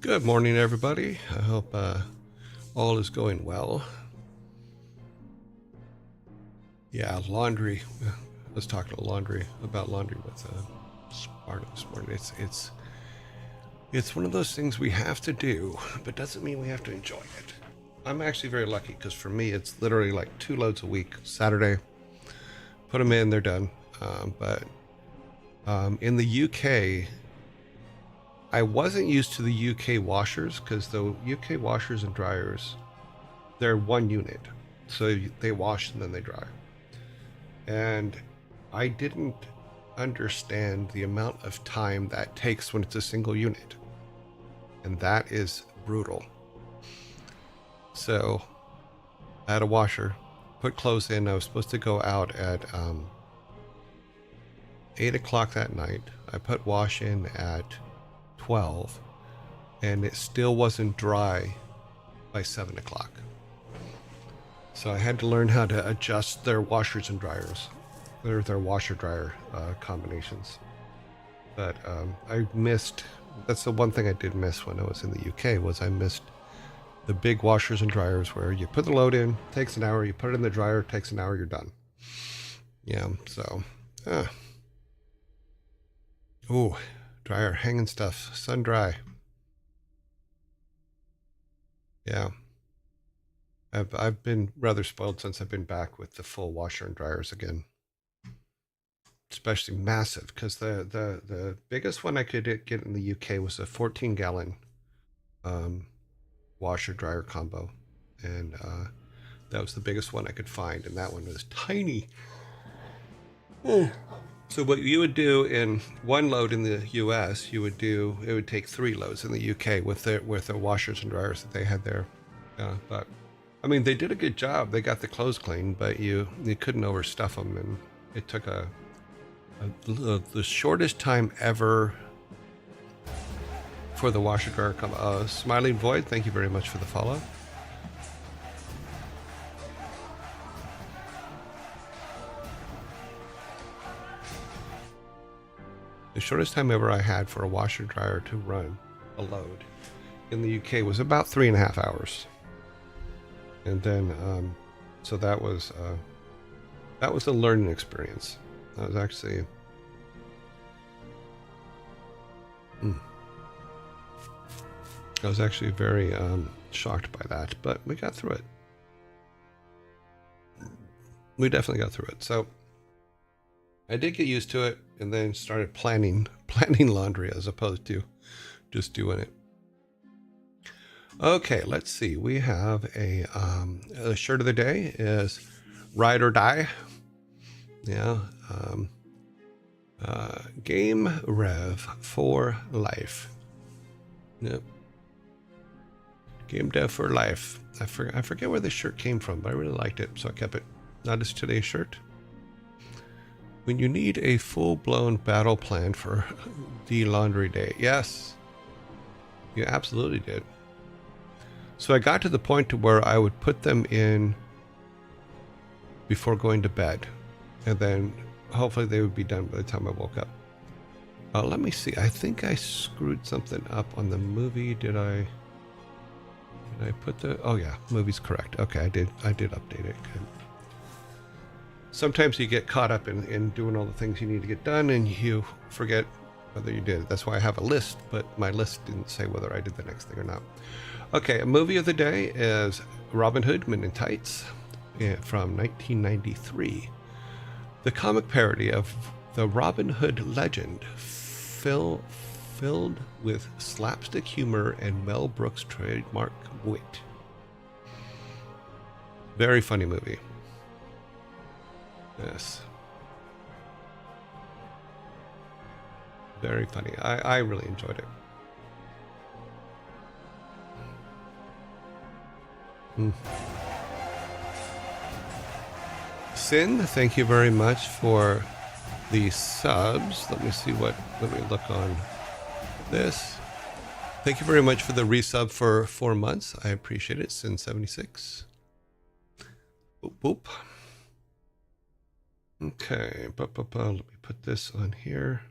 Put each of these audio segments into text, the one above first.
Good morning, everybody. I hope all is going well. Yeah, laundry. I was talking about laundry with Sparta this morning. It's one of those things we have to do, but doesn't mean we have to enjoy it. I'm actually very lucky because for me, it's literally like 2 loads a week. Saturday, put them in, they're done. But in the UK, I wasn't used to the UK washers because the UK washers and dryers, they're one unit. So they wash and then they dry. And I didn't understand the amount of time that takes when it's a single unit. And that is brutal. So I had a washer, put clothes in. I was supposed to go out at 8 o'clock that night. I put wash in at 12, and it still wasn't dry by 7 o'clock. So I had to learn how to adjust their washers and dryers, their washer-dryer combinations. But I missed, that's the one thing I did miss when I was in the UK, was I missed the big washers and dryers where you put the load in, takes an hour, you put it in the dryer, takes an hour, you're done. Yeah, so, ooh, dryer, hanging stuff, sun dry. Yeah. I've been rather spoiled since I've been back with the full washer and dryers again. Especially massive, because the biggest one I could get in the UK was a 14-gallon washer dryer combo, and that was the biggest one I could find, and that one was tiny. So what you would do in one load in the US, it would take 3 loads in the UK with the washers and dryers that they had there. But I mean, they did a good job. They got the clothes clean, but you couldn't overstuff them, and it took the shortest time ever for the washer dryer combo. Smiling Void, thank you very much for the follow. The shortest time ever I had for a washer dryer to run a load in the UK was about 3.5 hours. And then, so that was a learning experience. That was actually, I was actually very shocked by that, but we got through it. We definitely got through it. So I did get used to it, and then started planning laundry as opposed to just doing it. Okay, let's see. We have a shirt of the day is Ride or Die. Yeah. Game Rev for Life. Yep. Game Dev for Life. I forget where this shirt came from, but I really liked it, so I kept it. That is today's shirt. When you need a full-blown battle plan for the laundry day. Yes. You absolutely did. So I got to the point to where I would put them in before going to bed, and then hopefully they would be done by the time I woke up. Let me see. I think I screwed something up on the movie. Did I put the? Oh yeah, movie's correct. Okay, I did update it. Good. Sometimes you get caught up in doing all the things you need to get done, and you forget whether you did. That's why I have a list, but my list didn't say whether I did the next thing or not. Okay, a movie of the day is Robin Hood Men in Tights from 1993. The comic parody of the Robin Hood legend, filled with slapstick humor and Mel Brooks' trademark wit. Very funny movie. Yes. Very funny. I really enjoyed it. Sin, thank you very much for the subs. Let me look on this. Thank you very much for the resub for 4 months. I appreciate it. Sin76. Boop, boop. Okay, let me put this on here.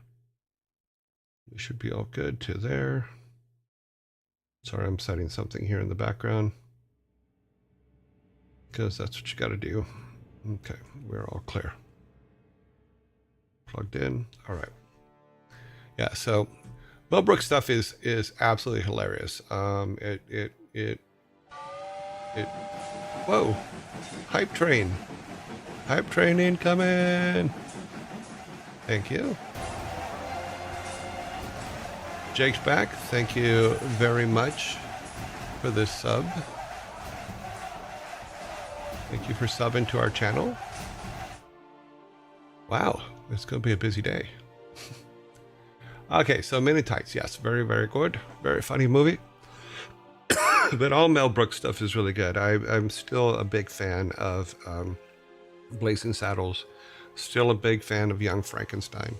We should be all good to there. Sorry, I'm setting something here in the background because that's what you got to do. Okay, we're all clear. Plugged in. All right. Yeah. So, Mel Brooks stuff is absolutely hilarious. It. Whoa! Hype train. Hype train incoming. Thank you. Jake's back. Thank you very much for this sub. Thank you for subbing to our channel. Wow, it's going to be a busy day. Okay, so Men in Tights. Yes, very, very good. Very funny movie. But all Mel Brooks stuff is really good. I'm still a big fan of Blazing Saddles. Still a big fan of Young Frankenstein.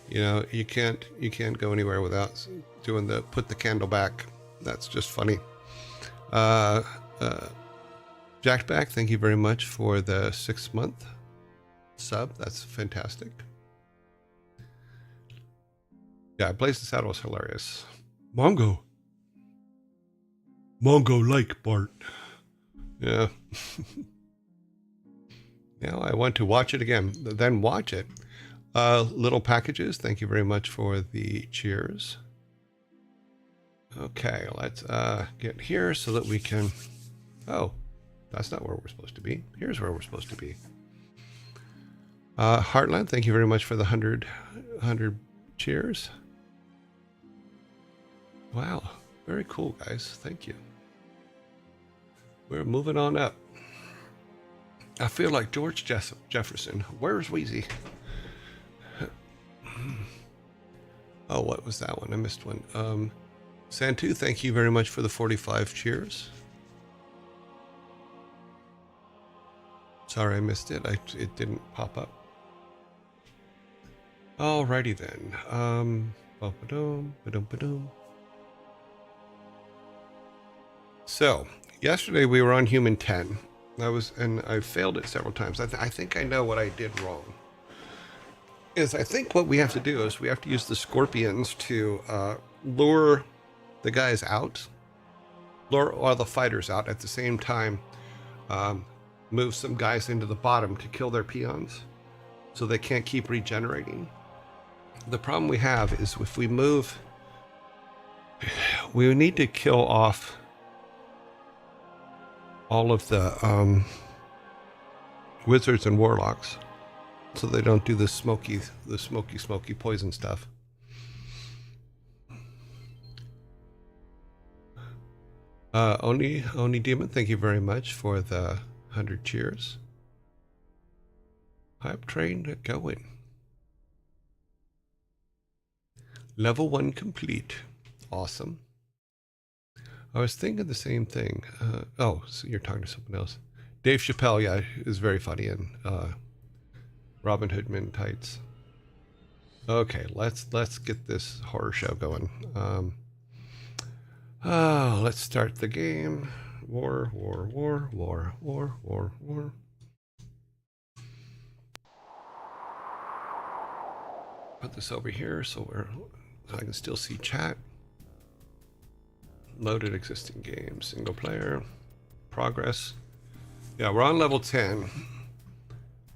You know, you can't go anywhere without doing the put the candle back. That's just funny. Jack back, thank you very much for the 6-month sub. That's fantastic. Yeah, Blazing Saddle was hilarious. Mongo like Bart. Yeah. Now I want to watch it again, then watch it. Little packages, thank you very much for the cheers. Okay, let's get here so that we can... Oh, that's not where we're supposed to be. Here's where we're supposed to be. Heartland, thank you very much for the 100 cheers. Wow, very cool, guys. Thank you. We're moving on up. I feel like George Jefferson. Where's Wheezy? Oh, what was that one? I missed one. Santu, thank you very much for the 45 cheers. Sorry I missed it. It didn't pop up. Alrighty then. So, yesterday we were on Human 10. I failed it several times. I think I know what I did wrong. I think what we have to do is we have to use the scorpions to lure the guys out, lure all the fighters out at the same time, move some guys into the bottom to kill their peons so they can't keep regenerating. The problem we have is if we move, we need to kill off all of the wizards and warlocks so they don't do the smoky poison stuff. Oni Demon, thank you very much for the 100 cheers. Hype train going. Level 1 complete. Awesome. I was thinking the same thing. Oh, so you're talking to someone else. Dave Chappelle, yeah, is very funny in Robin Hood Men in Tights. Okay, let's get this horror show going. Let's start the game. War. Put this over here so I can still see chat. Loaded existing game, single player, progress. Yeah, we're on level 10.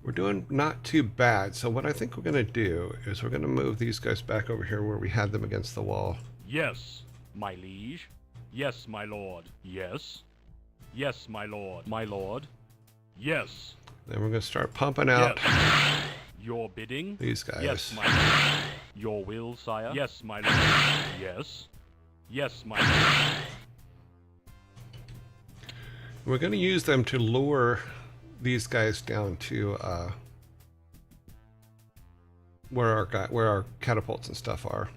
We're doing not too bad. So what I think we're going to do is we're going to move these guys back over here where we had them against the wall. Yes, my liege. Yes, my lord. Yes. Yes, my lord. My lord. Yes. Then we're going to start pumping out. Yes. Your bidding. These guys. Yes, my lord. Your will, sire. Yes, my lord. Yes. Yes, my lord. We're going to use them to lure these guys down to where our catapults and stuff are.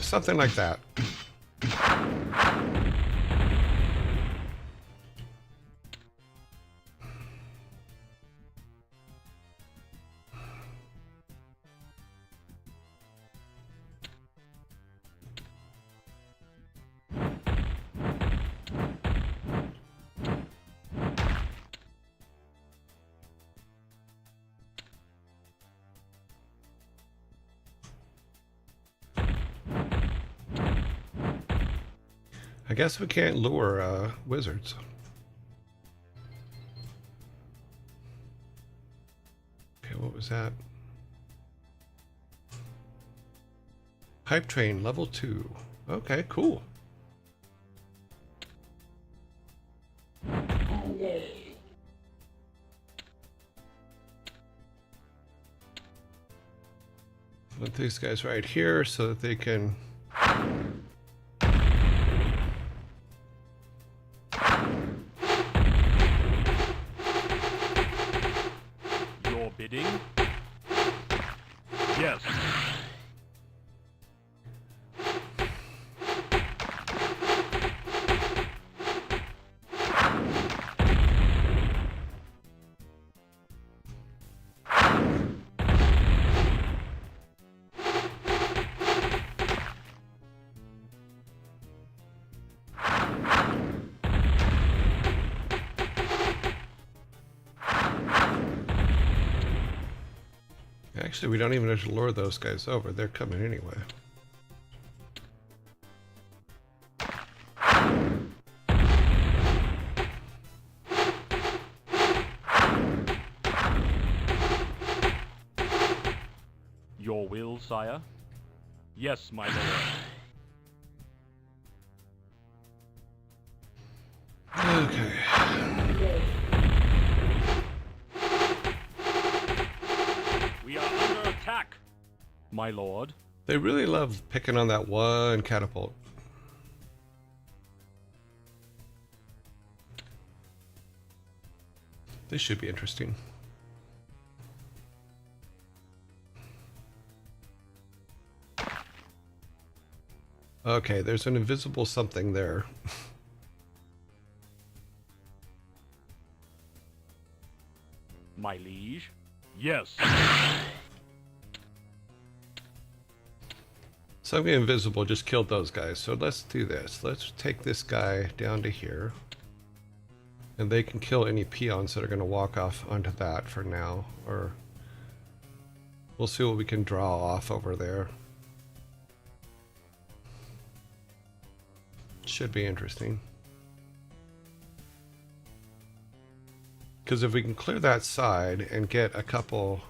Something like that. I guess we can't lure wizards. Okay, what was that? Hype train level 2. Okay, cool. Put these guys right here so that they can... Your bidding? Yes. Actually, we don't even have to lure those guys over. They're coming anyway. Your will, sire? Yes, my lord. Okay. We are under attack, my lord. They really love picking on that one catapult. This should be interesting. Okay, there's an invisible something there. My liege? Yes. Something invisible just killed those guys, so let's do this. Let's take this guy down to here. And they can kill any peons that are going to walk off onto that for now. Or we'll see what we can draw off over there. Should be interesting. Because if we can clear that side and get a couple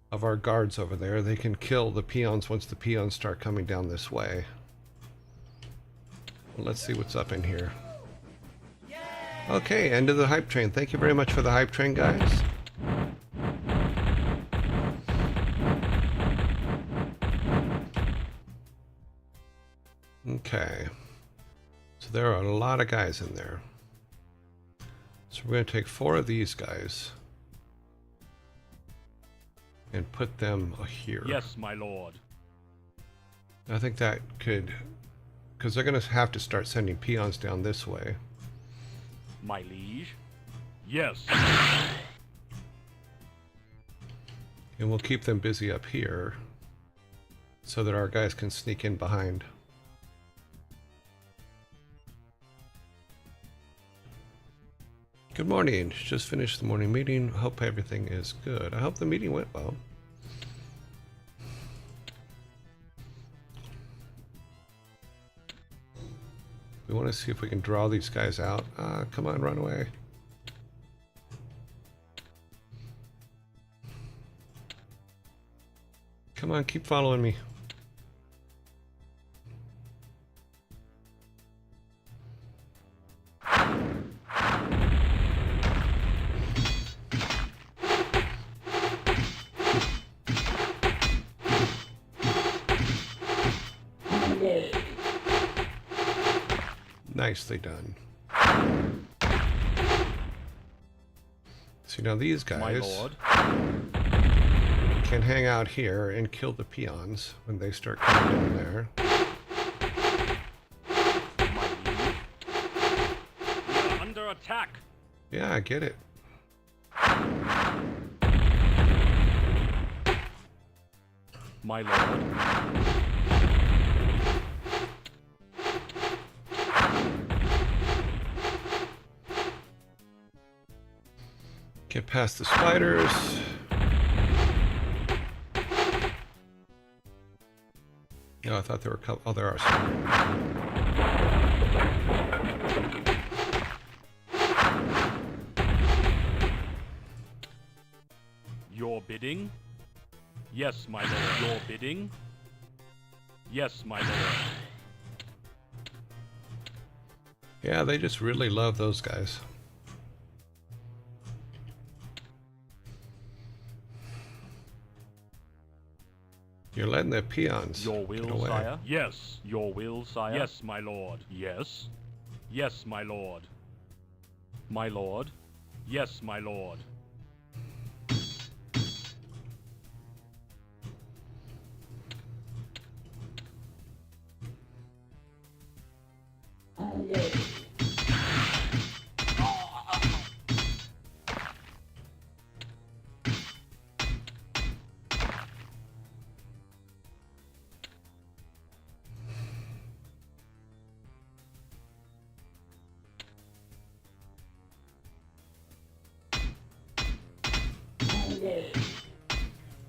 of our guards over there, they can kill the peons once the peons start coming down this way. Well, let's see what's up in here. Okay, end of the hype train. Thank you very much for the hype train, guys. Okay. So there are a lot of guys in there. So we're going to take 4 of these guys and put them here. Yes, my lord. I think that could, because they're going to have to start sending peons down this way. My liege? Yes. And we'll keep them busy up here so that our guys can sneak in behind. Good morning. Just finished the morning meeting. Hope everything is good. I hope the meeting went well. We want to see if we can draw these guys out. Come on, run away. Come on, keep following me. Nicely done. See, now these guys My lord. can hang out here and kill the peons when they start coming down there. My liege. We are under attack. Yeah, I get it. My lord. Get past the spiders. Oh, I thought there were a couple. Oh, there are some. Your bidding? Yes, my lord. Your bidding? Yes, my lord. Yeah, they just really love those guys. You're letting the peons Your get will, away. sire? Yes. Your will, sire? Yes, my lord. Yes. Yes, my lord. My lord? Yes, my lord.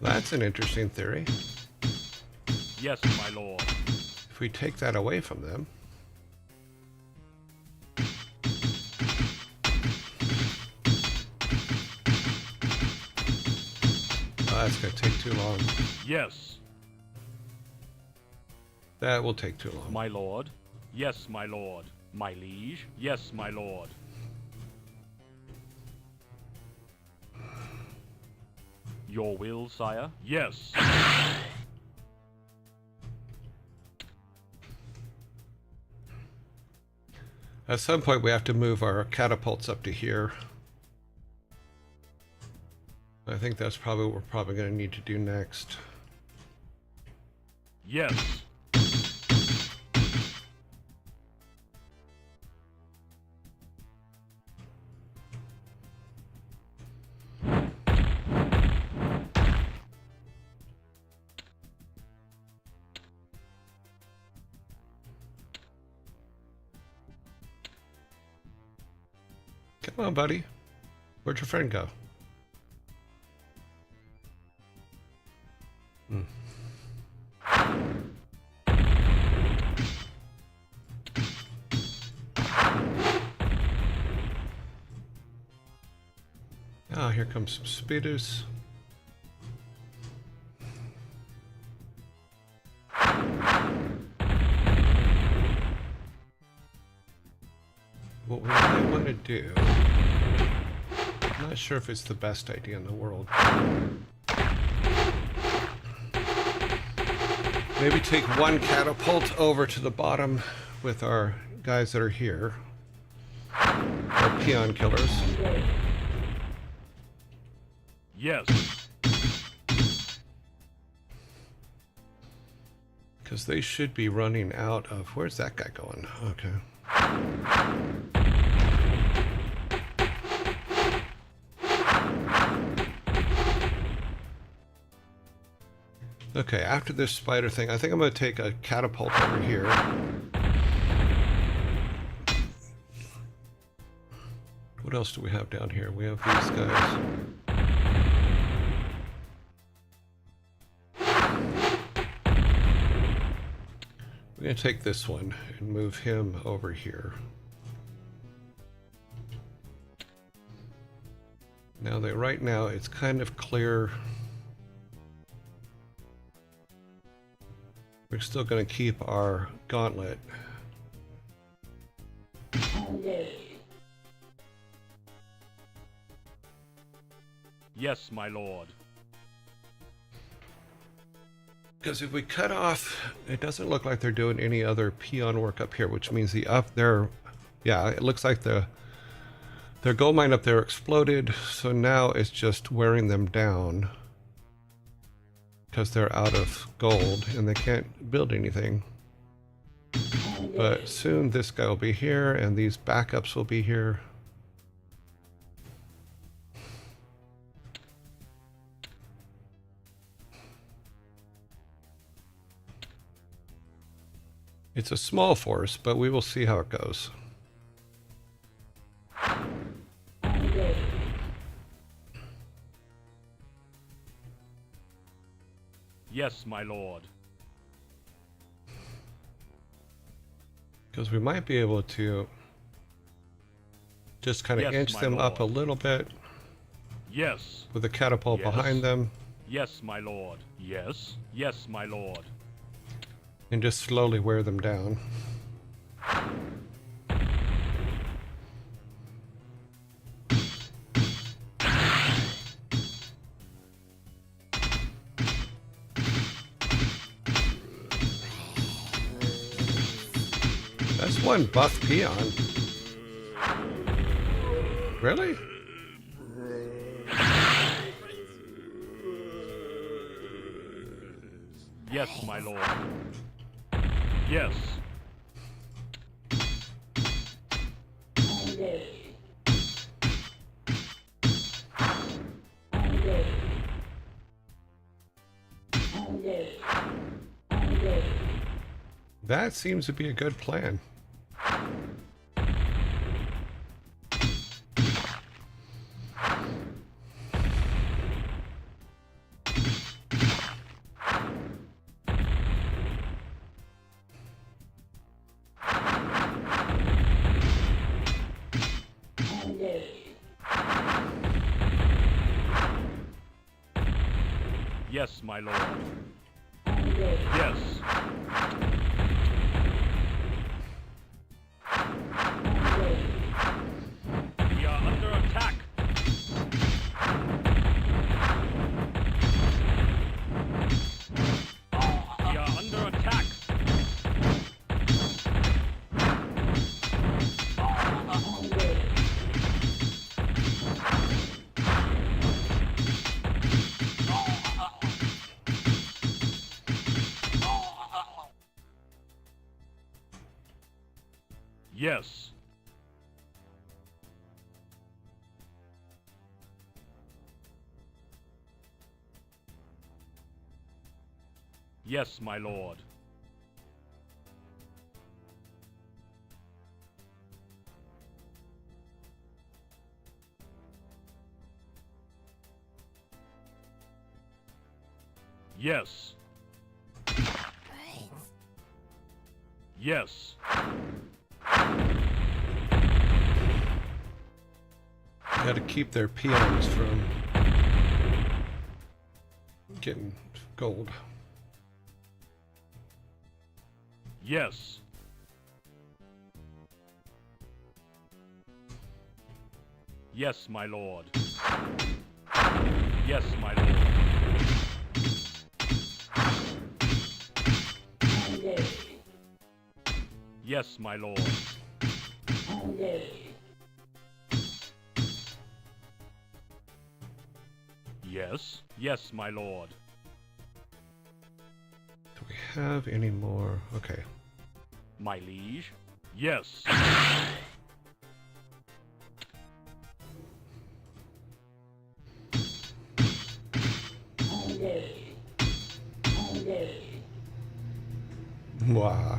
That's an interesting theory. Yes, my lord. If we take that away from them, that's going to take too long. Yes, That will take too long. my lord. Yes, my lord. My liege? Yes, my lord. Your will, sire? Yes. At some point, we have to move our catapults up to here. I think that's probably what we're probably going to need to do next. Yes. Come on, buddy. Where'd your friend go? Ah, here comes some speeders. What we might want to do, I'm not sure if it's the best idea in the world. Maybe take one catapult over to the bottom with our guys that are here. Our peon killers. Yes. Because they should be running out of... Where's that guy going? Okay. Okay, after this spider thing, I think I'm going to take a catapult over here. What else do we have down here? We have these guys. We're going to take this one and move him over here. Now that right now it's kind of clear. We're still going to keep our gauntlet. Yes, my lord. Because if we cut off, it doesn't look like they're doing any other peon work up here, which means the up there, yeah, it looks like their gold mine up there exploded. So now it's just wearing them down because they're out of gold and they can't build anything. But soon this guy will be here and these backups will be here. It's a small force, but we will see how it goes. Yes, my lord. Because we might be able to just kind of Yes, inch my them up a lord. little bit Yes. with a catapult Yes. behind them Yes, my lord. Yes. Yes, my lord. and just slowly wear them down. That's one buff peon. Really? Yes, my lord. Yes. That seems to be a good plan. Yes, my lord. Yes. We are under attack. We are under attack. Yes. Yes, my lord. Yes. Yes. Got to keep their peons from getting gold. Yes. Yes, my lord. Yes, my lord. Yes, my lord. Yes. Yes, my lord. Do we have any more? Okay. My liege. Yes. Wow.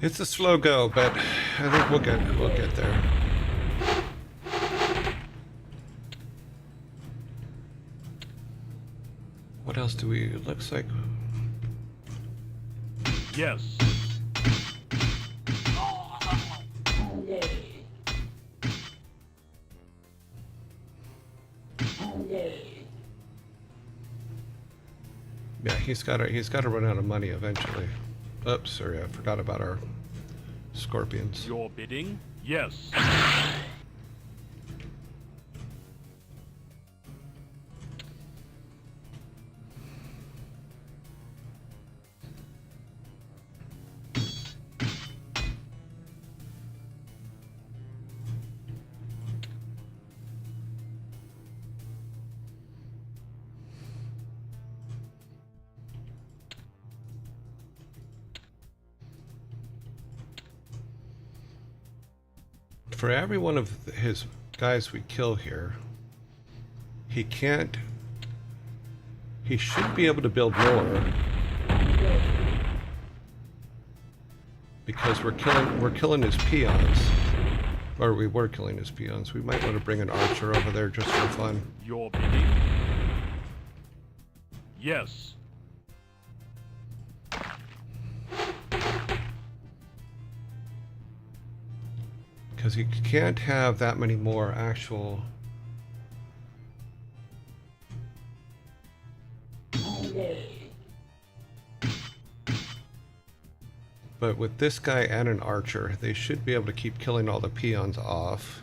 It's a slow go, but I think we'll get there. What else do we? It looks like Yes. yeah, he's got to run out of money eventually. Oops, sorry, I forgot about our scorpions. Your bidding? Yes. For every one of his guys we kill here, he can't. He should be able to build more. because we're killing his peons. Or we were killing his peons. We might want to bring an archer over there just for fun. Your bidding? Yes. Because you can't have that many more actual... But with this guy and an archer, they should be able to keep killing all the peons off.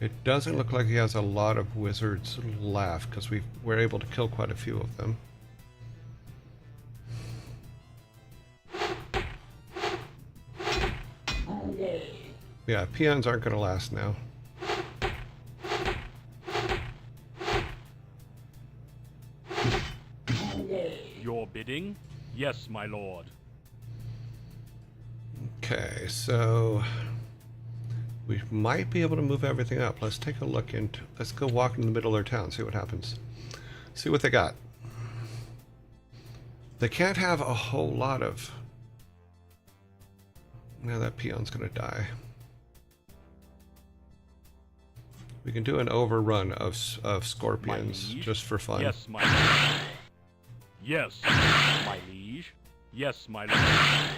It doesn't look like he has a lot of wizards left, because we're able to kill quite a few of them. Yeah, peons aren't going to last now. Your bidding? Yes, my lord. Okay, so we might be able to move everything up. Let's take a look into... Let's go walk in the middle of their town, see what happens. See what they got. They can't have a whole lot of... Now that peon's going to die. We can do an overrun of scorpions just for fun. Yes, my lord. Yes, my liege. Yes, my lord.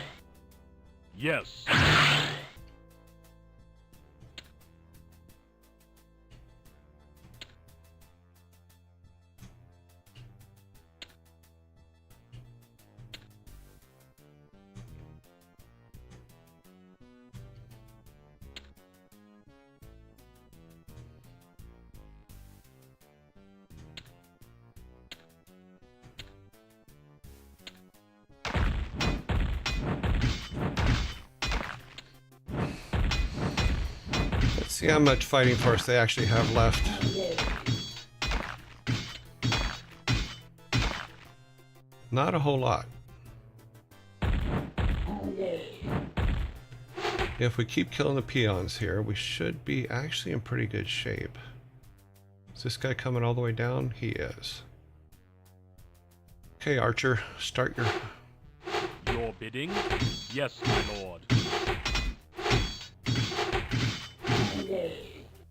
Yes. See how much fighting force they actually have left. Not a whole lot. If we keep killing the peons here, we should be actually in pretty good shape. Is this guy coming all the way down? He is. Okay, Archer, start your... Your bidding? Yes, my lord.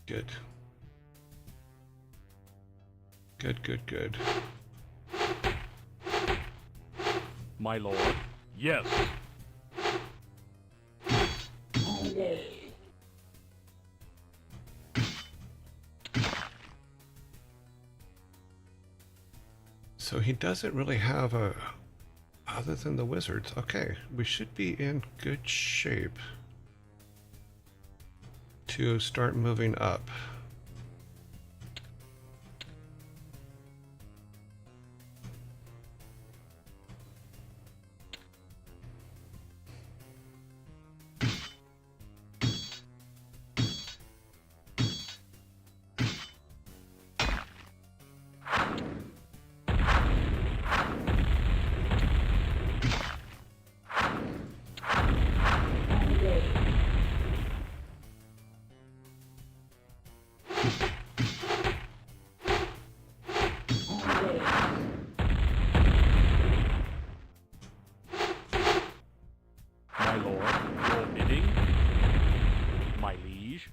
Good. Good, good, good. My lord. Yes. So he doesn't really have a... Other than the wizards. Okay, we should be in good shape to start moving up. My lord, your bidding? My liege?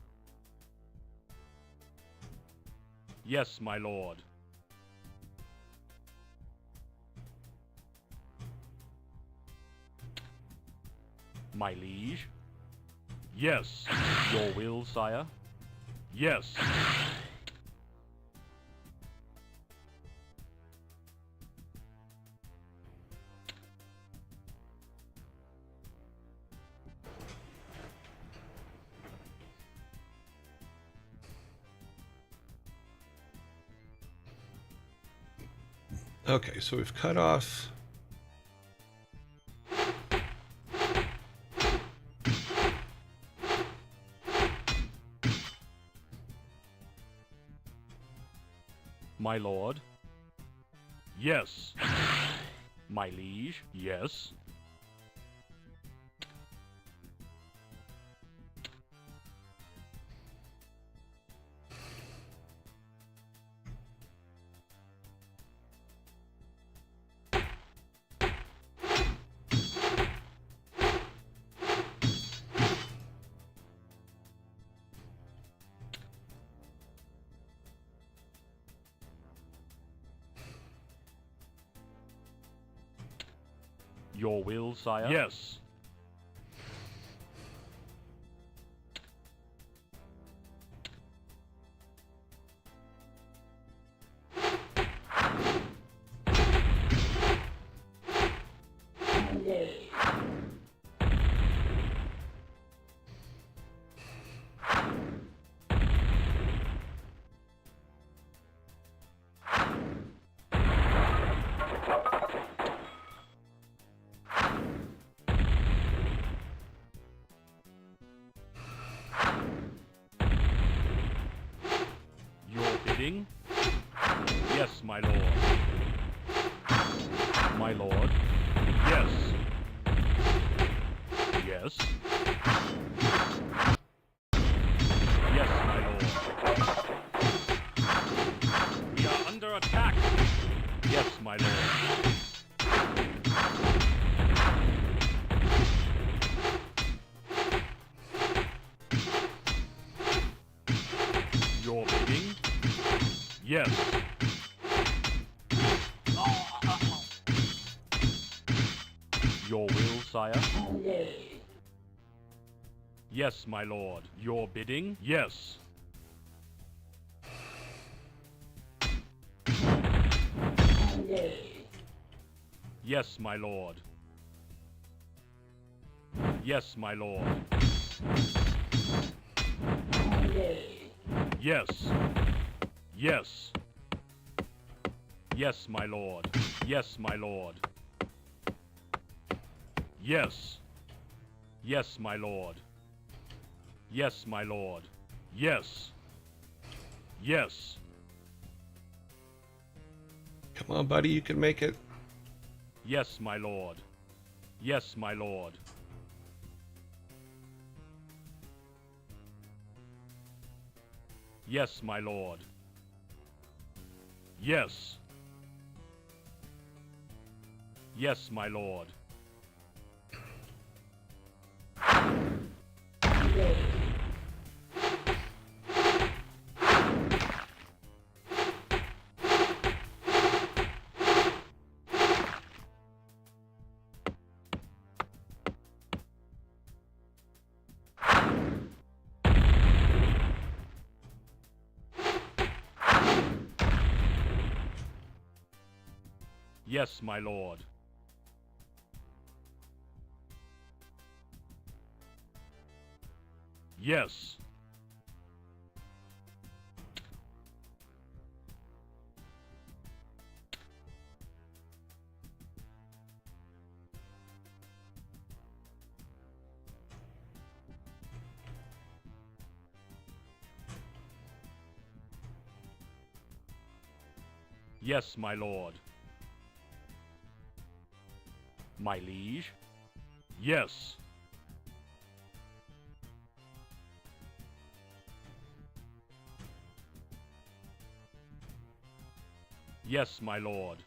Yes, my lord. My liege? Yes. Your will, sire? Yes. Okay, so we've cut off... My lord? Yes. My liege? Yes. Your will, sire? Yes. Your bidding? Yes, my lord. My lord? Yes. Yes. Yes, my lord. We are under attack. Yes, my lord. Your bidding? Yes. Your will, sire? Yes, my lord. Your bidding? Yes. Yes, my lord. Yes, my lord. Yes. Yes. Yes, my lord. Yes, my lord. Yes. Yes, my lord. Yes, my lord. Yes. Yes. Come on, buddy, you can make it. Yes, my lord. Yes, my lord. Yes, my lord. Yes. Yes, my lord. Yes, my lord. Yes. Yes, my lord. My liege? Yes. Yes, my lord.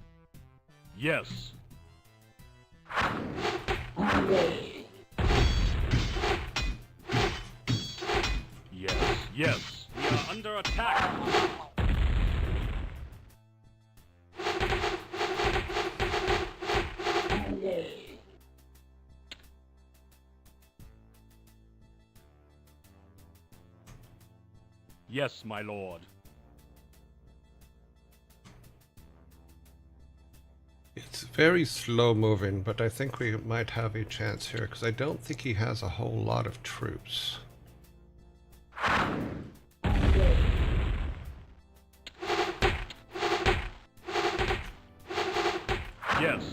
Yes. Yes, yes. We are under attack. Yes, my lord. It's very slow moving, but I think we might have a chance here because I don't think he has a whole lot of troops. Yes.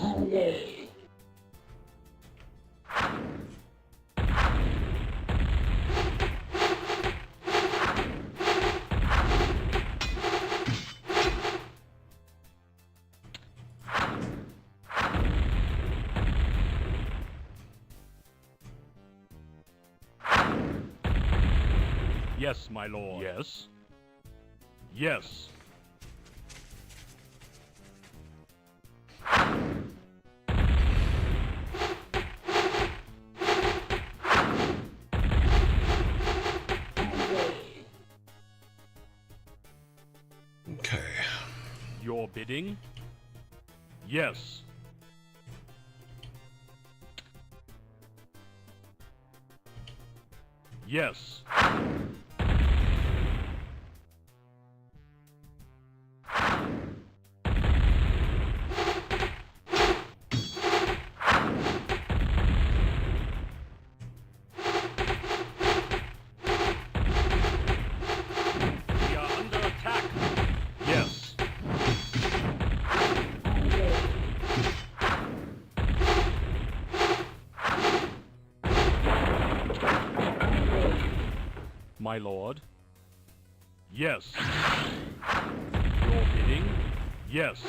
Yes, my lord. Yes. Yes. Okay. Your bidding? Yes. Yes. We are under attack. Yes. My lord. Yes. Your bidding? Yes.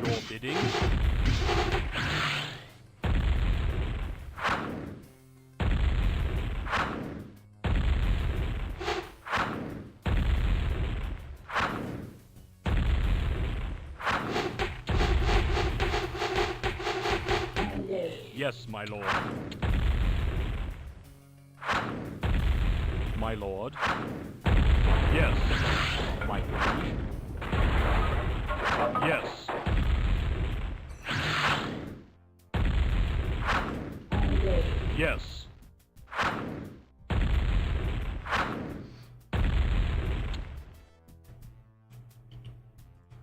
Your bidding? Yes, my lord. My lord. Yes. My liege. Yes. Yes.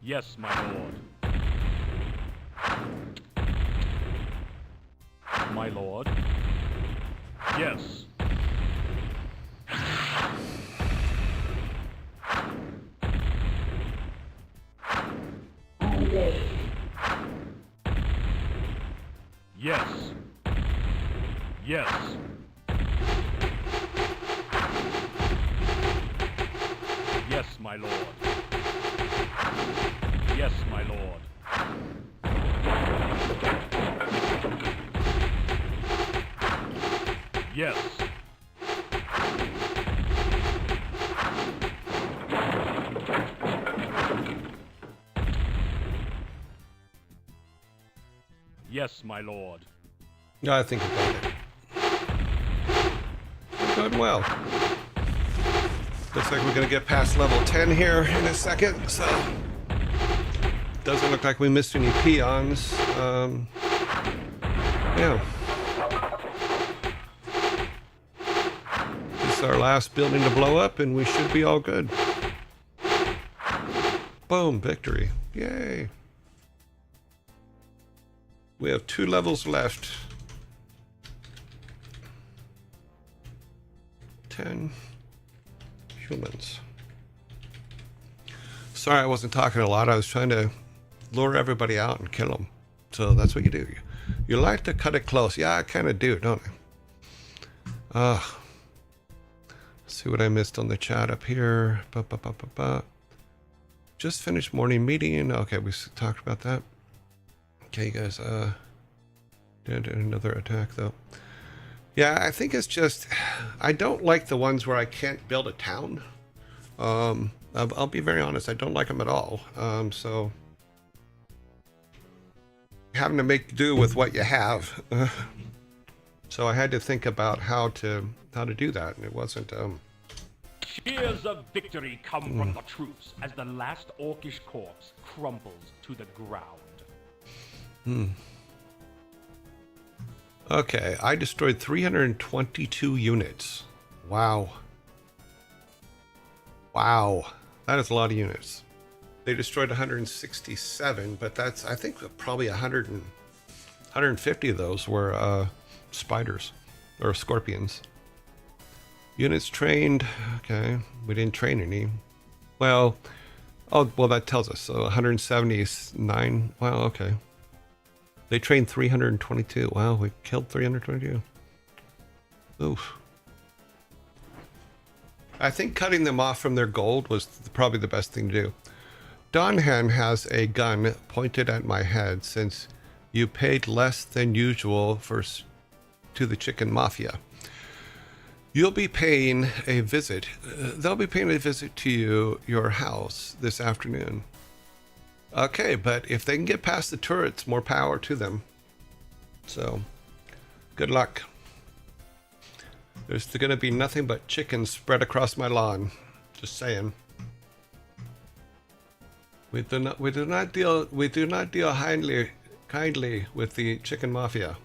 Yes, my lord. My lord. Yes. Yes. Yes. Yes, my lord. Yes, my lord. Yes. Yes, my lord. I think we got it. We're going well. Looks like we're going to get past level 10 here in a second, so doesn't look like we missed any peons. Yeah. This is our last building to blow up, and we should be all good. Boom, victory. Yay. We have 2 levels left. 10 humans. Sorry I wasn't talking a lot. I was trying to lure everybody out and kill them. So that's what you do. You like to cut it close. Yeah, I kind of do, don't I? Let's see what I missed on the chat up here. Just finished morning meeting. Okay, we talked about that. Okay, guys. Did another attack though. Yeah, I think it's just I don't like the ones where I can't build a town. I'll be very honest. I don't like them at all. So having to make do with what you have. So I had to think about how to do that, and it wasn't. Cheers of victory come from the troops as the last orcish corpse crumbles to the ground. Okay, I destroyed 322 units. Wow. Wow. That is a lot of units. They destroyed 167, but that's, I think, probably 150 of those were spiders or scorpions. Units trained. Okay, we didn't train any. Well, oh, well, that tells us. So 179. Wow, okay. They trained 322. Wow, we killed 322. Oof. I think cutting them off from their gold was probably the best thing to do. Donhan has a gun pointed at my head since you paid less than usual to the chicken mafia. You'll be paying a visit. They'll be paying a visit to your house this afternoon. Okay, but if they can get past the turrets, more power to them. So, good luck. There's going to be nothing but chickens spread across my lawn. Just saying. We do not deal kindly with the chicken mafia.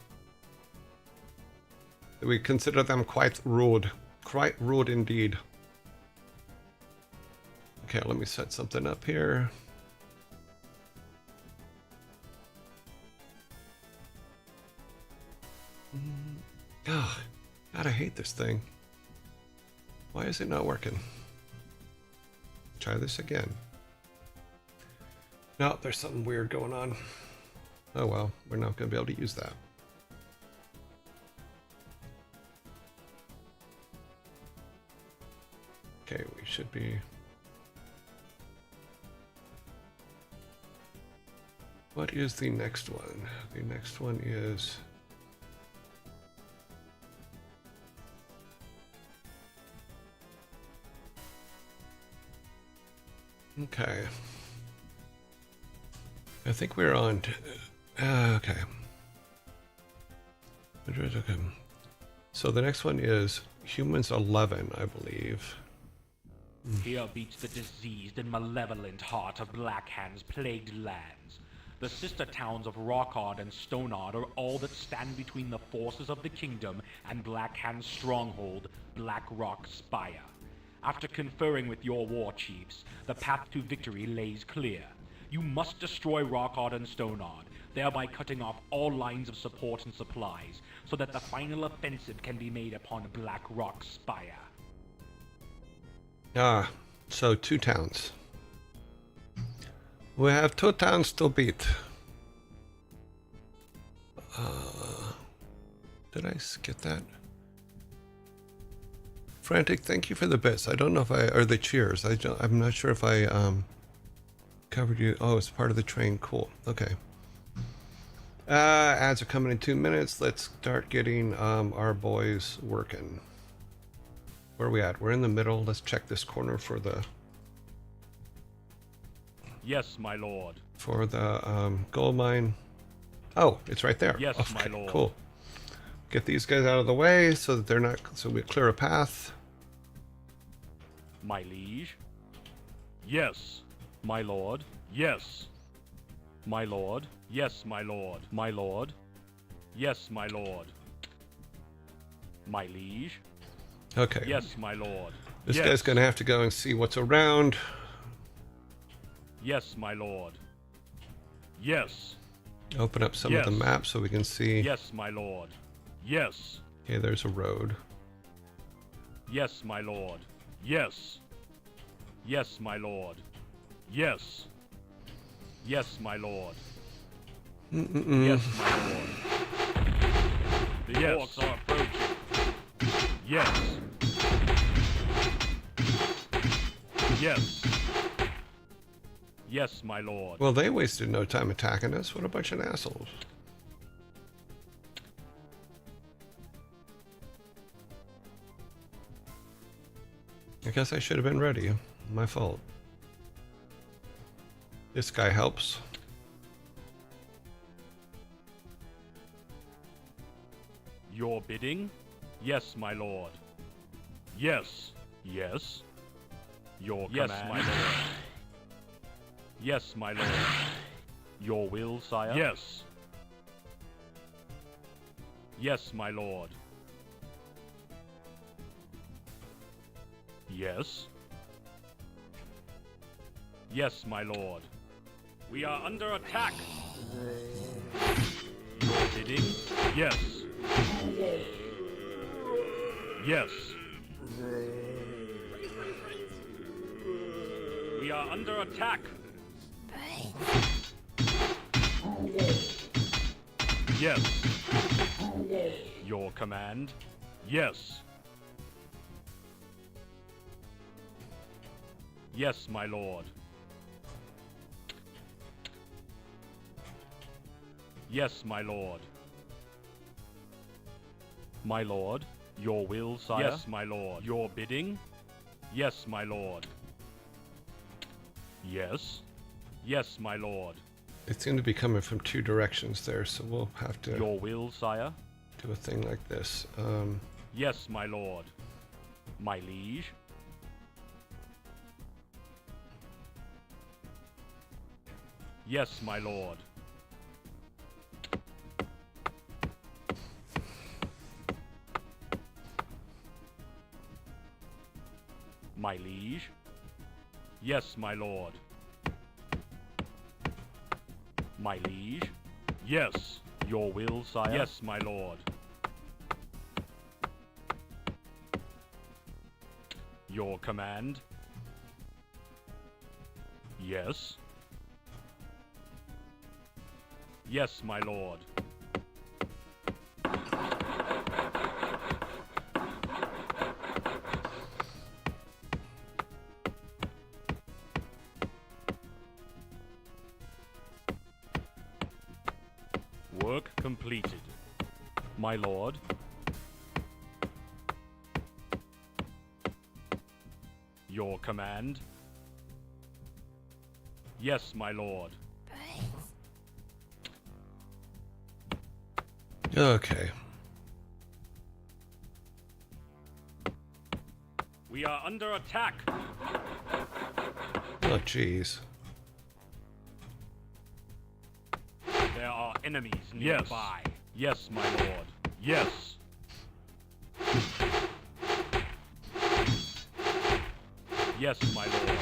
We consider them quite rude indeed. Okay, let me set something up here. Oh, God, I hate this thing. Why is it not working? Try this again. No, there's something weird going on. Oh well, we're not going to be able to use that. Okay, we should be... What is the next one? The next one is... Okay. I think we're on... okay. So the next one is Humans 11, I believe. Here beats the diseased and malevolent heart of Black Hand's plagued lands. The sister towns of Rockard and Stoneard are all that stand between the forces of the kingdom and Black Hand's stronghold, Black Rock Spire. After conferring with your war chiefs, the path to victory lays clear. You must destroy Rockard and Stoneard, thereby cutting off all lines of support and supplies, so that the final offensive can be made upon Black Rock Spire. Ah, so 2 towns. We have 2 towns to beat. Did I get that? Frantic, thank you for the bits. I don't know if or the cheers. I'm not sure if I covered you. Oh, it's part of the train. Cool. Okay. Ads are coming in 2 minutes. Let's start getting our boys working. Where are we at? We're in the middle. Let's check this corner for the... Yes, my lord. For the gold mine. Oh, it's right there. Yes, okay, my lord. Cool. Get these guys out of the way so that they're not... So we clear a path. My liege. Yes, my lord. Yes, my lord. Yes, my lord. My lord. Yes, my lord. My liege. Okay. Yes, my lord. This yes. guy's going to have to go and see what's around. Yes, my lord. Yes. Open up some yes. of the maps so we can see. Yes, my lord. Yes. Okay, there's a road. Yes, my lord. Yes. Yes, my lord. Yes. Yes, my lord. Yes, my lord. The orcs are approaching. Yes. Yes. Yes, my lord. Well, they wasted no time attacking us. What a bunch of assholes. I guess I should have been ready. My fault. This guy helps. Your bidding? Yes, my lord. Yes. Yes. Your command? Yes, my lord. Yes, my lord. Your will, sire? Yes. Yes, my lord. Yes. Yes, my lord. We are under attack. Your bidding? Yes. Yes. We are under attack. Yes. Your command? Yes. Yes, my lord. Yes, my lord. My lord, your will, sire? Yes, my lord. Your bidding? Yes, my lord. Yes. Yes, my lord. It seemed to be coming from 2 directions there, so we'll have to... Your will, sire? Do a thing like this. Yes, my lord. My liege. Yes, my lord. My liege. Yes, my lord. My liege. Yes. Your will, sire? Yes, my lord. Your command? Yes. Yes, my lord. Work completed. My lord. Your command? Yes, my lord. Okay. We are under attack. Oh, jeez. There are enemies nearby. Yes, my lord. Yes. Yes, my lord.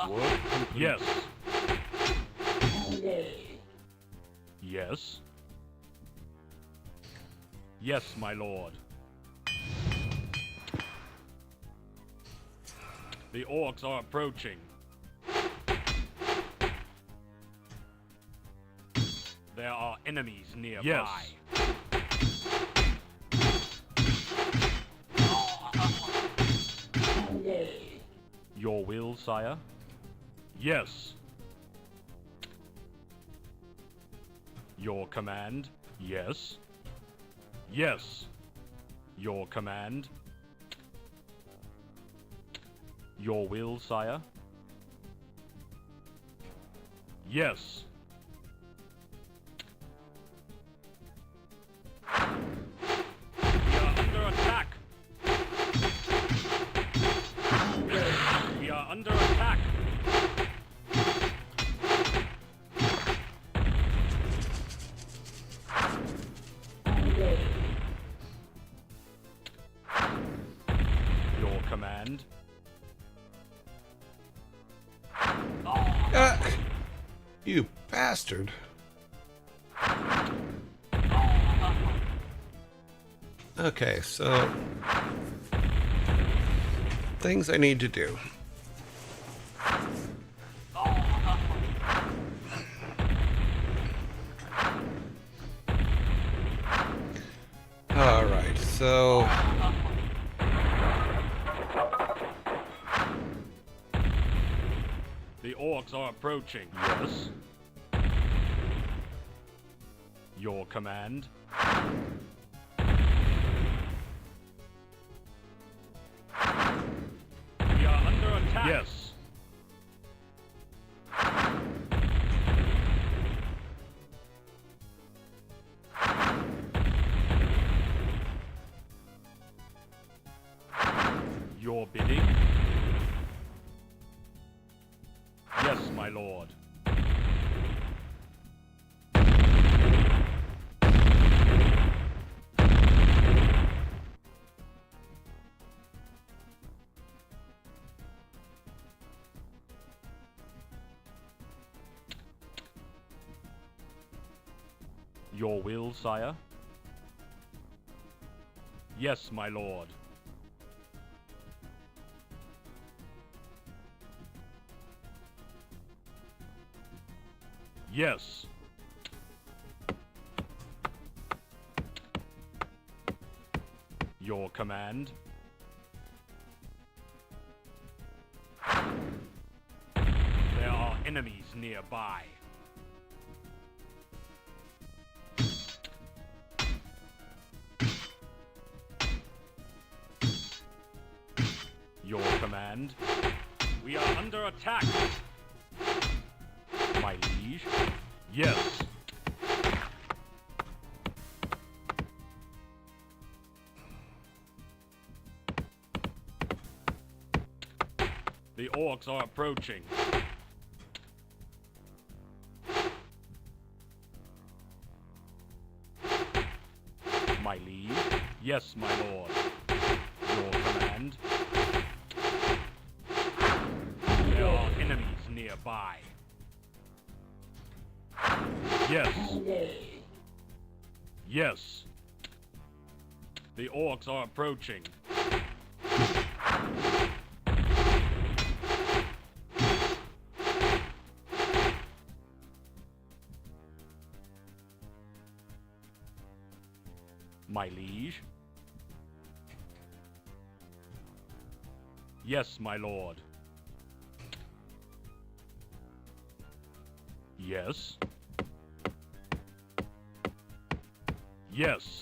Work complete. Yes. Yes. Yes, my lord. The orcs are approaching. There are enemies nearby. Yes. Your will, sire? Yes. Your command? Yes. Yes. Your command? Your will, sire? Yes. We are under attack. We are under attack. Your command? You bastard. Okay, so things I need to do. All right, so The orcs are approaching. Yes. Your command? We are under attack. Yes. Your bidding? Yes, my lord. Your will, sire? Yes, my lord. Yes. Your command? There are enemies nearby. Your command? We are under attack. My liege? Yes. orcs are approaching. My liege? Yes, my lord. Your command? There are enemies nearby. Yes. Yes. The orcs are approaching. My liege? Yes, my lord. Yes. Yes.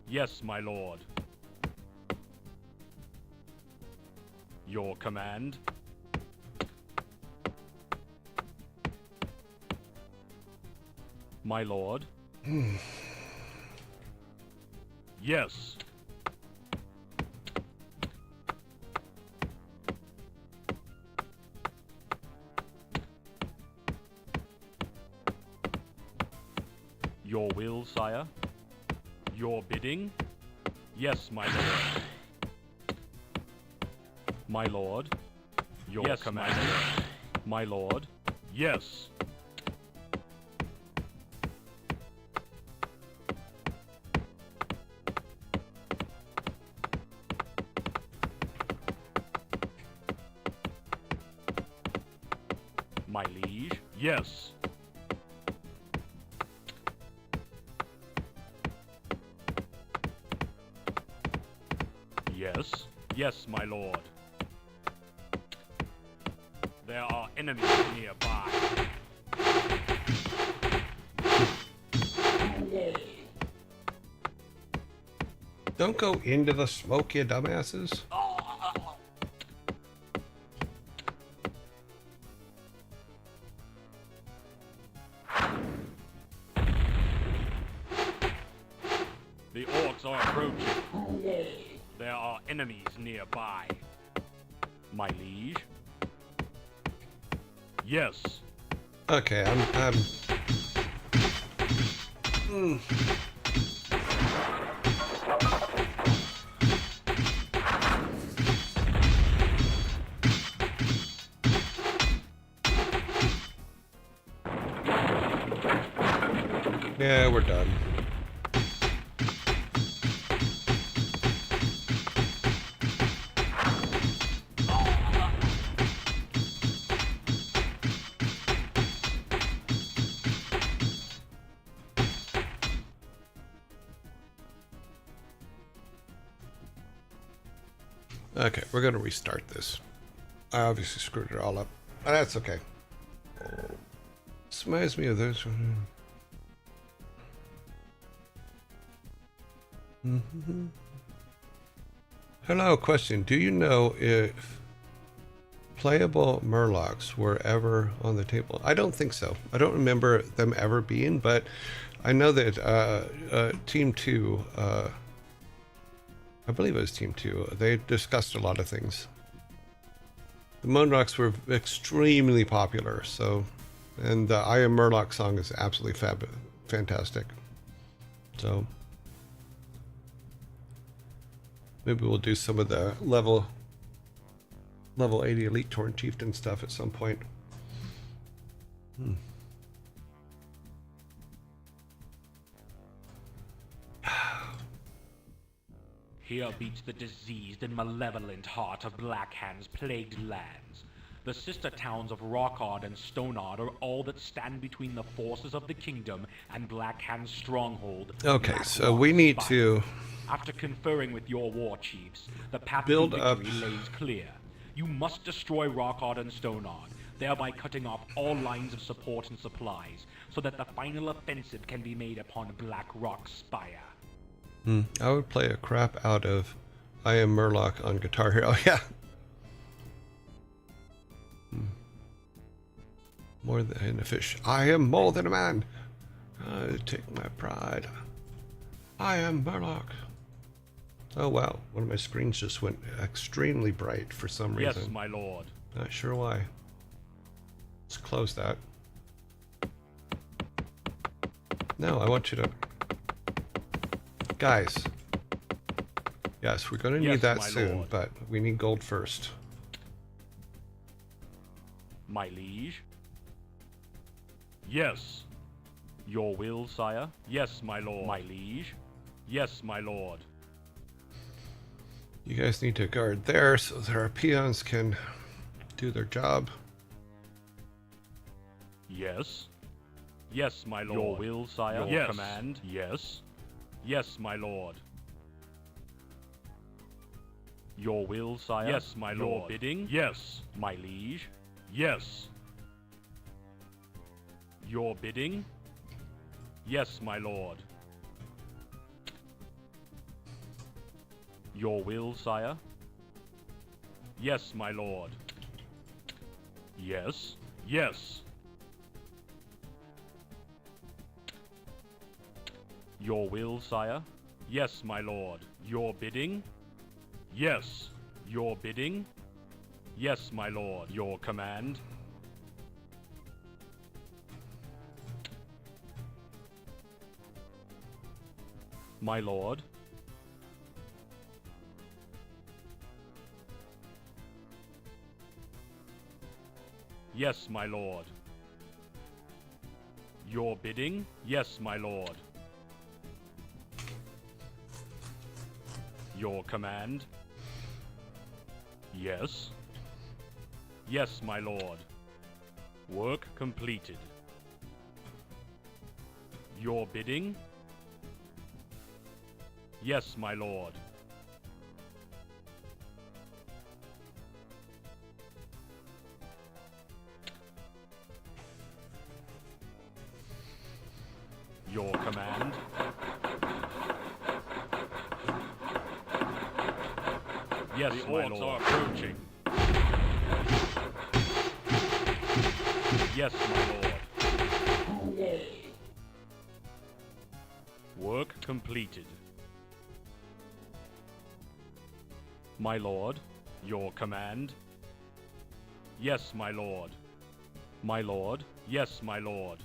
Yes, my lord. Your command? My lord? Yes. Your will, sire? Your bidding? Yes, my lord. My lord? Your yes, command? My lord? Yes. My liege? Yes. Yes. Yes, my lord. There are enemies nearby. Don't go into the smoke, you dumbasses. The orcs are approaching. There are enemies nearby. My liege? Yes. Okay, I'm Yeah, we're done. Okay, we're gonna restart this. I obviously screwed it all up, but that's okay. This reminds me of this one. Hello, question. Do you know if playable Murlocs were ever on the table? I don't think so. I don't remember them ever being, but I know that Team 2, I believe it was Team 2, they discussed a lot of things. The Murlocs were extremely popular, so, and the I Am Murloc song is absolutely fantastic. So maybe we'll do some of the level 80 Elite Torn Chieftain stuff at some point. Here beats the diseased and malevolent heart of Blackhand's plagued lands. The sister towns of Rockard and Stonard are all that stand between the forces of the kingdom and Blackhand's stronghold. Okay, Black so Rock we need Spire. to After conferring with your war chiefs, the path build to up. victory lays clear. You must destroy Rockard and Stonard, thereby cutting off all lines of support and supplies, so that the final offensive can be made upon Black Rock Spire. I would play a crap out of I Am Murloc on Guitar Hero. Yeah. More than a fish. I am more than a man. I take my pride. I am Murloc. Oh wow, one of my screens just went extremely bright for some reason. Yes, my lord. Not sure why. Let's close that. No, I want you to... Guys. Yes, we're going to need Yes, that my soon, lord. but we need gold first. My liege. Yes. Your will, sire? Yes, my lord. My liege. Yes, my lord. You guys need to guard there so that our peons can do their job. Yes. Yes, my lord. Your will, sire? Your command? Yes. Yes, my lord. Your will, sire? Yes, my lord. Your bidding? Yes. My liege? Yes. Your bidding? Yes, my lord. Your will, sire? Yes, my lord. Yes. Yes. Your will, sire? Yes, my lord. Your bidding? Yes. Your bidding? Yes, my lord. Your command? My lord? Yes, my lord. Your bidding? Yes, my lord. Your command? Yes. Yes, my lord. Work completed. Your bidding? Yes, my lord. Your command? Yes, the my lord. Are approaching. Yes, my lord. Work completed. My lord, your command? Yes, my lord. My lord? Yes, my lord.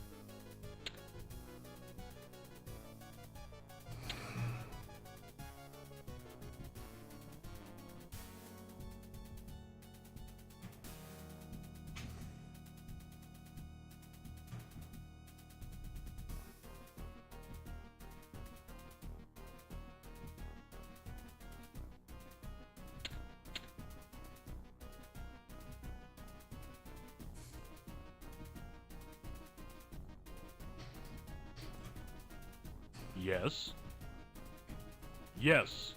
Yes. Yes.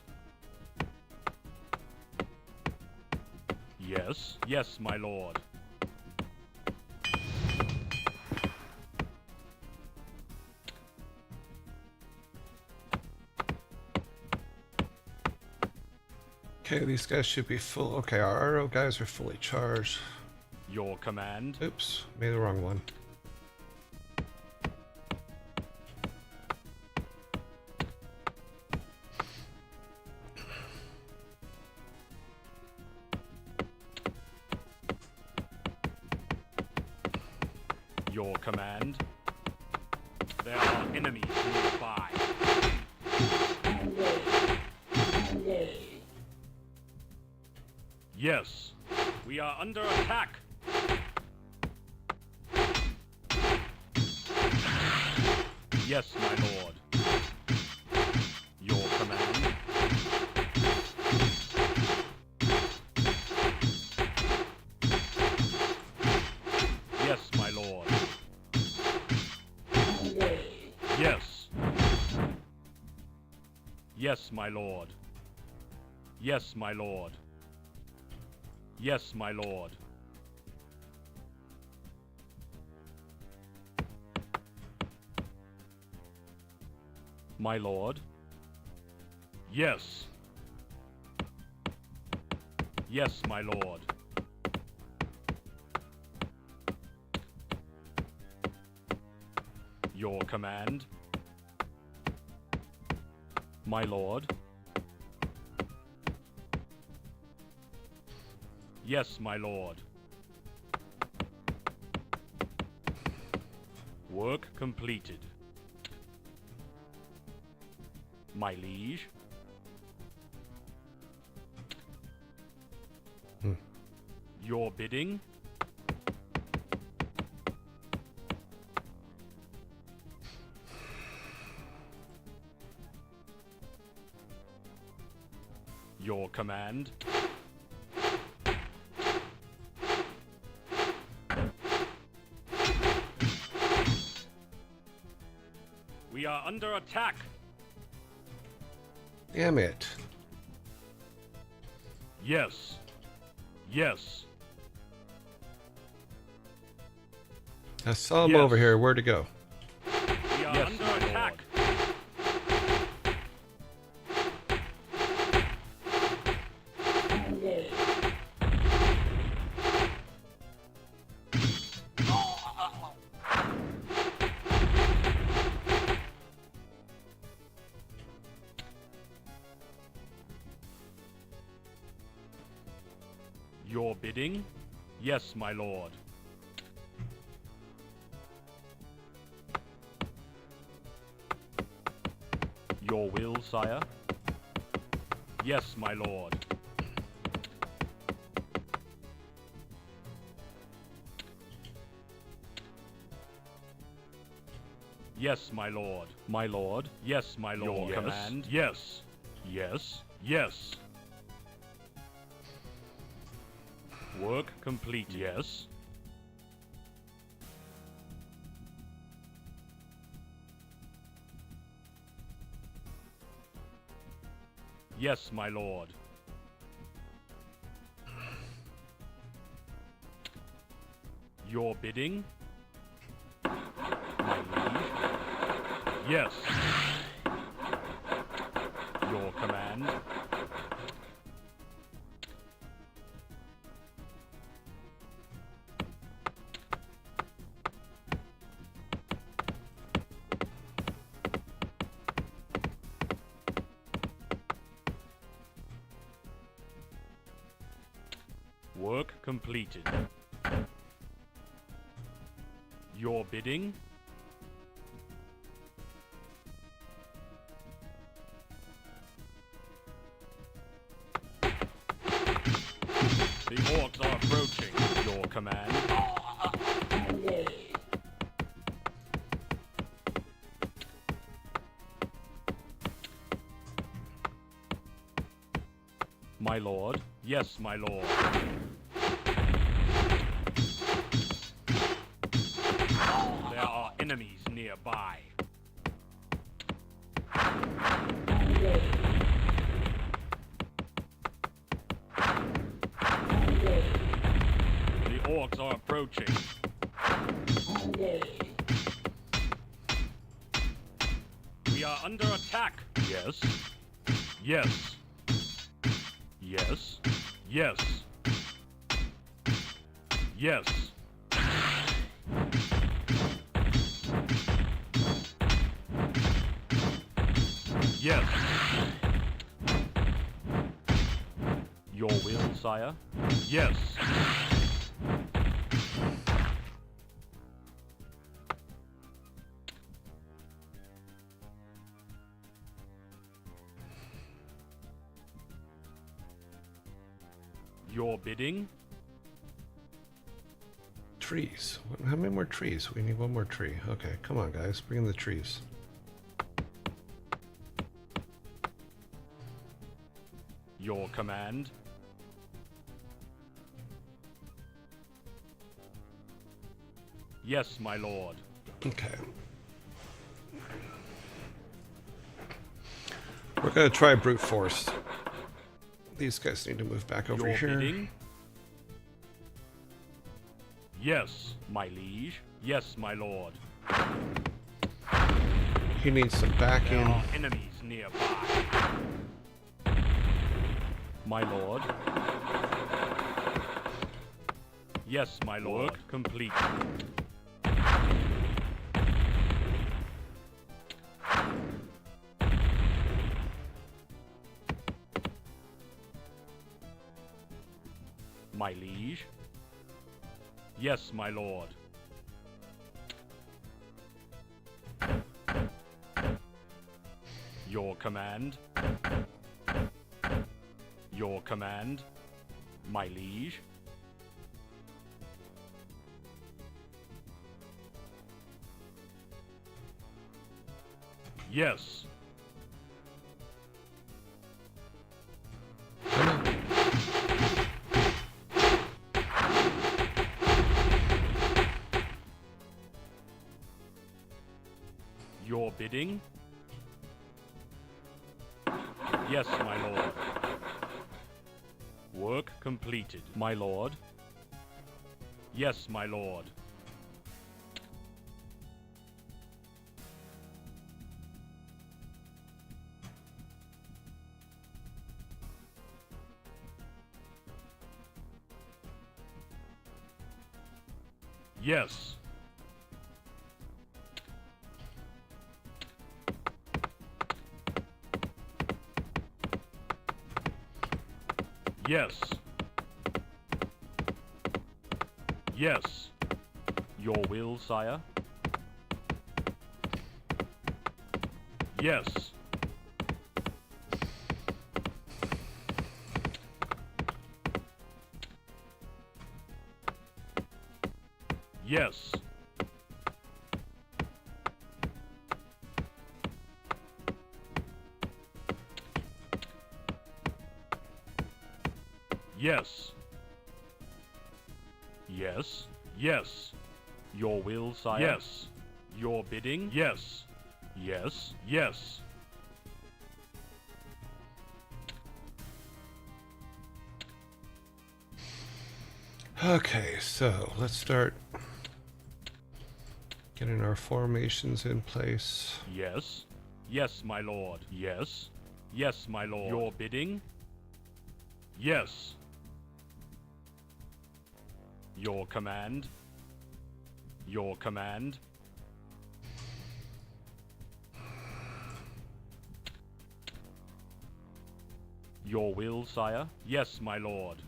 Yes. Yes, my lord. Okay, these guys should be full. Okay, our arrow guys are fully charged. Your command? Oops, made the wrong one. Your command? There are enemies nearby. Yes. We are under attack. Yes, my lord. Your command? Yes, my lord. Yes. Yes, my lord. Yes, my lord. Yes, my lord. My lord? Yes. Yes, my lord. Your command? My lord. Yes, my lord. Work completed. My liege. Your bidding. Your command. We are under attack. Damn it. Yes. Yes. I saw him Yes. over here. Where'd he go? We are Yes, under my attack. Your bidding? Yes, my lord. Your will, sire? Yes, my lord. Yes, my lord. My lord? Yes, my lord. Your command? Yes. Yes. Yes. Work complete. Yes. Yes, my lord. Your bidding? My liege? Yes. Your command? Work completed. Your bidding? The orcs are approaching. Your command? My lord? Yes, my lord. There are enemies nearby. The orcs are approaching. We are under attack. Yes. Yes. Yes. Yes. Yes. Yes. Your will, sire? Yes. Your bidding? Trees. How many more trees? We need one more tree. Okay, come on, guys. Bring in the trees. Your command? Yes, my lord. Okay. We're going to try brute force. These guys need to move back over Your here. bidding? Yes, my liege. Yes, my lord. He needs some There backing. are enemies nearby. My lord. Yes, my lord. Work complete. My liege? Yes, my lord. Your command? Your command? My liege? Yes. Your bidding? Yes, my lord. Work completed, my lord. Yes, my lord. Yes. Yes. Yes. Your will, sire? Yes. Yes. Yes. Yes. Yes. Your will, sire? Yes. Your bidding? Yes. Yes. Yes. Okay, so let's start getting our formations in place. Yes. Yes, my lord. Yes. Yes, my lord. Your bidding? Yes. Your command? Your command? Your will, sire? Yes, my lord.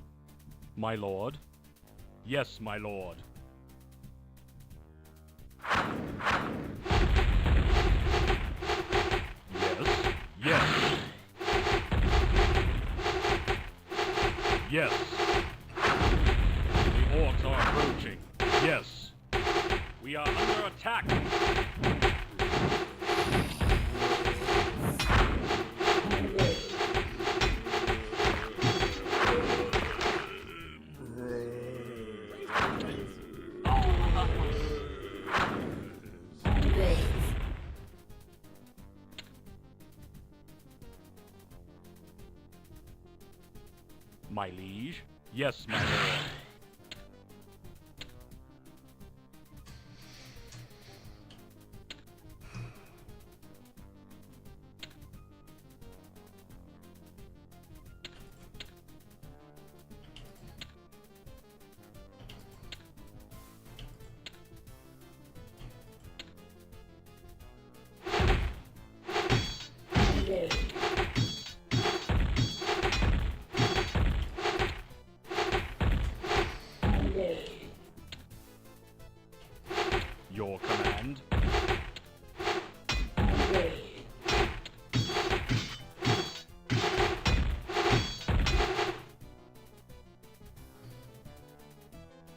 My lord? Yes, my lord. Yes. Yes. Yes. The orcs are approaching. Yes. We are under attack. My liege? Yes, my lord. Your command?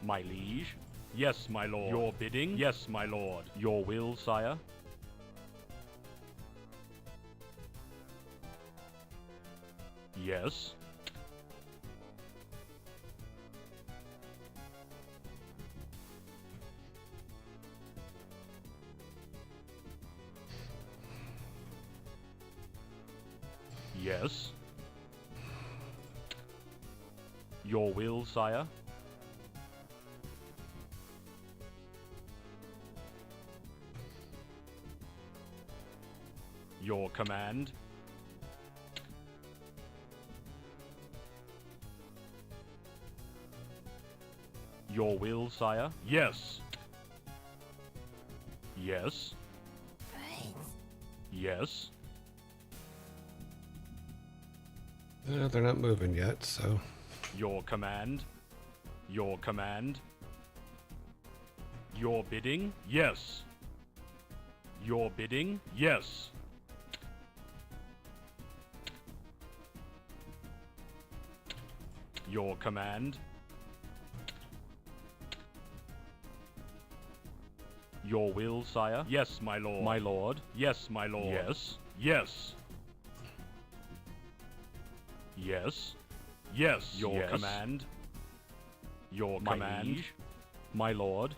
My liege? Yes, my lord. Your bidding? Yes, my lord. Your will, sire? Yes. Yes. Your will, sire? Your command? Your will, sire? Yes. Yes. Yes. They're not moving yet, so Your command? Your command. Your bidding? Yes. Your bidding? Yes. Your command. Your will, sire? Yes, my lord. My lord? Yes, my lord. Yes. Yes. Yes. Yes. Your Yes. command. Your My command. liege. My lord.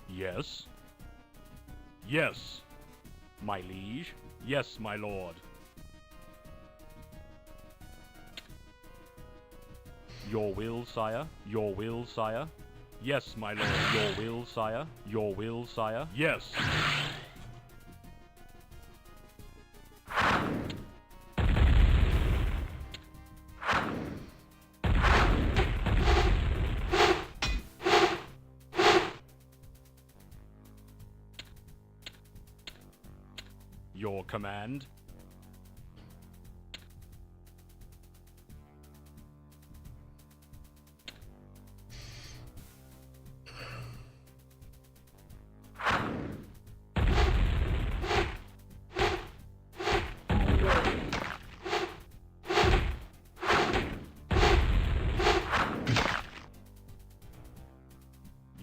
Yes. Yes. My liege. Yes, my lord. Your will, sire. Your will, sire. Yes, my lord. Your will, sire. Your will, sire. Yes. Your command.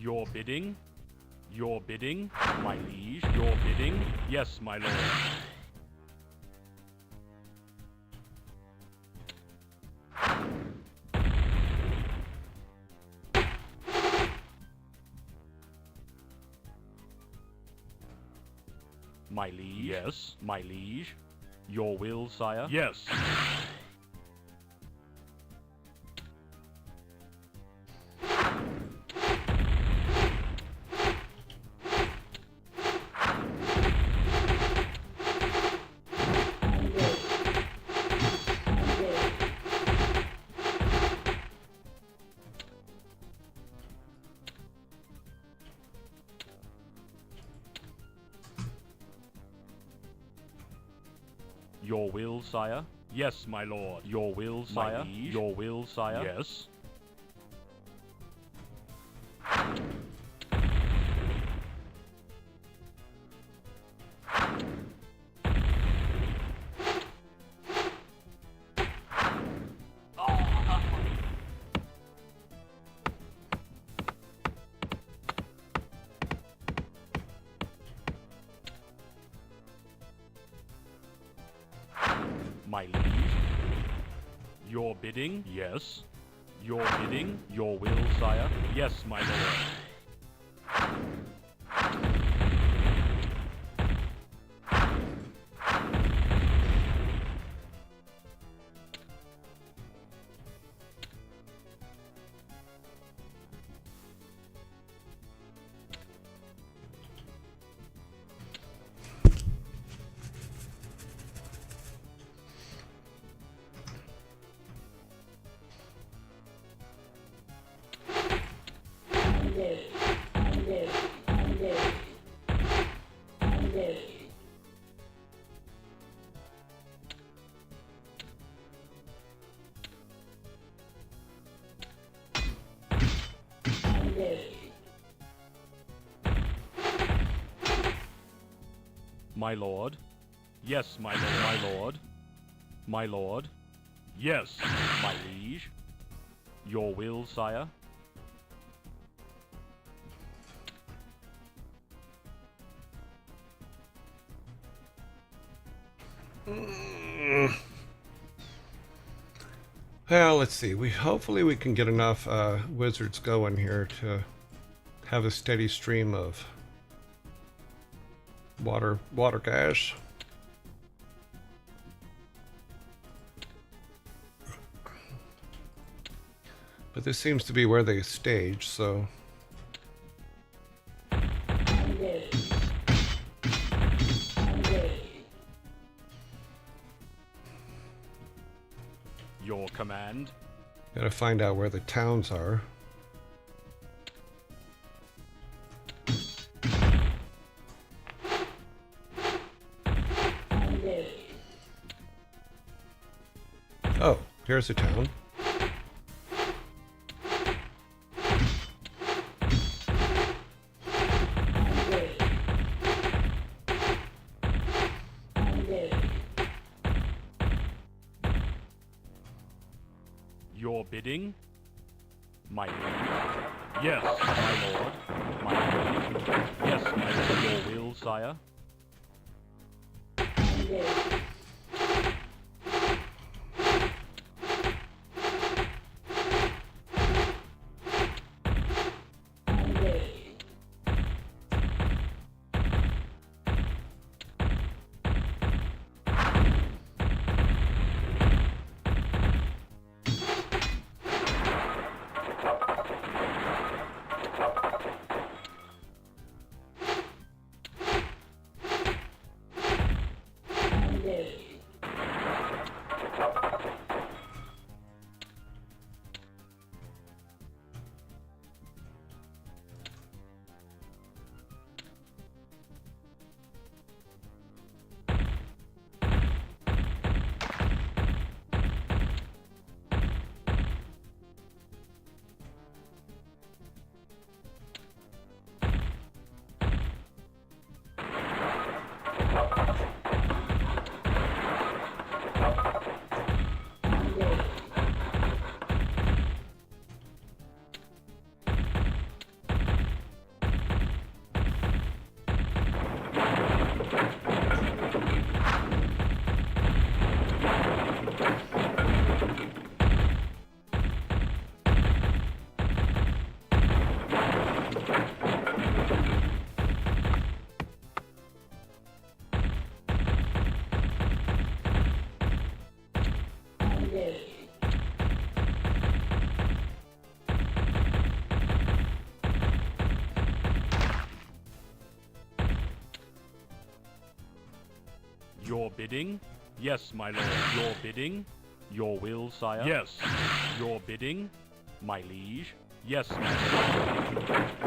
Your bidding. Your bidding, my liege. Your bidding. Yes, my lord. My liege. Yes, my liege. Your will, sire. Yes. Your will, sire? Yes, my lord. Your will, sire? Your will, sire? Yes. My liege. Your bidding? Yes. Your bidding? Your will, sire? Yes, my lord. My lord. Yes, my lord. My lord. My lord. Yes, my liege. Your will, sire? Well, let's see. Hopefully we can get enough wizards going here to have a steady stream of water gas. But this seems to be where they stage, so Your command. gotta find out where the towns are. Oh, Here's a town. Your bidding? My liege? Yes, my lord. My liege? Yes, my lord. Your will, sire? Your bidding? Yes, my lord. Your bidding? Your will, sire? Yes. Your bidding? My liege? Yes, my lord.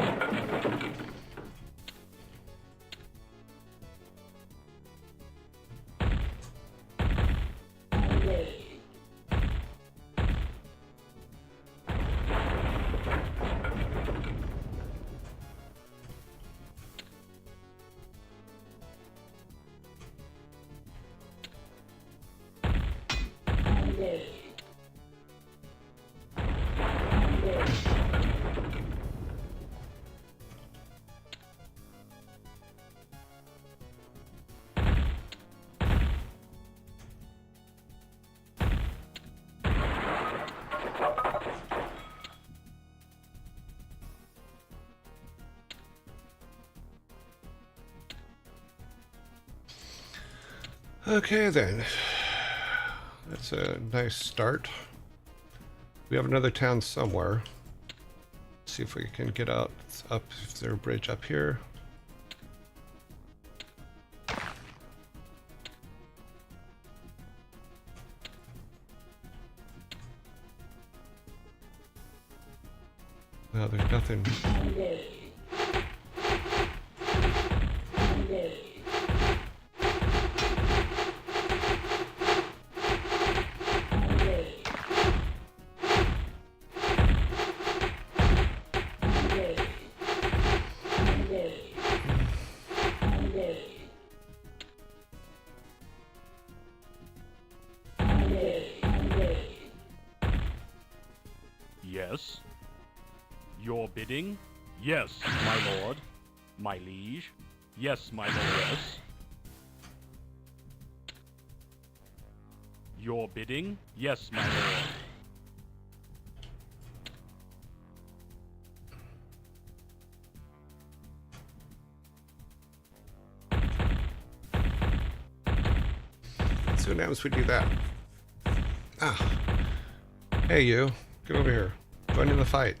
Okay then. That's a nice start. We have another town somewhere. Let's see if we can get out up. Is there a bridge up here? No, there's nothing. Yes. Your bidding? Yes, my lord. My liege? Yes, my lord. Yes. Your bidding? Yes, my lord. So what happens if we do that? Ah. Hey you, get over here. Join in the fight.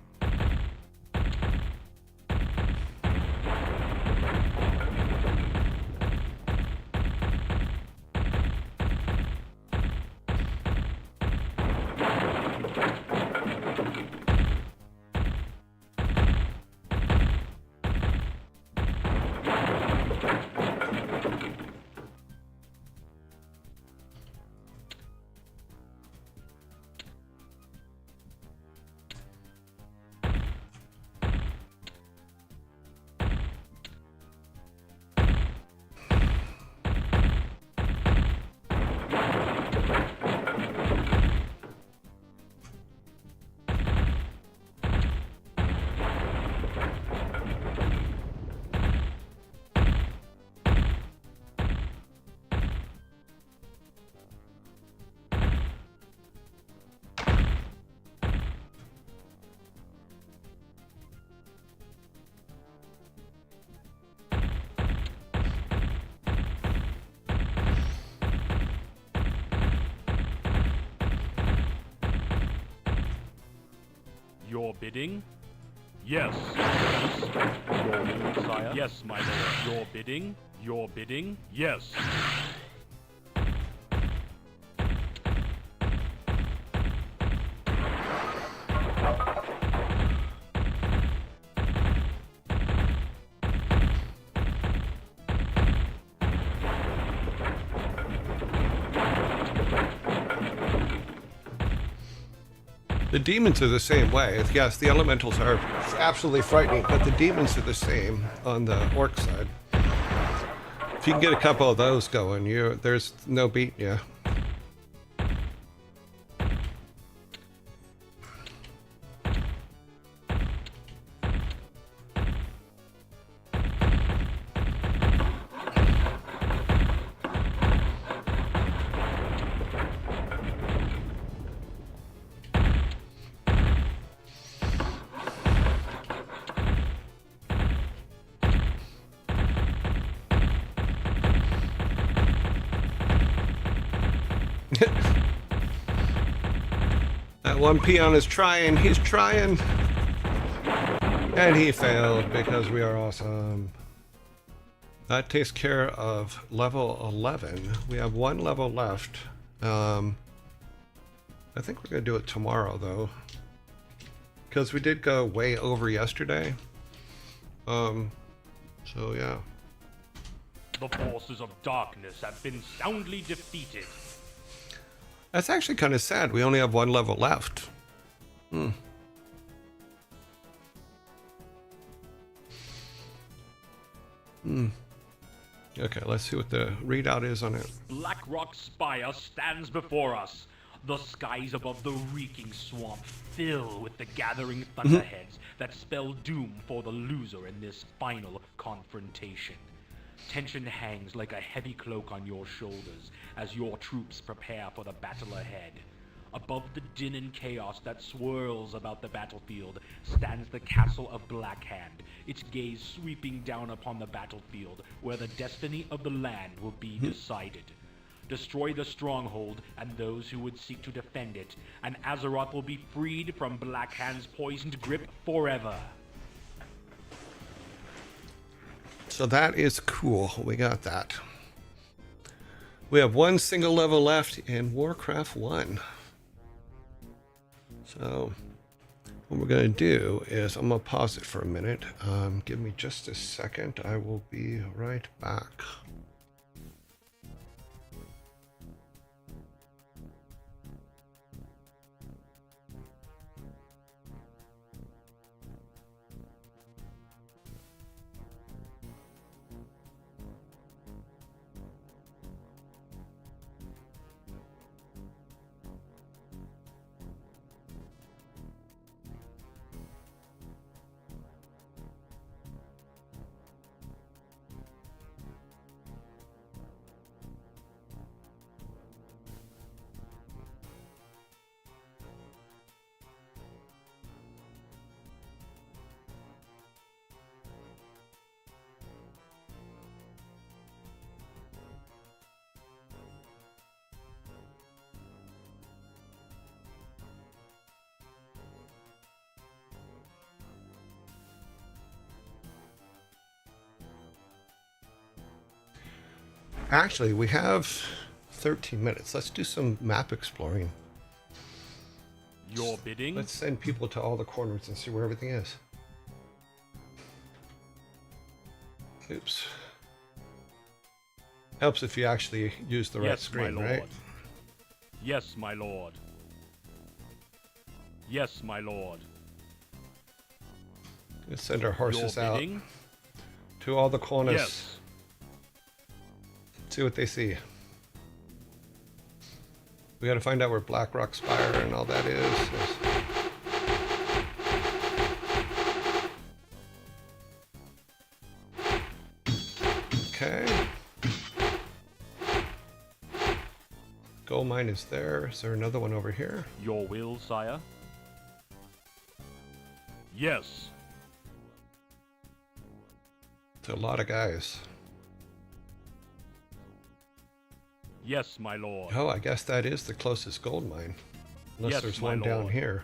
Your bidding? Yes. Your will, sire? Yes, my lord. Your bidding? Your bidding? Yes. The demons are the same way. Yes, the elementals are absolutely frightening, but the demons are the same on the orc side. If you can get a couple of those going, there's no beating you. That one peon is trying. He's trying. And he failed because we are awesome. That takes care of level 11. We have one level left. I think we're going to do it tomorrow, though. Because we did go way over yesterday. So, yeah. The forces of darkness have been soundly defeated. That's actually kind of sad. We only have one level left. Okay, let's see what the readout is on it. Blackrock Spire stands before us. The skies above the reeking swamp fill with the gathering thunderheads that spell doom for the loser in this final confrontation. Tension hangs like a heavy cloak on your shoulders as your troops prepare for the battle ahead. Above the din and chaos that swirls about the battlefield stands the castle of Blackhand, its gaze sweeping down upon the battlefield where the destiny of the land will be decided. Destroy the stronghold and those who would seek to defend it, and Azeroth will be freed from Blackhand's poisoned grip forever. So that is cool. We got that. We have one single level left in WarCraft 1. So what we're going to do is I'm going to pause it for a minute. Give me just a second. I will be right back. Actually, we have 13 minutes. Let's do some map exploring. Your bidding? Let's send people to all the corners and see where everything is. Oops. Helps if you actually use the right Yes, screen, my lord. right? Yes, my lord. Yes, my lord. Let's send our horses Your out bidding? to all the corners. Yes. See what they see. We got to find out where Blackrock Spire and all that is. Okay. Gold mine is there. Is there another one over here? Your will, sire? Yes. It's a lot of guys. Yes, my lord. Oh, I guess that is the closest gold mine. Unless Yes, there's my one down lord. here.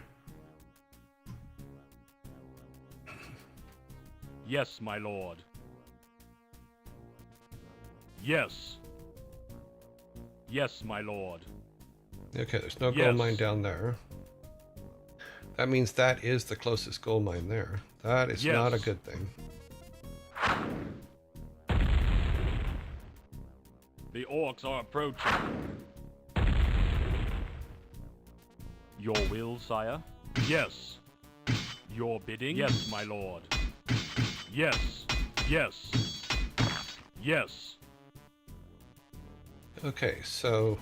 Yes, my lord. Yes. Yes, my lord. Okay, there's no Yes. gold mine down there. That means that is the closest gold mine there. That is not a Yes. good thing. The orcs are approaching. Your will, sire? Yes. Your bidding? Yes, my lord. Yes. Yes. Yes. Okay, so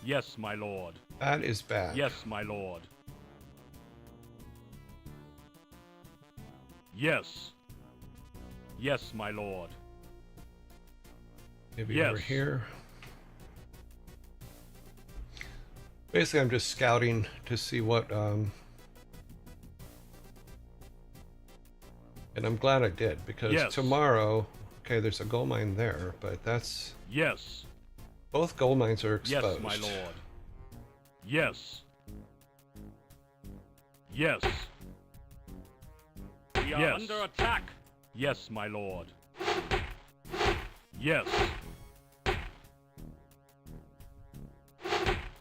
Yes, my lord. that is bad. Yes, my lord. Yes. Yes, my lord. Maybe Yes. over here. Basically, I'm just scouting to see what, and I'm glad I did, because Yes. tomorrow, okay, there's a gold mine there, but that's, Yes. both gold mines are Yes, exposed. my lord. Yes. Yes. We are Yes. under attack. Yes, my lord. Yes.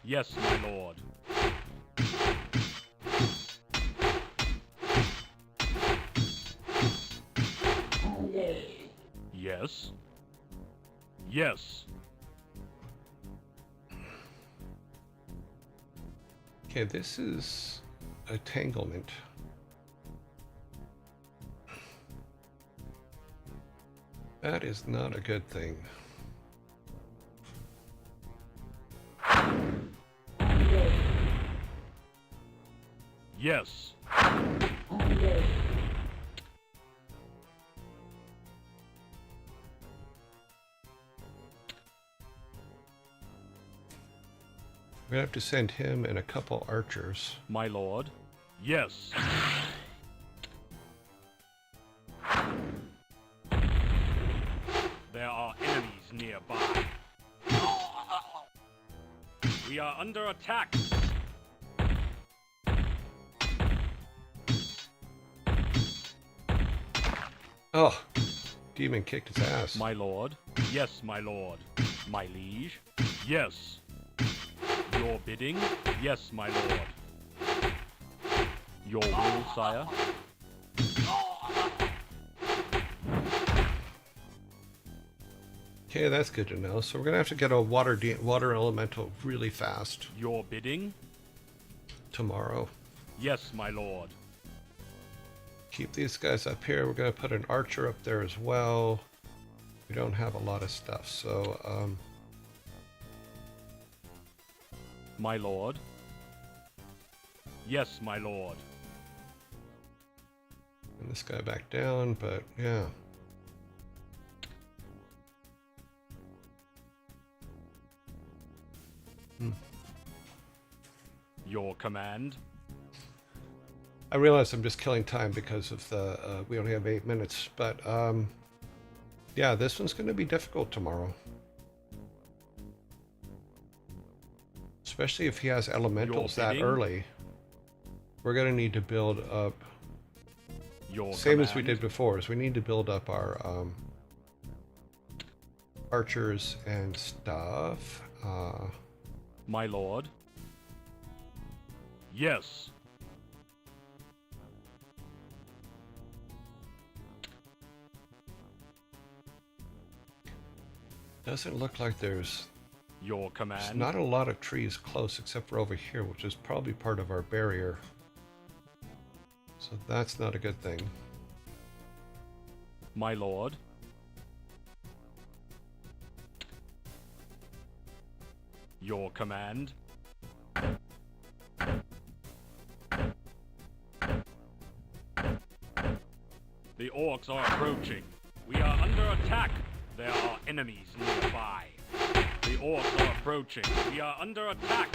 Yes, my lord. Yes. Yes. Okay, this is entanglement. That is not a good thing. Yes. We're gonna have to send him and a couple archers. My lord. Yes. There are enemies nearby. We are under attack. Oh, demon kicked his ass. My lord. Yes, my lord. My liege. Yes. Your bidding. Yes, my lord. Your will, sire. Okay, that's good to know. So we're gonna have to get a water elemental really fast Your bidding. tomorrow. Yes, my lord. Keep these guys up here. We're gonna put an archer up there as well. We don't have a lot of stuff, so My lord. Yes, my lord. and this guy back down. But yeah, Your command. I realize I'm just killing time because of the we only have 8 minutes. But yeah, this one's gonna be difficult tomorrow. Especially if he has elementals that bidding? early. We're gonna need to build up, Your same as we command. did before, is we need to build up our archers and stuff. My lord. Yes. Doesn't look like there's Your command. not a lot of trees close except for over here, which is probably part of our barrier. So that's not a good thing. My lord. Your command. The orcs are approaching. We are under attack. There are enemies nearby. The orcs are approaching. We are under attack.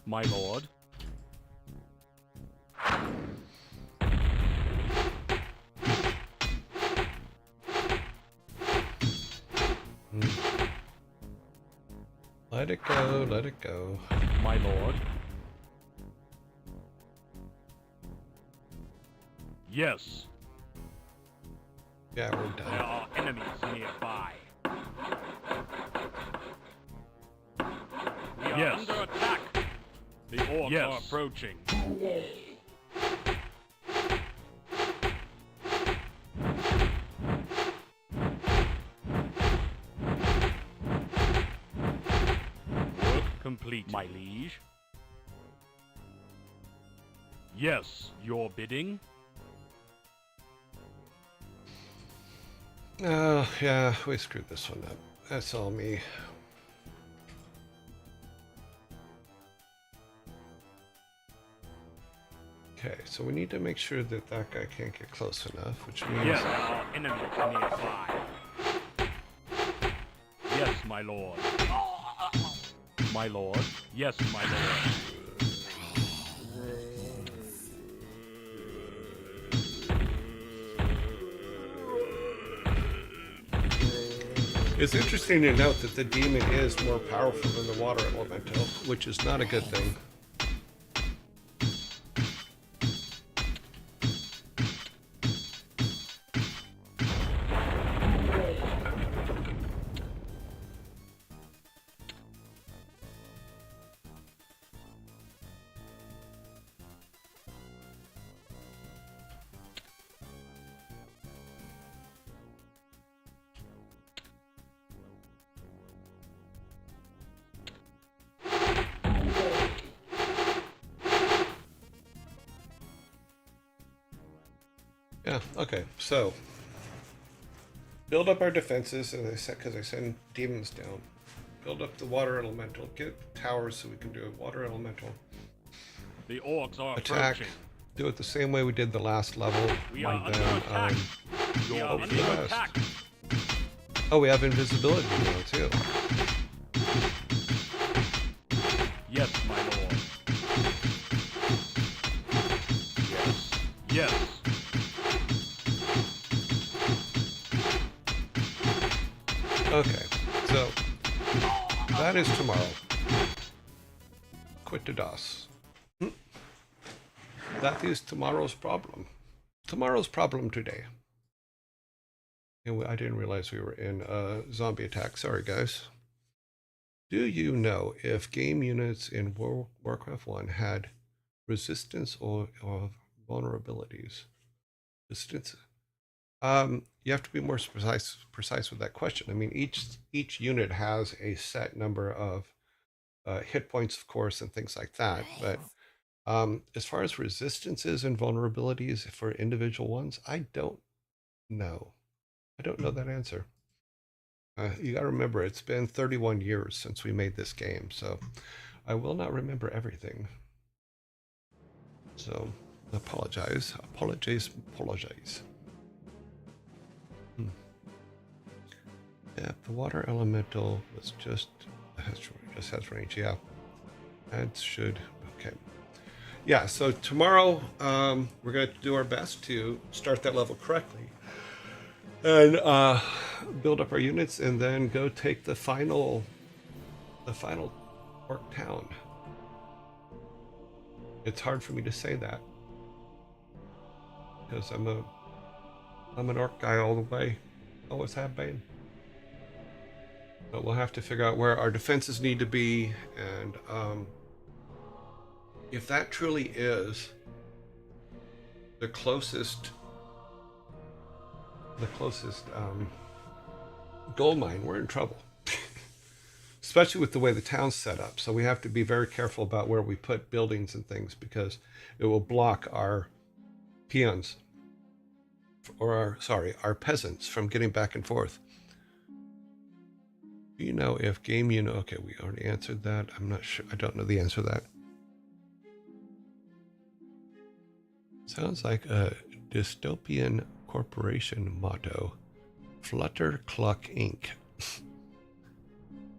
My lord. Let it go, let it go. My lord. Yes. Yeah, we're There done. are enemies nearby. We are under attack. The orcs are approaching. Work complete, my liege. Yes, your bidding. Oh, yeah, we screwed this one up. That's all me. Okay, so we need to make sure that that guy can't get close enough, which means... Yes, there are enemies nearby. Yes, my lord. My lord. Yes, my lord. It's interesting to note that the demon is more powerful than the water elemental, which is not a good thing. Yeah, okay, so build up our defenses, as I said, because I send demons down. Build up the water elemental, get towers so we can do a water elemental. The orcs are Attack, approaching. do it the same way we did the last level. We are and under then, attack. We are hope for under the best. attack. Oh, we have invisibility now, too. Yes, my lord. Yes. Yes. Okay, so that is tomorrow. Quit to DOS. That is tomorrow's problem. Tomorrow's problem today. And I didn't realize we were in a zombie attack. Sorry, guys. Do you know if game units in Warcraft 1 had resistance or vulnerabilities? Resistance. You have to be more precise with that question. I mean, each unit has a set number of hit points, of course, and things like that. But as far as resistances and vulnerabilities for individual ones, I don't know. I don't know that answer. You got to remember, it's been 31 years since we made this game, so I will not remember everything. So, apologize. Yeah, the water elemental was just has range. Yeah, that should okay. Yeah, so tomorrow we're going to do our best to start that level correctly and build up our units, and then go take the final orc town. It's hard for me to say that because I'm an orc guy all the way, always have been. But we'll have to figure out where our defenses need to be, and if that truly is the closest gold mine, we're in trouble. Especially with the way the town's set up. So we have to be very careful about where we put buildings and things, because it will block our peons, or our peasants from getting back and forth. Do you know if game unit... Okay, we already answered that. I'm not sure. I don't know the answer to that. Sounds like a dystopian corporation motto. Flutter Cluck Inc.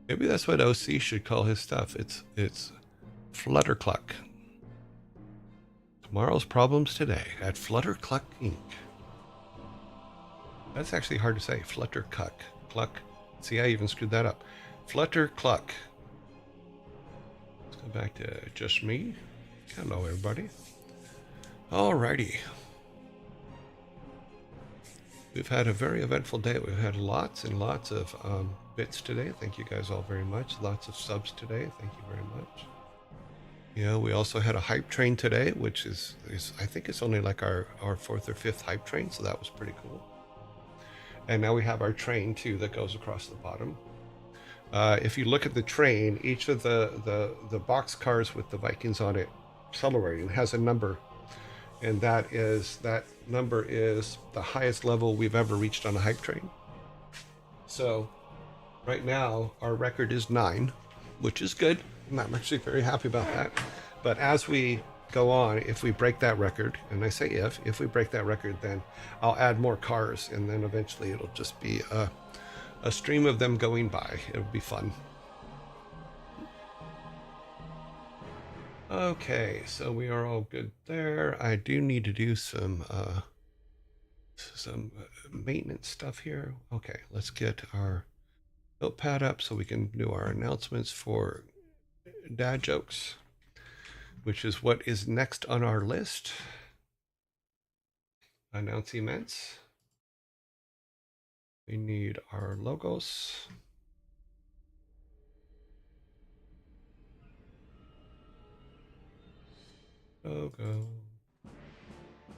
Maybe that's what OC should call his stuff. It's Flutter Cluck. Tomorrow's problems today at Flutter Cluck Inc. That's actually hard to say. Flutter Cluck. See, I even screwed that up. Flutter Cluck. So back to just me. Hello, everybody. Alrighty. We've had a very eventful day. We've had lots and lots of bits today. Thank you guys all very much. Lots of subs today. Thank you very much. Yeah, we also had a hype train today, which is I think it's only like our fourth or fifth hype train, so that was pretty cool. And now we have our train too that goes across the bottom. If you look at the train, each of the box cars with the Vikings on it celebrating has a number, and that number is the highest level we've ever reached on a hype train. So right now our record is 9, which is good. I'm actually very happy about that. But as we go on, if we break that record, and I say if we break that record, then I'll add more cars, and then eventually it'll just be a stream of them going by. It'll be fun. Okay, so we are all good there. I do need to do some maintenance stuff here. Okay, let's get our notepad up so we can do our announcements for dad jokes, which is what is next on our list. Announcements. We need our logos. Logo.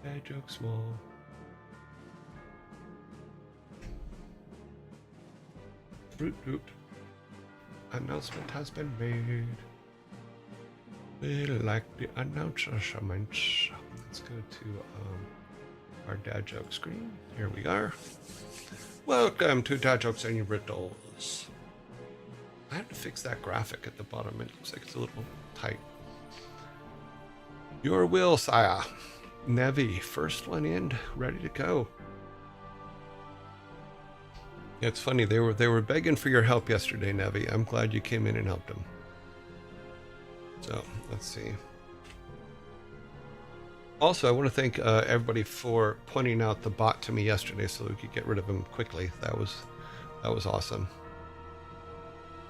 Dad joke small. Root root. Announcement has been made. We like the announcements. Let's go to our dad joke screen. Here we are. Welcome to Dad Jokes and Riddles. I have to fix that graphic at the bottom. It looks like it's a little tight. Your will, sire. Nevi, first one in, ready to go. It's funny, they were begging for your help yesterday, Nevi. I'm glad you came in and helped them. So, let's see. Also, I want to thank everybody for pointing out the bot to me yesterday so we could get rid of him quickly. That was awesome.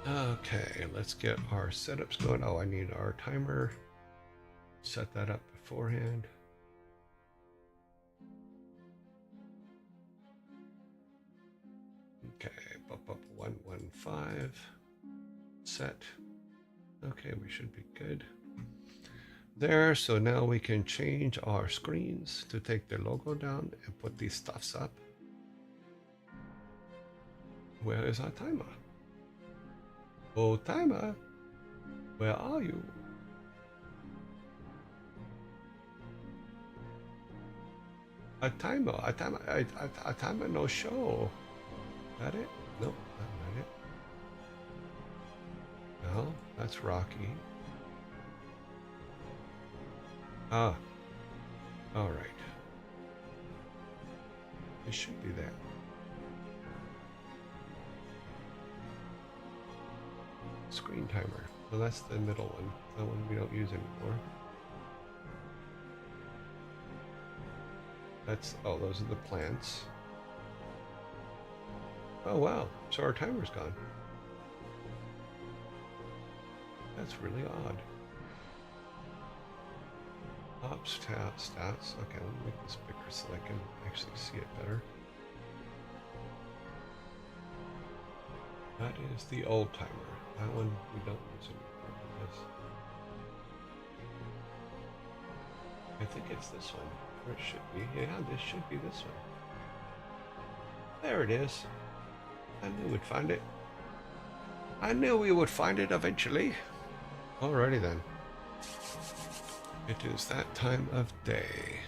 Okay, let's get our setups going. Oh, I need our timer. Set that up beforehand. Okay, bump up 115. Set. Okay, we should be good. There, so now we can change our screens to take their logo down and put these stuffs up. Where is our timer? Oh, timer, where are you? A timer no show. That it? Nope, not it. No, that's Rocky. Ah, all right. It should be there. Screen timer. Well, that's the middle one. That one we don't use anymore. Oh, those are the plants. Oh, wow. So our timer's gone. That's really odd. Ops, stats. Okay, let me make this bigger so I can actually see it better. That is the old timer. That one we don't use anymore. I think it's this one. Or it should be. Yeah, this should be this one. There it is. I knew we'd find it. I knew we would find it eventually. Alrighty then. It is that time of day.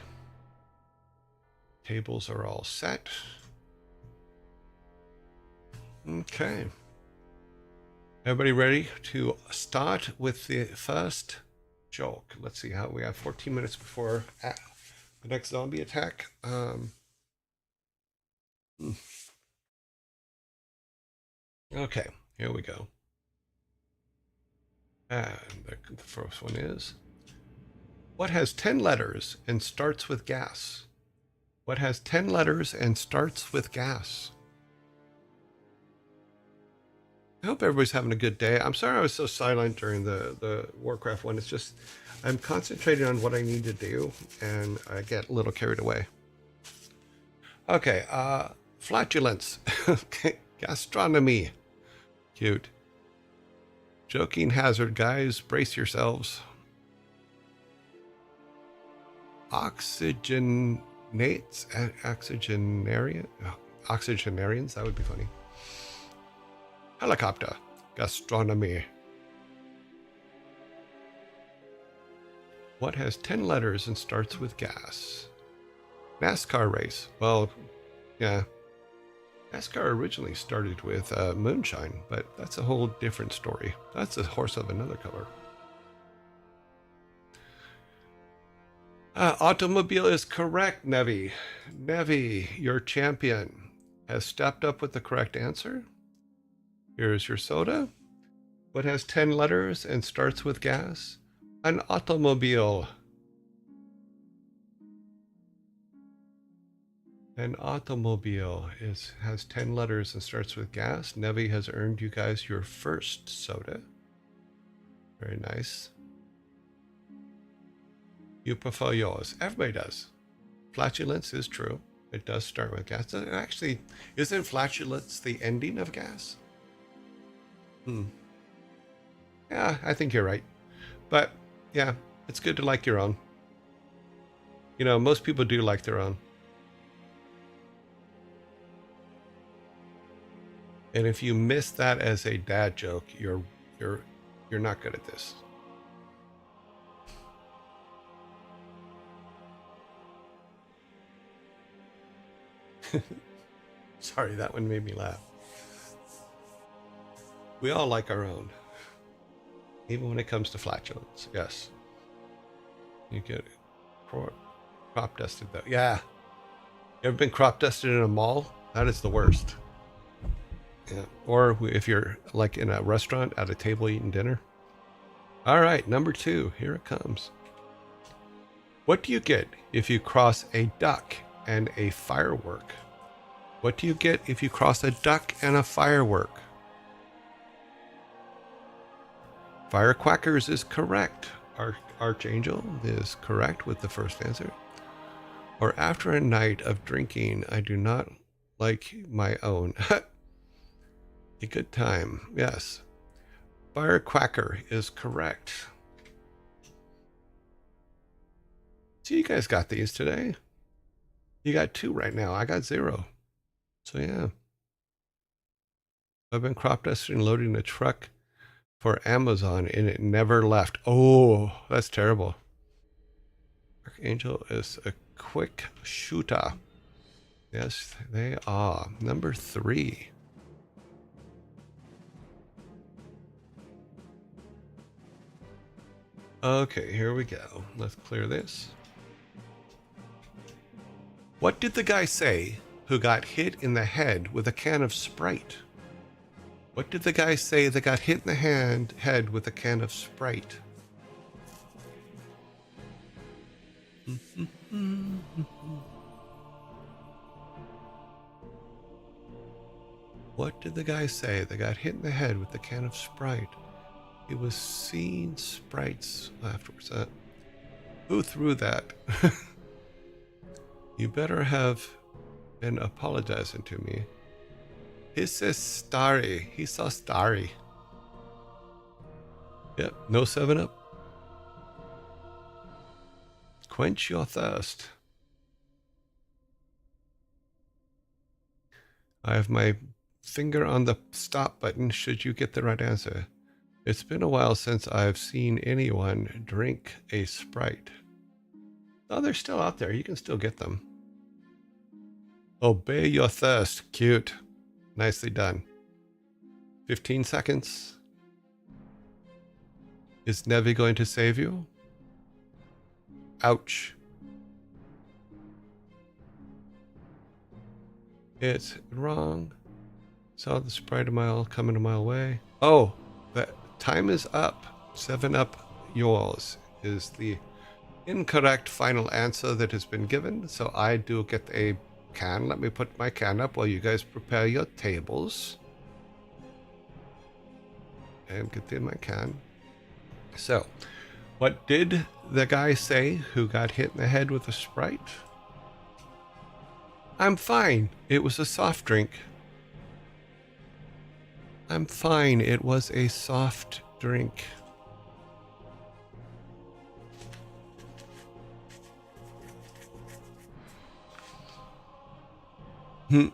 Tables are all set. Okay. Everybody ready to start with the first joke? Let's see how we have 14 minutes before the next zombie attack. Okay, here we go. And the first one is, what has 10 letters and starts with gas? What has 10 letters and starts with gas? hope everybody's having a good day. I'm sorry I was so silent during the Warcraft one. It's just I'm concentrating on what I need to do, and I get a little carried away. Okay, flatulence. Okay, gastronomy. Cute. Joking hazard, guys. Brace yourselves. Oxygenarians, that would be funny. Helicopter, gastronomy. What has 10 letters and starts with gas? NASCAR race. Well, yeah. NASCAR originally started with moonshine, but that's a whole different story. That's a horse of another color. Automobile is correct, Nevi. Nevi, your champion, has stepped up with the correct answer. Here's your soda. What has 10 letters and starts with gas? An automobile. An automobile has 10 letters and starts with gas. Nevi has earned you guys your first soda. Very nice. You prefer yours. Everybody does. Flatulence is true. It does start with gas. Actually, isn't flatulence the ending of gas? Yeah, I think you're right. But yeah, it's good to like your own. You know, most people do like their own. And if you miss that as a dad joke, you're not good at this. Sorry, that one made me laugh. We all like our own. Even when it comes to flatulence, yes. You get crop dusted though. Yeah. You ever been crop dusted in a mall? That is the worst. Yeah. Or if you're like in a restaurant at a table eating dinner. All right, number 2, here it comes. What do you get if you cross a duck and a firework? What do you get if you cross a duck and a firework? Firecrackers is correct. Archangel is correct with the first answer. Or after a night of drinking, I do not like my own. A good time, yes. Firecracker is correct. So you guys got these today. You got 2 right now. I got 0. So yeah. I've been crop dusting and loading a truck for Amazon and it never left. Oh, that's terrible. Archangel is a quick shooter. Yes, they are. Number 3. Okay, here we go. Let's clear this. What did the guy say who got hit in the head with a can of Sprite? What did the guy say that got hit in the head with a can of Sprite? What did the guy say that got hit in the head with a can of Sprite? He was seeing sprites afterwards. Who threw that? You better have been apologizing to me. He says starry. He saw starry. Yep, no 7-Up. Quench your thirst. I have my finger on the stop button should you get the right answer. It's been a while since I've seen anyone drink a Sprite. Oh, they're still out there. You can still get them. Obey your thirst. Cute. Nicely done. 15 seconds. Is Nevi going to save you? Ouch. It's wrong. Saw the Sprite coming a mile away. Oh, that time is up. 7-Up yours is the incorrect final answer that has been given. So I do get a can. Let me put my can up while you guys prepare your tables. and get in my can. So, what did the guy say who got hit in the head with a Sprite? I'm fine. It was a soft drink. I'm fine. It was a soft drink. It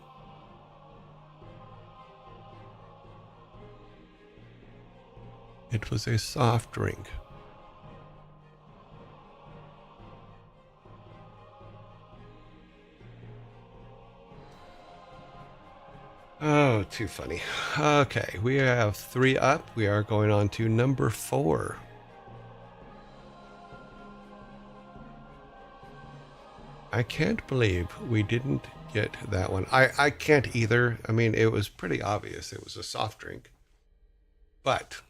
was a soft drink. Oh, too funny. Okay, we have 3 up. We are going on to number 4. I can't believe we didn't get that one. I can't either. I mean, it was pretty obvious it was a soft drink. But,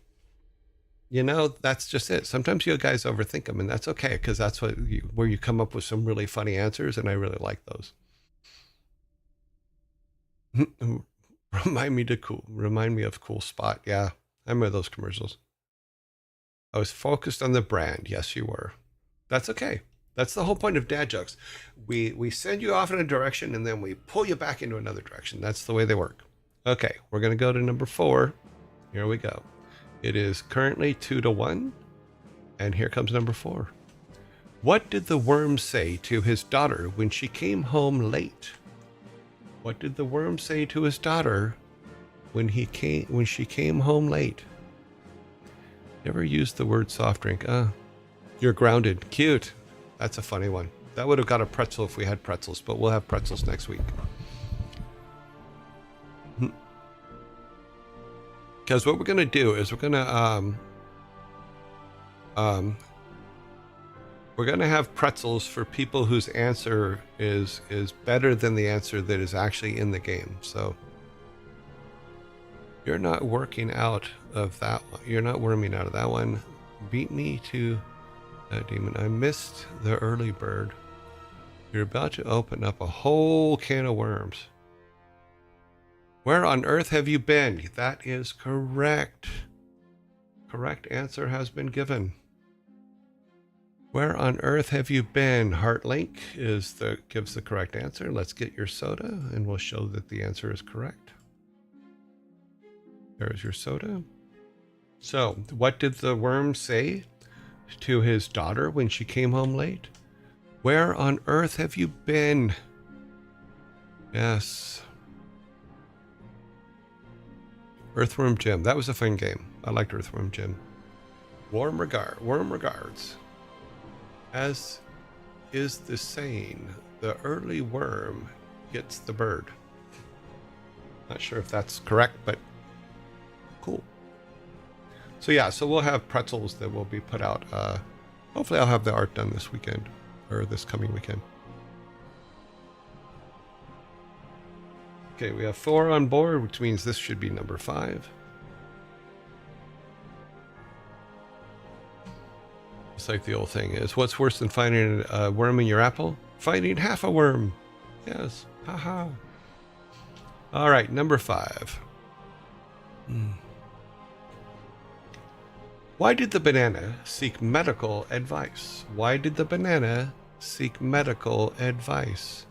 you know, that's just it. Sometimes you guys overthink them, and that's okay, because that's where you come up with some really funny answers, and I really like those. Remind me of Cool Spot. Yeah, I remember those commercials. I was focused on the brand. Yes, you were. That's okay. That's the whole point of dad jokes. We send you off in a direction and then we pull you back into another direction. That's the way they work. Okay, we're going to go to number 4. Here we go. It is currently 2-1. And here comes number 4. What did the worm say to his daughter when she came home late? What did the worm say to his daughter when she came home late? Never used the word soft drink. You're grounded. Cute. That's a funny one. That would have got a pretzel if we had pretzels, but we'll have pretzels next week. Because what we're going to do is we're going to have pretzels for people whose answer is better than the answer that is actually in the game. So you're not working out of that one. You're not worming out of that one. Beat me to that demon. I missed the early bird. You're about to open up a whole can of worms. Where on earth have you been? That is correct. Correct answer has been given. Where on earth have you been? Heartlink gives the correct answer. Let's get your soda and we'll show that the answer is correct. There's your soda. So, what did the worm say to his daughter when she came home late? Where on earth have you been? Yes. Earthworm Jim. That was a fun game. I liked Earthworm Jim. Warm regards. As is the saying, the early worm gets the bird. Not sure if that's correct, but cool. So yeah, so we'll have pretzels that will be put out. Hopefully I'll have the art done this weekend, or this coming weekend. Okay, we have 4 on board, which means this should be number 5. It's like the old thing is, what's worse than finding a worm in your apple? Finding half a worm. Yes. Haha. All right, number 5. Why did the banana seek medical advice? Why did the banana seek medical advice?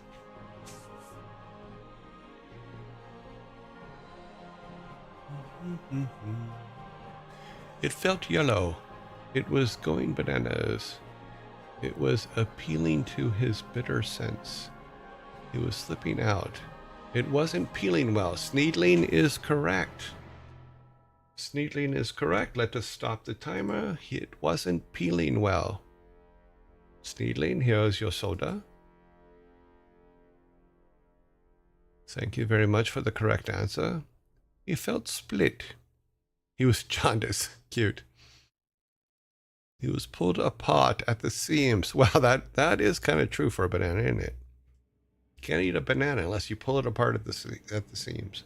It felt yellow. It was going bananas. It was appealing to his bitter sense. It was slipping out. It wasn't peeling well. Sneedling is correct. Sneedling is correct. Let us stop the timer. It wasn't peeling well. Sneedling, here's your soda. Thank you very much for the correct answer. He felt split. He was jaundiced. Cute. He was pulled apart at the seams. Wow, that is kind of true for a banana, isn't it? You can't eat a banana unless you pull it apart at the seams.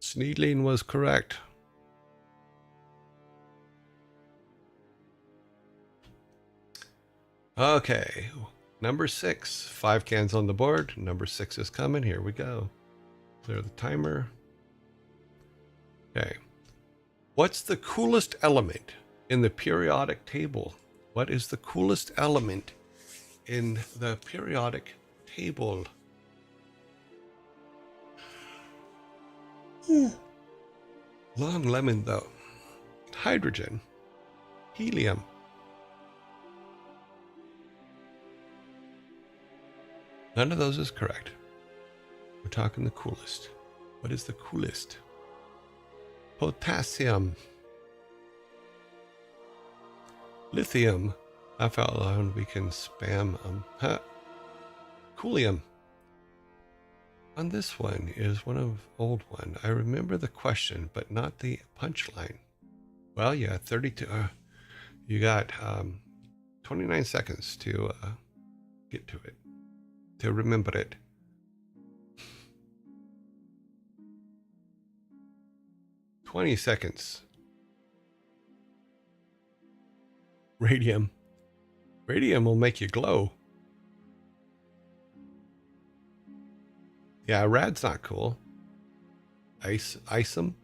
Sneedling was correct. Okay, number 6. 5 cans on the board. Number 6 is coming. Here we go. Clear the timer. Okay. What's the coolest element in the periodic table? What is the coolest element in the periodic table? Long lemon, though. Hydrogen. Helium. None of those is correct. We're talking the coolest. What is the coolest? Potassium. Lithium. I felt alone we can spam Coolium. On this one is one of old one. I remember the question, but not the punchline. Well, yeah, 32. You got 29 seconds to get to it, to remember it. "20 seconds. Radium. Radium will make you glow. Yeah, rad's not cool. Icium?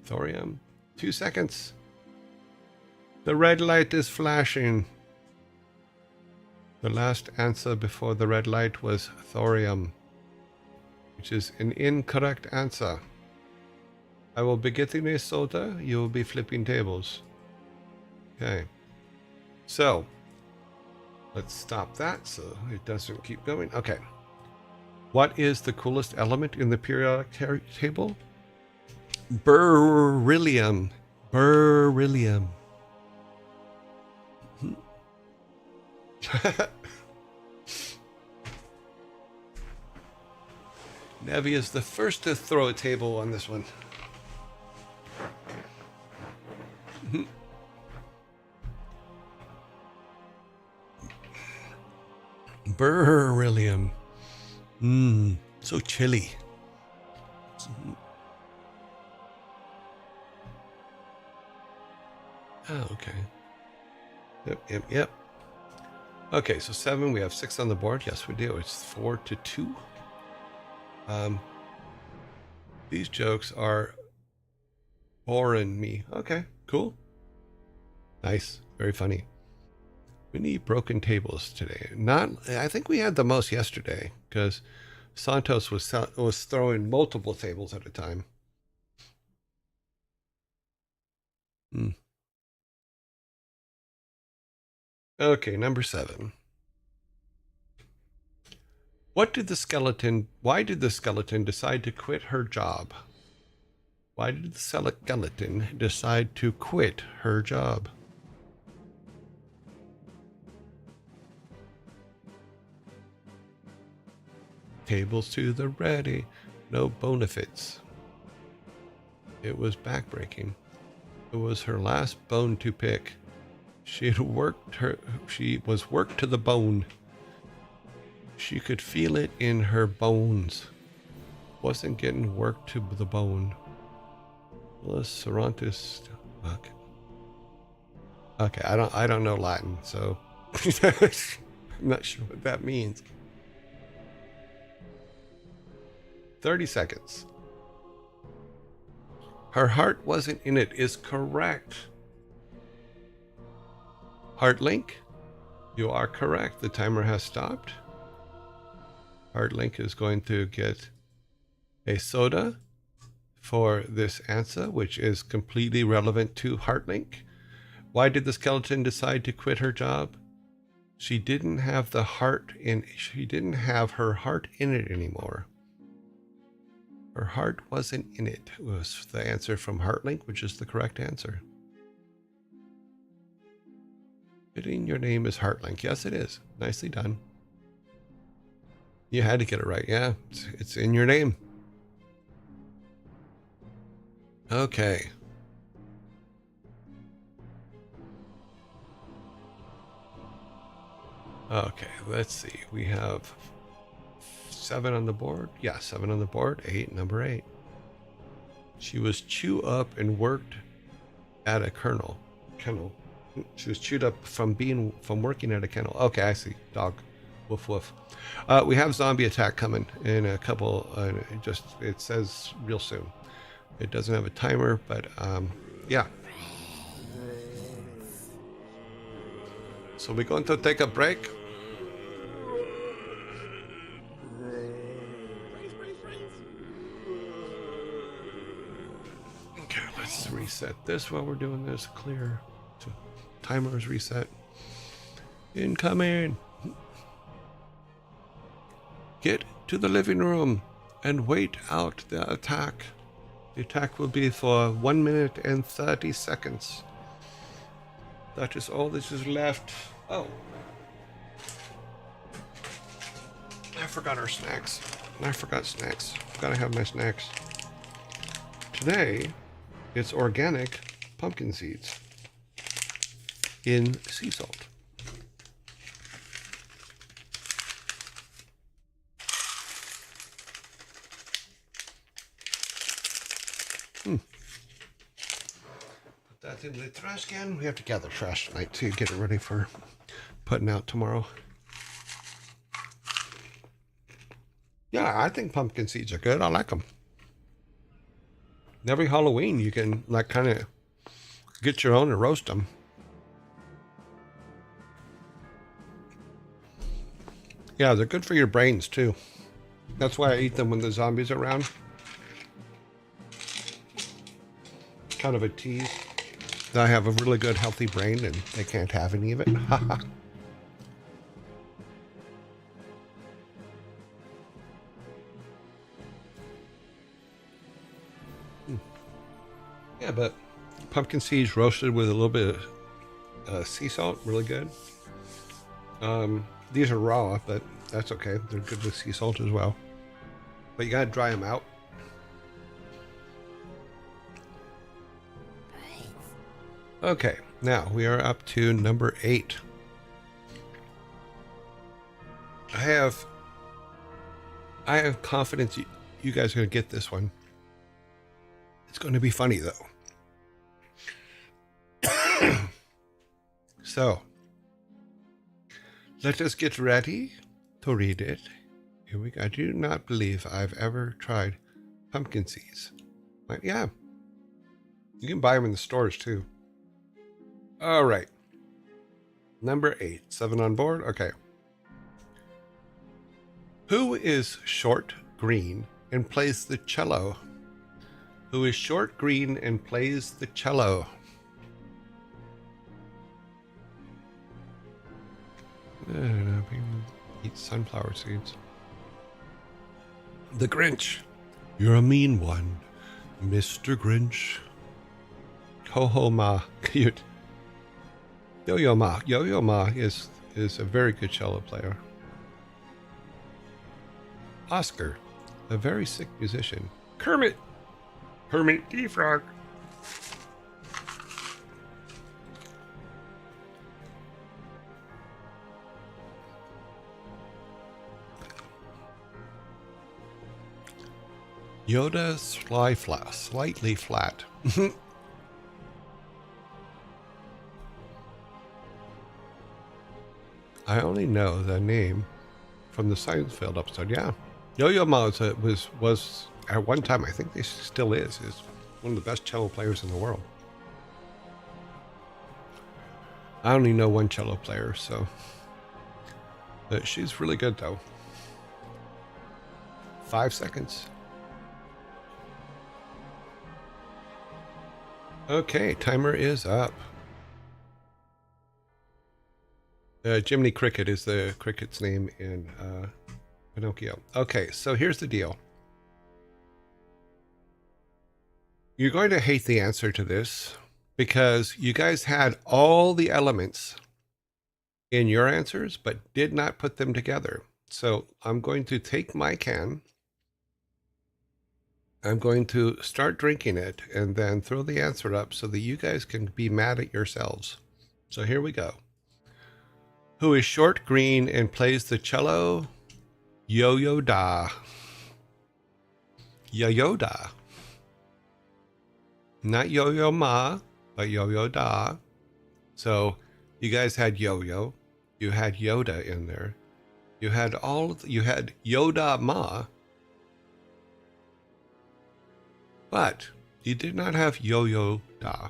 Thorium. 2 seconds. The red light is flashing. The last answer before the red light was thorium, which is an incorrect answer. I will be getting a soda. You will be flipping tables. Okay. So, let's stop that so it doesn't keep going. Okay. What is the coolest element in the periodic table? Beryllium. Beryllium. Navi is the first to throw a table on this one. Beryllium. So chilly. Oh, okay. Yep. Okay, so 7. We have 6 on the board. Yes, we do. It's 4-2. These jokes are boring me. Okay, cool. Nice. Very funny. We need broken tables today. I think we had the most yesterday because Santos was throwing multiple tables at a time. Okay, number 7. Why did the skeleton decide to quit her job? Why did the skeleton decide to quit her job? Tables to the ready. No bonefits. It was backbreaking. It was her last bone to pick. She was worked to the bone. She could feel it in her bones. Wasn't getting worked to the bone. Los Cervantes. Okay, I don't know Latin, so I'm not sure what that means. 30 seconds. Her heart wasn't in it is correct. Heartlink, you are correct. The timer has stopped. Heartlink is going to get a soda for this answer, which is completely relevant to Heartlink. Why did the skeleton decide to quit her job? She didn't have her heart in it anymore. Her heart wasn't in it. It was the answer from Heartlink, which is the correct answer. Fitting your name is Heartlink. Yes, it is. Nicely done. You had to get it right. Yeah, it's in your name. Okay. Okay, let's see. We have 7 on the board. Yeah, 7 on the board. 8, number 8. She was chewed up and worked at a kennel. She was chewed up from working at a kennel. Okay, I see. Dog Woof woof. We have zombie attack coming in a couple. It says real soon. It doesn't have a timer, but yeah. So we're going to take a break. Okay, let's reset this while we're doing this. Clear. So timer is reset. Incoming. Get to the living room and wait out the attack. The attack will be for 1 minute and 30 seconds. That is all that is left. Oh. I forgot our snacks. I forgot snacks. Gotta have my snacks. Today, it's organic pumpkin seeds in sea salt. Put that in the trash can. We have to gather trash tonight to get it ready for putting out tomorrow. Yeah, I think pumpkin seeds are good. I like them. Every Halloween, you can like kind of get your own and roast them. Yeah, they're good for your brains too. That's why I eat them when the zombies are around. Kind of a tease. I have a really good healthy brain and they can't have any of it. Yeah, but pumpkin seeds roasted with a little bit of sea salt, really good. These are raw, but that's okay. They're good with sea salt as well. But you gotta dry them out. Okay, now we are up to number 8. I have confidence you guys are gonna get this one. It's going to be funny though. So, let us get ready to read it. Here we go. I do not believe I've ever tried pumpkin seeds. But yeah, you can buy them in the stores too. All right. Number 8. 7 on board. Okay. Who is short, green, and plays the cello? Who is short, green, and plays the cello? I don't know. People eat sunflower seeds. The Grinch. You're a mean one, Mr. Grinch. Ho ho ma. Cute. Yo-Yo Ma. Yo-Yo Ma is a very good cello player. Oscar. A very sick musician. Kermit. Kermit the Frog. Yoda slightly flat. I only know the name from the Seinfeld episode. Yeah, Yo-Yo Ma was at one time, I think he still is one of the best cello players in the world. I only know one cello player, so she's really good though. 5 seconds. Okay, timer is up. Jiminy Cricket is the cricket's name in Pinocchio. Okay, so here's the deal. You're going to hate the answer to this because you guys had all the elements in your answers, but did not put them together. So I'm going to take my can. I'm going to start drinking it and then throw the answer up so that you guys can be mad at yourselves. So here we go. Who is short, green, and plays the cello? Yo-Yo Da. Yo-Yo Da. Not Yo-Yo Ma, but Yo-Yo Da. So you guys had Yo-Yo. You had Yoda in there. You had Yoda Ma, but you did not have Yo-Yo-Da.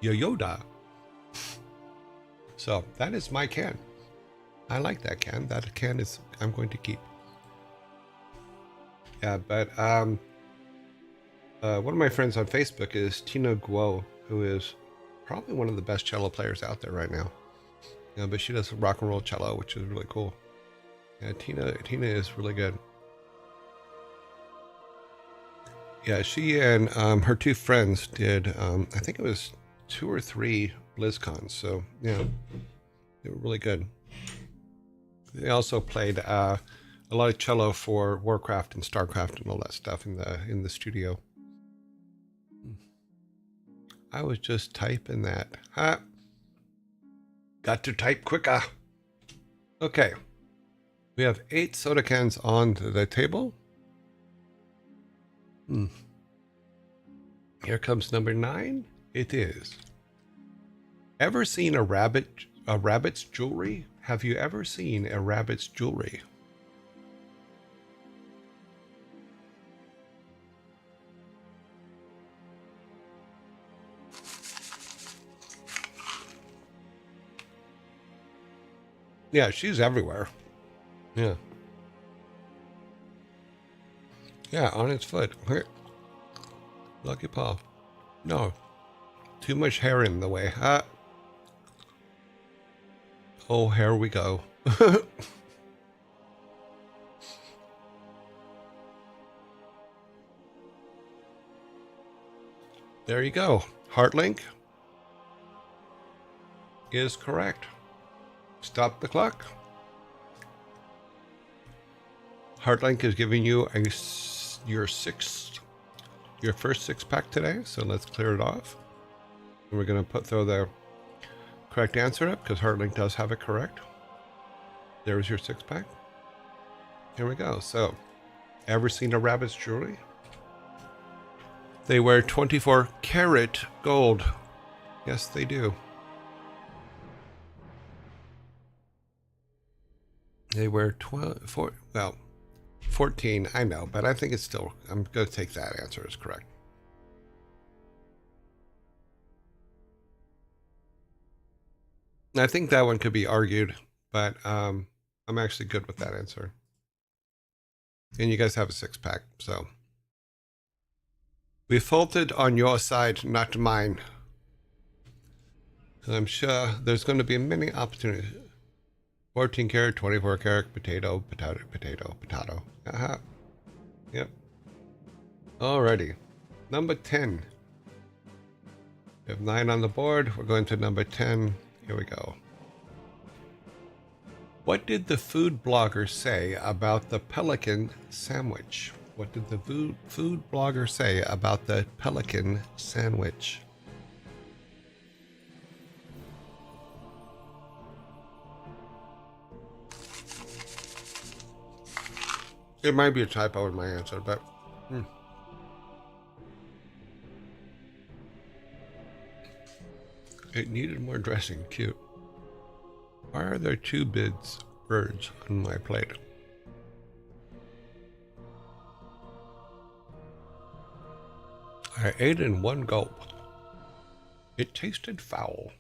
Yo-Yoda. So that is my can. I like that can. That can is I'm going to keep. Yeah, but one of my friends on Facebook is Tina Guo, who is probably one of the best cello players out there right now. Yeah, but she does rock and roll cello, which is really cool. Yeah, Tina is really good. Yeah, she and her two friends did, I think it was 2 or 3 BlizzCons. So yeah, they were really good. They also played a lot of cello for WarCraft and StarCraft and all that stuff in the studio. I was just typing that. Got to type quicker. Okay. We have 8 soda cans on the table. Here comes number 9. It is. Ever seen a rabbit's jewelry? Have you ever seen a rabbit's jewelry? Yeah, she's everywhere. Yeah. Yeah, on its foot. Here. Lucky paw. No. Too much hair in the way. Oh, here we go. There you go. Heartlink is correct. Stop the clock. Heartlink is giving you your first 6-pack today, so let's clear it off. And we're going to throw the correct answer up because Heartlink does have it correct. There's your 6-pack. Here we go. So, ever seen a rabbit's jewelry? They wear 24 karat gold. Yes, they do. They wear 14, I know, but I think it's still, I'm going to take that answer as correct. I think that one could be argued, but I'm actually good with that answer. And you guys have a 6-pack, so. We faulted on your side, not mine. I'm sure there's going to be many opportunities. 14 karat, 24 karat, potato. Yep. Alrighty. Number 10. We have 9 on the board. We're going to number 10. Here we go. What did the food blogger say about the pelican sandwich? What did the food blogger say about the pelican sandwich? It might be a typo in my answer, but it needed more dressing. Cute. Why are there 2 birds on my plate? I ate in one gulp. It tasted foul.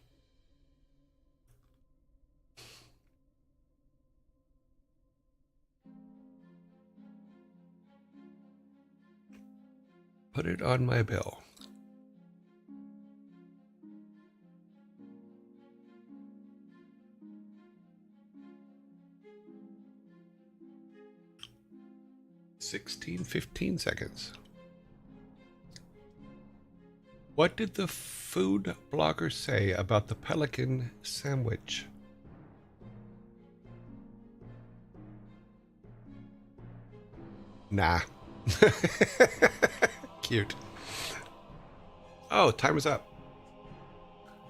Put it on my bill. $15 seconds. What did the food blogger say about the pelican sandwich? Nah. Cute. Oh, time is up.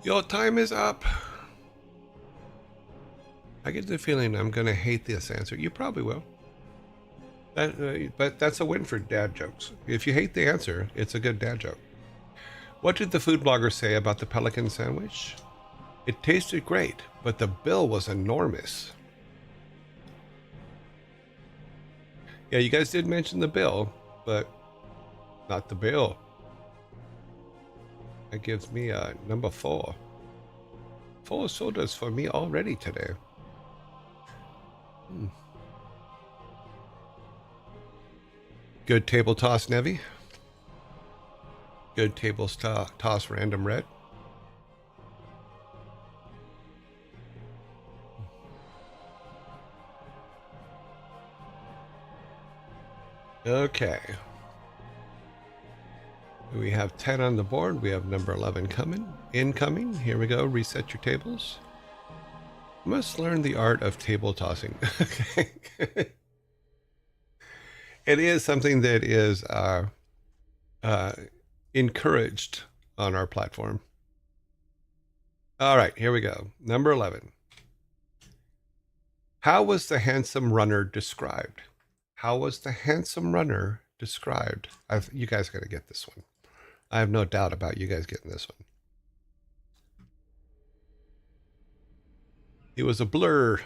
Your time is up. I get the feeling I'm going to hate this answer. You probably will. But that's a win for dad jokes. If you hate the answer, it's a good dad joke. What did the food blogger say about the pelican sandwich? It tasted great, but the bill was enormous. Yeah, you guys did mention the bill, but not the bill. That gives me number 4. 4 sodas for me already today. Good table toss, Nevi. Good table toss, random red. Okay. We have 10 on the board. We have number 11 coming. Incoming. Here we go. Reset your tables. Must learn the art of table tossing. Okay. It is something that is encouraged on our platform. All right, here we go. Number 11. How was the handsome runner described? How was the handsome runner described? You guys got to get this one. I have no doubt about you guys getting this one. He was a blur.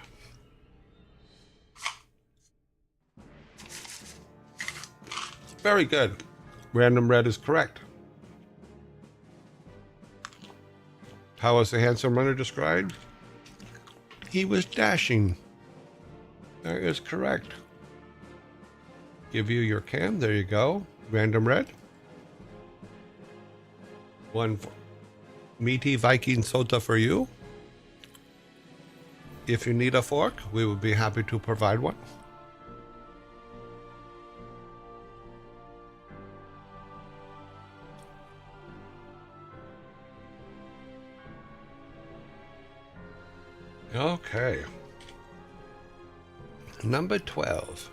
Very good. Random red is correct. How was the handsome runner described? He was dashing. That is correct. Give you your can. There you go. Random red. One meaty Viking soda for you. If you need a fork, we would be happy to provide one. Okay. Number 12.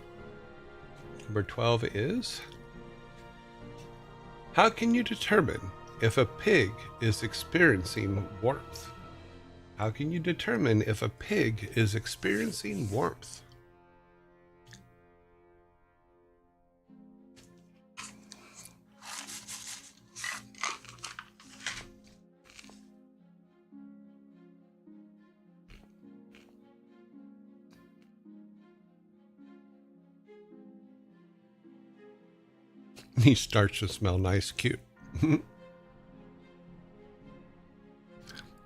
Number 12 is, how can you determine if a pig is experiencing warmth? How can you determine if a pig is experiencing warmth? He starts to smell nice, cute.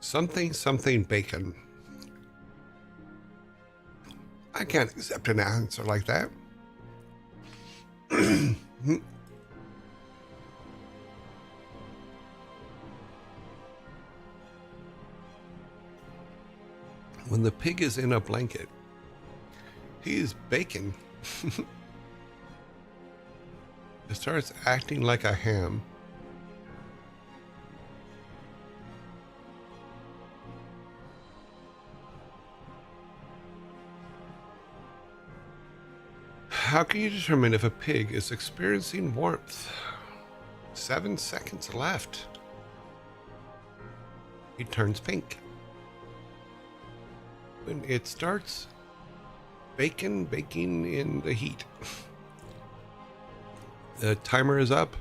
Something bacon. I can't accept an answer like that. When the pig is in a blanket, he's bacon. It starts acting like a ham. How can you determine if a pig is experiencing warmth? 7 seconds left. He turns pink. When it starts baking in the heat. The timer is up.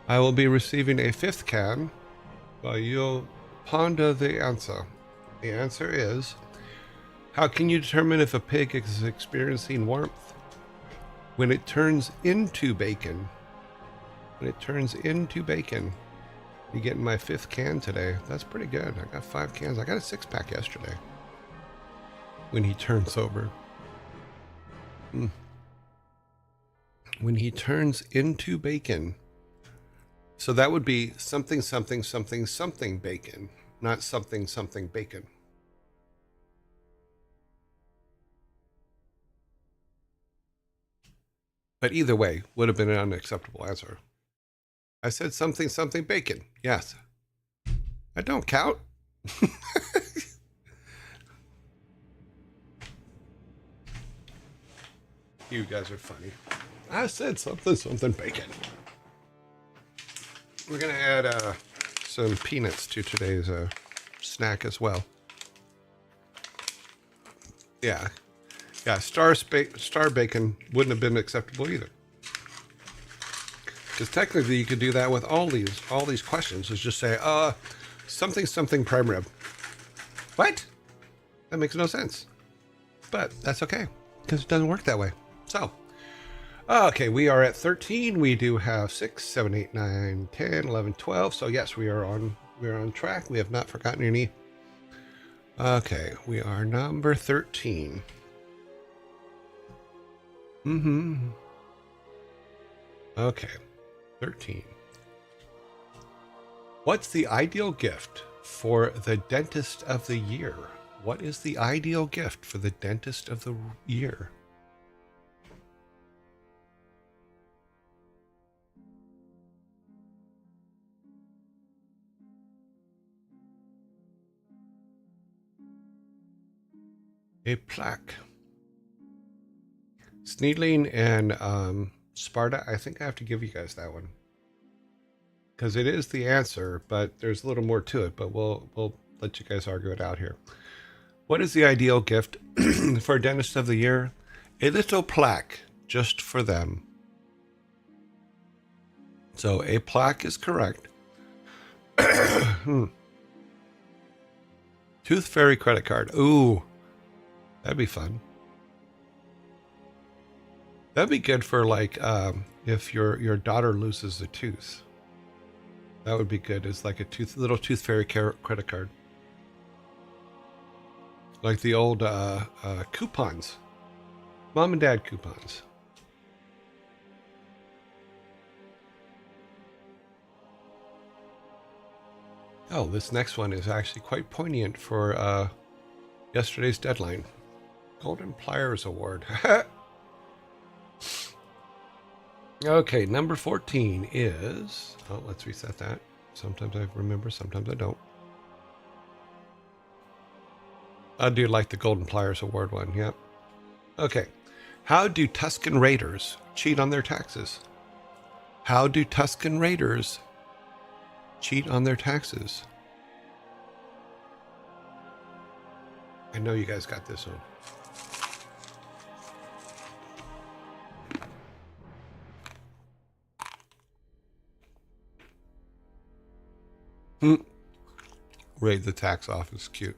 I will be receiving a 5th can while you'll ponder the answer. The answer is, how can you determine if a pig is experiencing warmth? When it turns into bacon. When it turns into bacon. You're getting my 5th can today. That's pretty good. I got 5 cans. I got a 6-pack yesterday. When he turns over. When he turns into bacon. So that would be something bacon, not something bacon. But either way, would have been an unacceptable answer. I said something bacon. Yes. That don't count. You guys are funny. I said something bacon. We're going to add some peanuts to today's snack as well. Yeah. Yeah, star bacon wouldn't have been acceptable either. Because technically you could do that with all these questions. Is just say, something prime rib. What? That makes no sense. But that's okay, because it doesn't work that way. So, okay, we are at 13. We do have 6, 7, 8, 9, 10, 11, 12. So yes, we are on track. We have not forgotten any. Okay, we are number 13. Okay, 13. What's the ideal gift for the dentist of the year? What is the ideal gift for the dentist of the year? A plaque. Sneedling and Sparta, I think I have to give you guys that one. Because it is the answer, but there's a little more to it, but we'll let you guys argue it out here. What is the ideal gift for dentist of the year? A little plaque just for them. So a plaque is correct. Tooth Fairy credit card. Ooh, that'd be fun. That'd be good for like if your daughter loses a tooth. That would be good. It's like a little Tooth Fairy credit card, like the old coupons, mom and dad coupons. Oh, this next one is actually quite poignant for yesterday's deadline. Golden Pliers Award. Okay, number 14 is... Oh, let's reset that. Sometimes I remember, sometimes I don't. I do like the Golden Pliers Award one, yep. Okay. How do Tuscan Raiders cheat on their taxes? How do Tuscan Raiders cheat on their taxes? I know you guys got this one. Raid the tax office. Cute.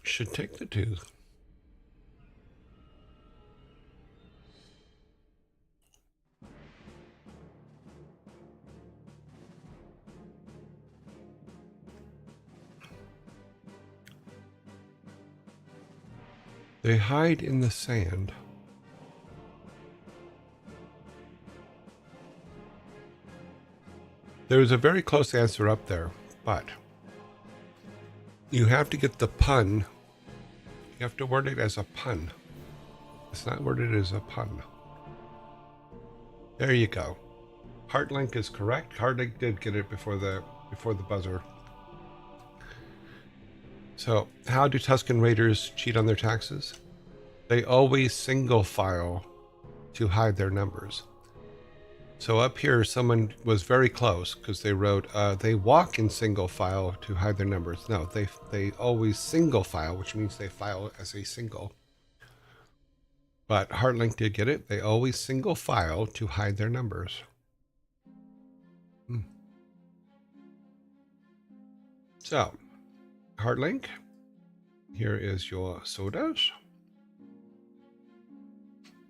Should take the tooth. They hide in the sand. There's a very close answer up there, but you have to get the pun. You have to word it as a pun. It's not worded as a pun. There you go. Heartlink is correct. Heartlink did get it before the buzzer. So, how do Tuscan Raiders cheat on their taxes? They always single file to hide their numbers. So up here, someone was very close because they wrote, they walk in single file to hide their numbers. No, they always single file, which means they file as a single. But Heartlink did get it. They always single file to hide their numbers. So, Heartlink, here is your sodas.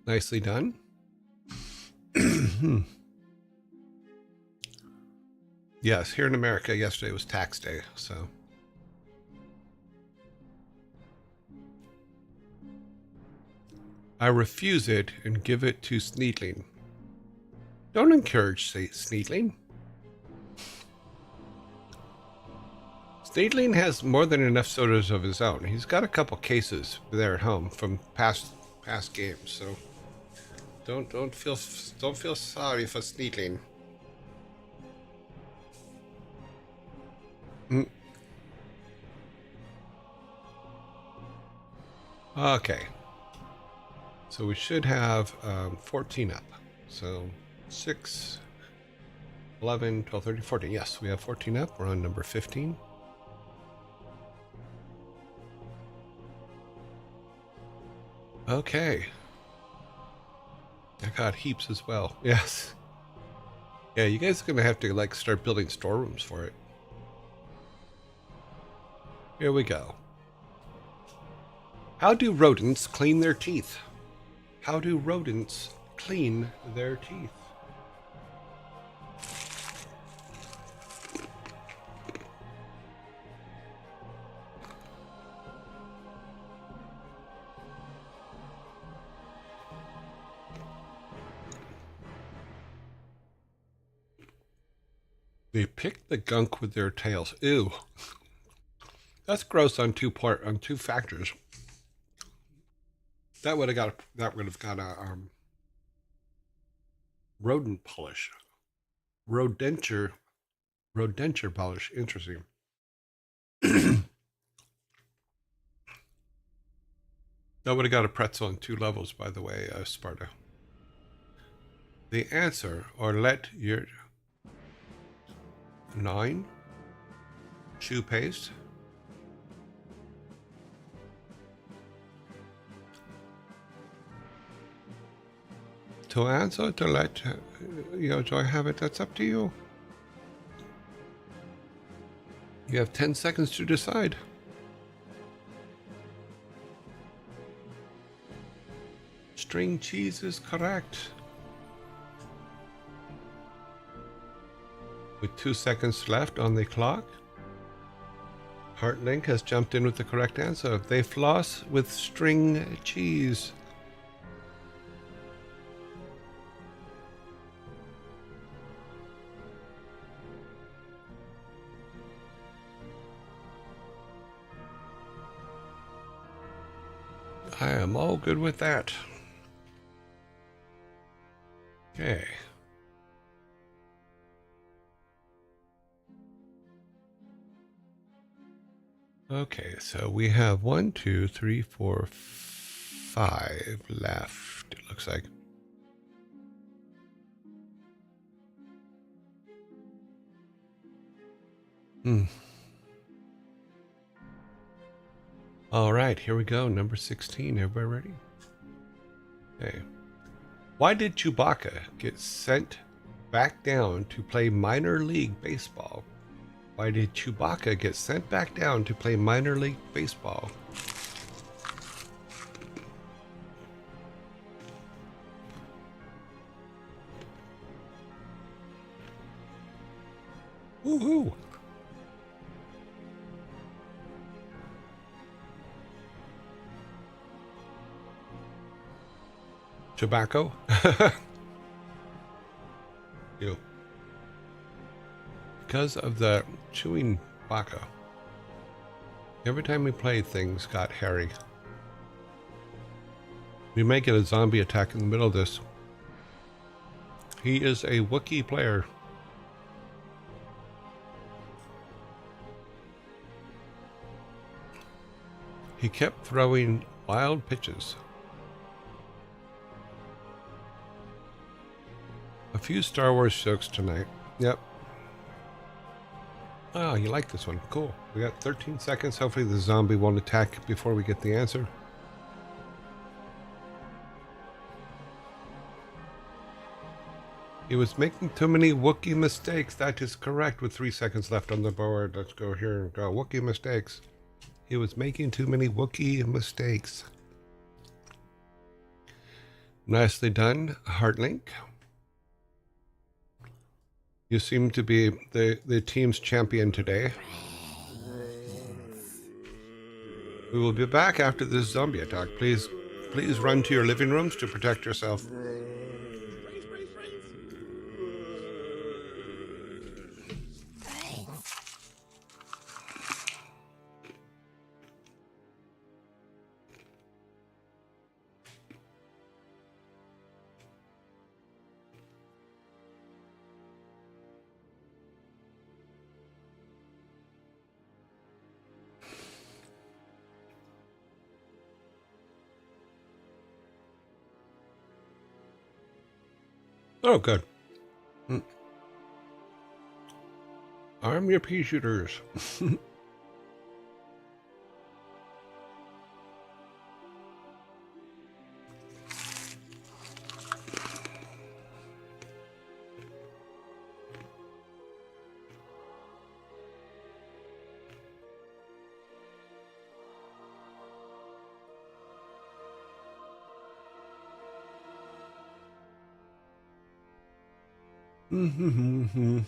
Nicely done. Yes, here in America, yesterday was tax day, so. I refuse it and give it to Sneedling. Don't encourage Sneedling. Sneedling has more than enough sodas of his own. He's got a couple cases there at home from past games, so don't feel sorry for Sneedling. Okay. So we should have 14 up. So 6, 11, 12, 13, 14. Yes, we have 14 up. We're on number 15. Okay. I got heaps as well. Yes. Yeah, you guys are going to have to like start building storerooms for it. Here we go. How do rodents clean their teeth? How do rodents clean their teeth? They pick the gunk with their tails. Ew. That's gross on two factors. That would have got a rodent polish. Rodenture polish. Interesting. That would have got a pretzel on 2 levels, by the way, Sparta. The answer, or let your 9 shoe paste. To answer, to let, do I have it? That's up to you. You have 10 seconds to decide. String cheese is correct. With 2 seconds left on the clock, Heartlink has jumped in with the correct answer. They floss with string cheese. I am all good with that. Okay. Okay, so we have 1, 2, 3, 4, 5 left, it looks like. All right, here we go. Number 16. Everybody ready? Okay. Why did Chewbacca get sent back down to play minor league baseball? Why did Chewbacca get sent back down to play minor league baseball? Woohoo! Tobacco? Ew. Because of the chewing tobacco. Every time we played, things got hairy. We may get a zombie attack in the middle of this. He is a Wookiee player. He kept throwing wild pitches. A few Star Wars jokes tonight. Yep. Oh, you like this one. Cool. We got 13 seconds. Hopefully the zombie won't attack before we get the answer. He was making too many Wookiee mistakes. That is correct with 3 seconds left on the board. Let's go here and go. Wookiee mistakes. He was making too many Wookiee mistakes. Nicely done, Heartlink. You seem to be the team's champion today. We will be back after this zombie attack. Please run to your living rooms to protect yourself. Oh, good. Arm your pea shooters. Sleeping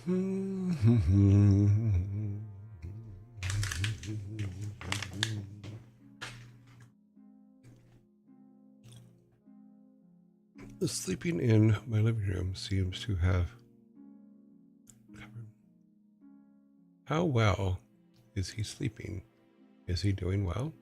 in my living room seems to have. How well is he sleeping? Is he doing well?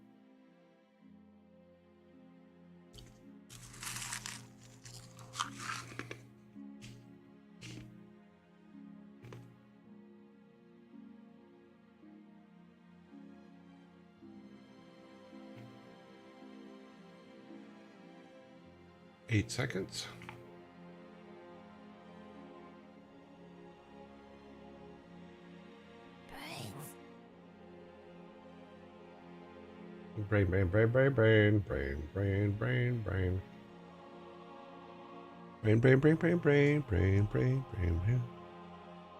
Eight seconds. Brain, brain, brain, brain, brain, brain, brain, brain, brain. Brain, brain, brain, brain, brain, brain, brain, brain, brain.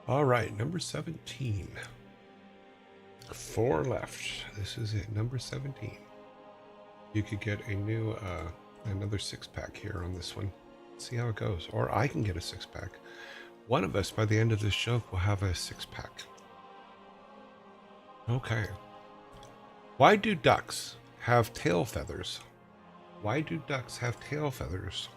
All right, number 17. 4 left. This is it, number 17. You could get a new, another 6-pack here on this one. See how it goes. Or I can get a 6-pack. One of us, by the end of this show, will have a 6-pack. Okay. Why do ducks have tail feathers? Why do ducks have tail feathers?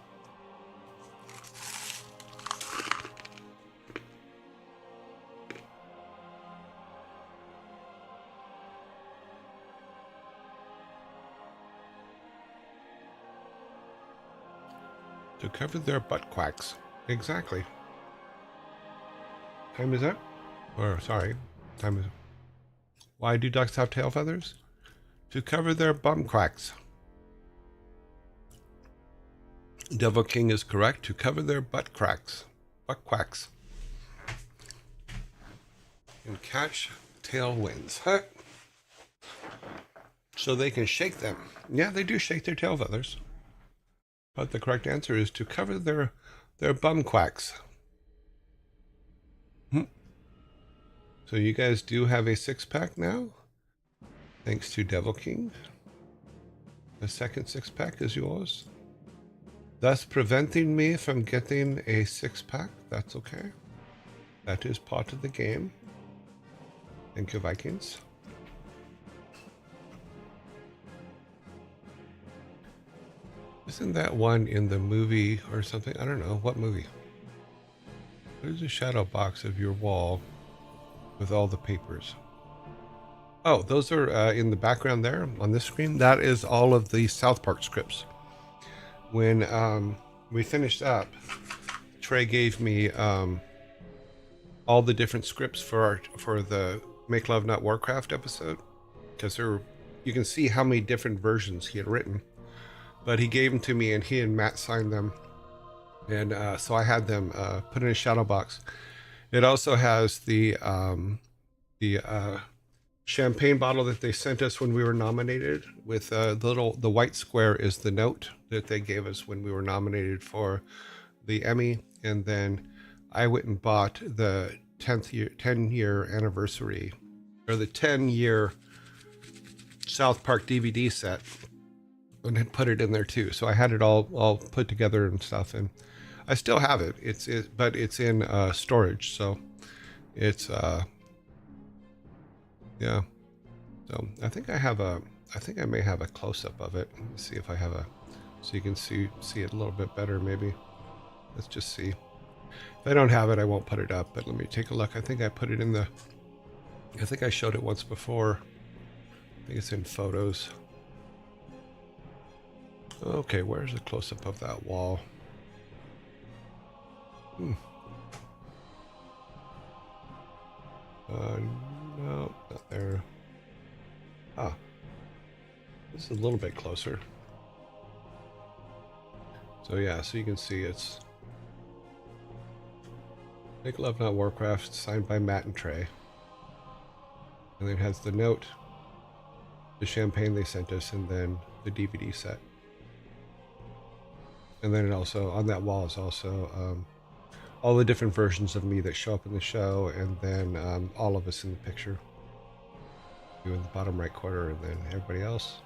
To cover their butt quacks. Exactly. Time is up? Or, sorry, time is up. Why do ducks have tail feathers? To cover their bum quacks. Devil King is correct. To cover their butt cracks. Butt quacks. And catch tailwinds. Huh? So they can shake them. Yeah, they do shake their tail feathers. But the correct answer is to cover their bum quacks. So you guys do have a 6-pack now? Thanks to Devil King. The second 6-pack is yours. Thus preventing me from getting a 6-pack. That's okay. That is part of the game. Thank you, Vikings. Isn't that one in the movie or something? I don't know. What movie? There's a shadow box of your wall with all the papers. Oh, those are in the background there on this screen. That is all of the South Park scripts. When we finished up, Trey gave me all the different scripts for the Make Love Not Warcraft episode, because you can see how many different versions he had written. But he gave them to me, and he and Matt signed them, and so I had them put in a shadow box. It also has the champagne bottle that they sent us when we were nominated. With the white square is the note that they gave us when we were nominated for the Emmy, and then I went and bought the 10-year anniversary, or the 10-year South Park DVD set, and had put it in there too. So I had it all put together and stuff, and I still have it. But it's in storage, so it's yeah. So I think I may have a close-up of it. Let me see if I have so you can see it a little bit better maybe. Let's just see. If I don't have it, I won't put it up, but let me take a look. I think I put it in I think I showed it once before. I think it's in photos. Okay, where's the close-up of that wall? No, not there. This is a little bit closer. So yeah, so you can see it's Make Love Not Warcraft, signed by Matt and Trey. And then it has the note, the champagne they sent us, and then the DVD set. And then it also, on that wall is also all the different versions of me that show up in the show, and then all of us in the picture. You in the bottom right corner, and then everybody else.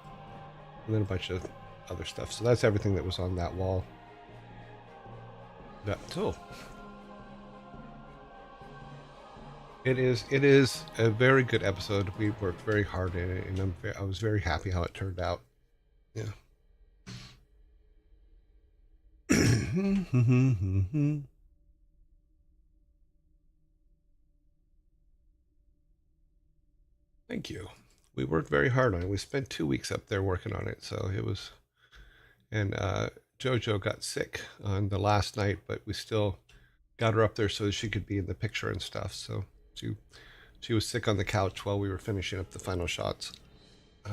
And then a bunch of other stuff. So that's everything that was on that wall. So It is a very good episode. We worked very hard in it, and I was very happy how it turned out. Yeah. Thank you. We worked very hard on it. We spent 2 weeks up there working on it, so it was. And JoJo got sick on the last night, but we still got her up there so that she could be in the picture and stuff. So she was sick on the couch while we were finishing up the final shots. It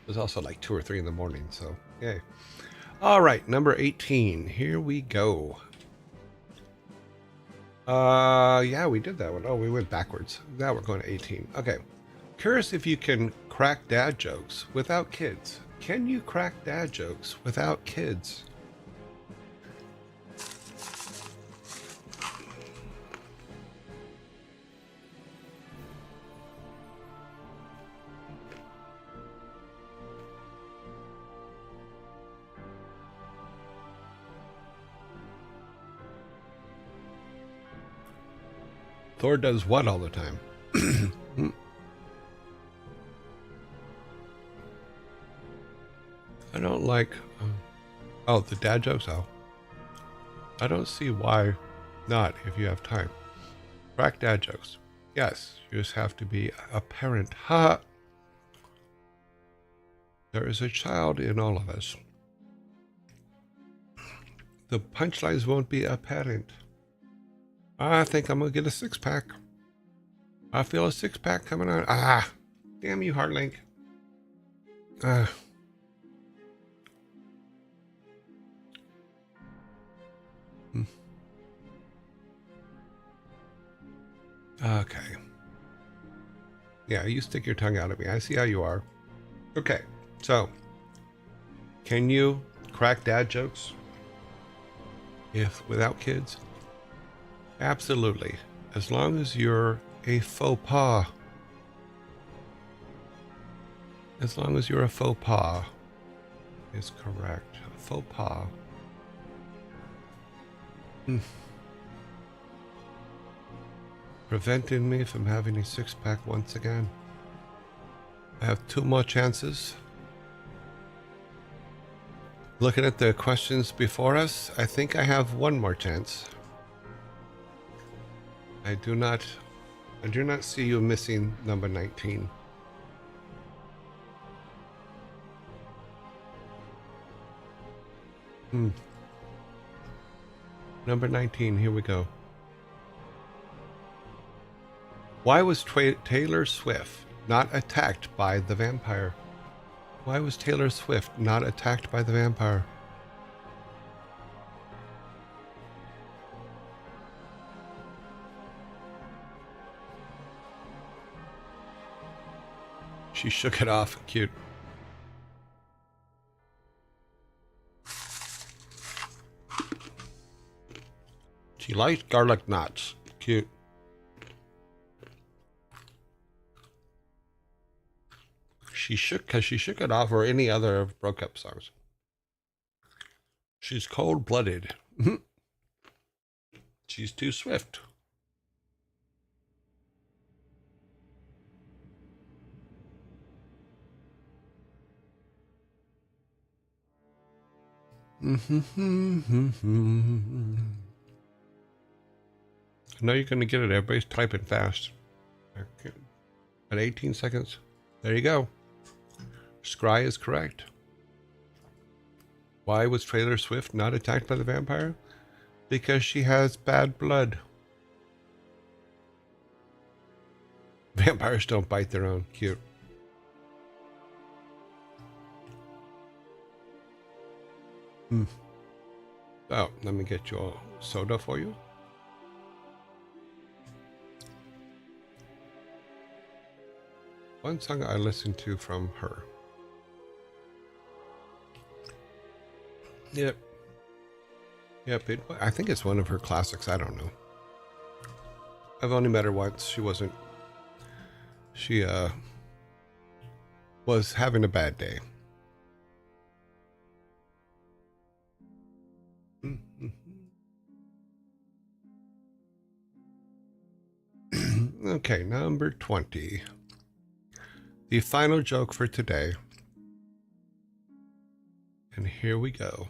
was also like 2 or 3 in the morning, so yay. All right, number 18. Here we go. Yeah, we did that one. Oh, we went backwards. Now we're going to 18. Okay. Curious if you can crack dad jokes without kids. Can you crack dad jokes without kids? Thor does what all the time? I don't like. Oh, the dad jokes? Oh. I don't see why not if you have time. Crack dad jokes. Yes, you just have to be a parent. Ha! There is a child in all of us. The punchlines won't be apparent. I think I'm going to get a 6-pack. I feel a 6-pack coming on. Ah! Damn you, Heartlink. Ah. Okay. Yeah, you stick your tongue out at me. I see how you are. Okay, so can you crack dad jokes if without kids? Absolutely. As long as you're a faux pas. As long as you're a faux pas is correct. A faux pas. Preventing me from having a 6-pack once again. I have 2 more chances. Looking at the questions before us, I think I have 1 more chance. I do not see you missing number 19. Number 19, here we go. Why was Taylor Swift not attacked by the vampire? Why was Taylor Swift not attacked by the vampire? She shook it off. Cute. She likes garlic knots. Cute. She shook it off, or any other broke up songs. She's cold-blooded. She's too swift. I know you're going to get it. Everybody's typing fast. At 18 seconds. There you go. Scry is correct. Why was Taylor Swift not attacked by the vampire? Because she has bad blood. Vampires don't bite their own. Cute. Oh, let me get you a soda for you. One song I listened to from her. Yep. Yep, I think it's one of her classics. I don't know. I've only met her once. She was having a bad day. Okay, number 20. The final joke for today. And here we go.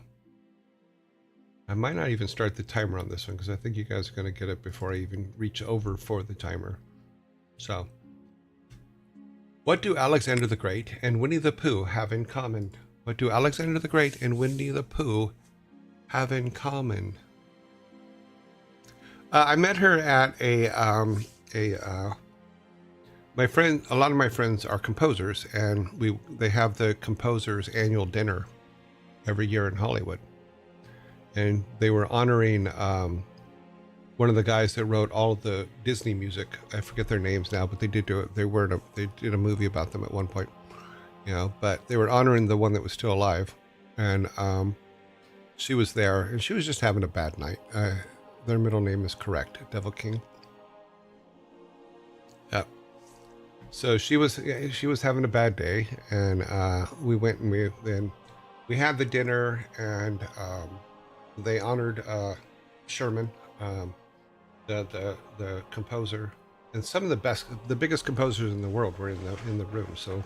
I might not even start the timer on this one because I think you guys are going to get it before I even reach over for the timer. So, what do Alexander the Great and Winnie the Pooh have in common? What do Alexander the Great and Winnie the Pooh have in common? I met her at my friend. A lot of my friends are composers, and they have the composers' annual dinner every year in Hollywood. And they were honoring one of the guys that wrote all of the Disney music. I forget their names now, but they did do it. They did a movie about them at one point, you know. But they were honoring the one that was still alive, and she was there, and she was just having a bad night. Their middle name is correct, Devil King. Yep. So she was having a bad day, and we went and we had the dinner, and they honored Sherman, the composer, and some of the biggest composers in the world were in the room. So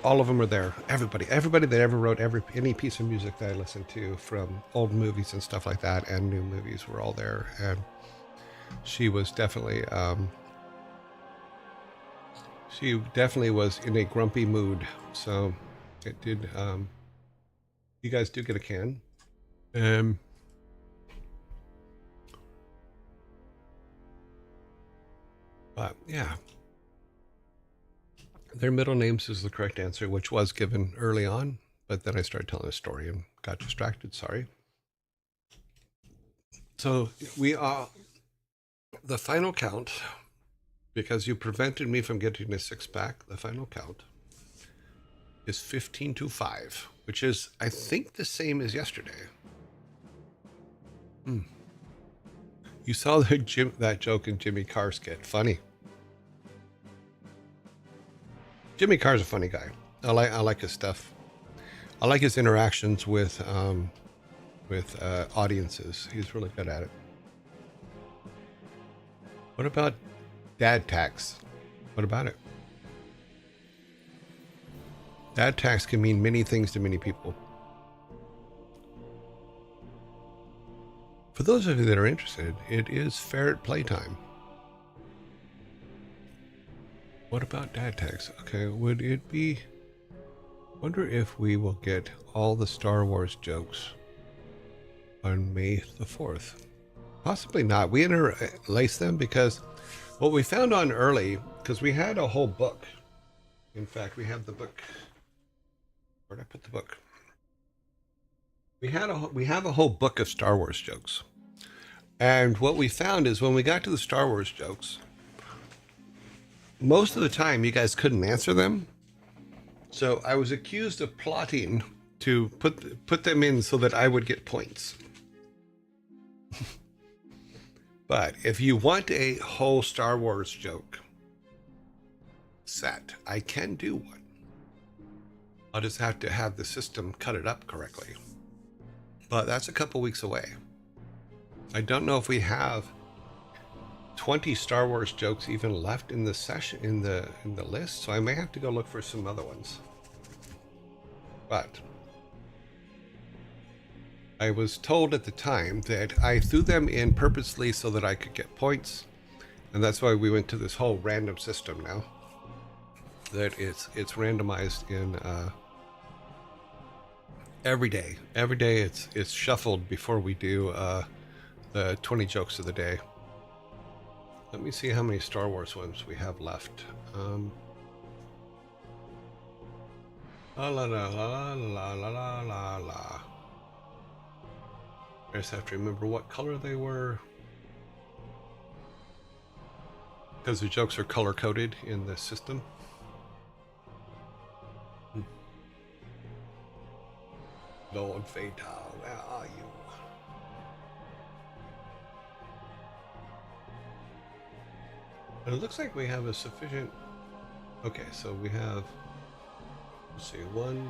all of them were there. Everybody that ever wrote any piece of music that I listened to, from old movies and stuff like that, and new movies, were all there. And she was definitely was in a grumpy mood. So it did. You guys do get a can. But yeah, their middle names is the correct answer, which was given early on, but then I started telling a story and got distracted. Sorry. So we are the final count, because you prevented me from getting a 6-pack. The final count is 15-5, which is, I think, the same as yesterday. You saw that joke in Jimmy Carr's skit. Funny. Jimmy Carr's a funny guy. I like his stuff. I like his interactions with audiences. He's really good at it. What about dad tax? What about it? Dad tax can mean many things to many people. For those of you that are interested, it is ferret playtime. What about dad tags? Okay, would it be... Wonder if we will get all the Star Wars jokes on May the 4th. Possibly not. We interlace them because what we found on early, because we had a whole book. In fact, we have the book. Where'd I put the book? We have a whole book of Star Wars jokes. And what we found is when we got to the Star Wars jokes, most of the time you guys couldn't answer them. So I was accused of plotting to put them in so that I would get points. But if you want a whole Star Wars joke set, I can do one. I'll just have to have the system cut it up correctly. But that's a couple weeks away. I don't know if we have 20 Star Wars jokes even left in the session, in the list, so I may have to go look for some other ones. But I was told at the time that I threw them in purposely so that I could get points, and that's why we went to this whole random system now. That it's randomized in every day. Every day it's shuffled before we do the 20 jokes of the day. Let me see how many Star Wars ones we have left. La la la la la la la la. I just have to remember what color they were, because the jokes are color coded in the system. Lord Fatal, where are you? And it looks like we have a sufficient... Okay, so we have... Let's see, 1,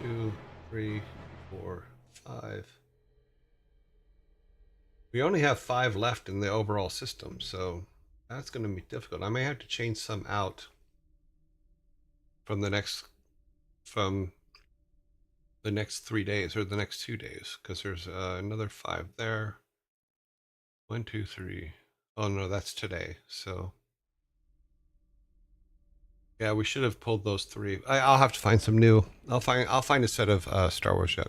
2, 3, 4, 5. We only have 5 left in the overall system, so that's going to be difficult. I may have to change some out from the next 3 days or the next 2 days, because there's another 5 there. 1, 2, 3. Oh no, that's today. So yeah, we should have pulled those 3. I'll have to find some new. I'll find a set of Star Wars yet.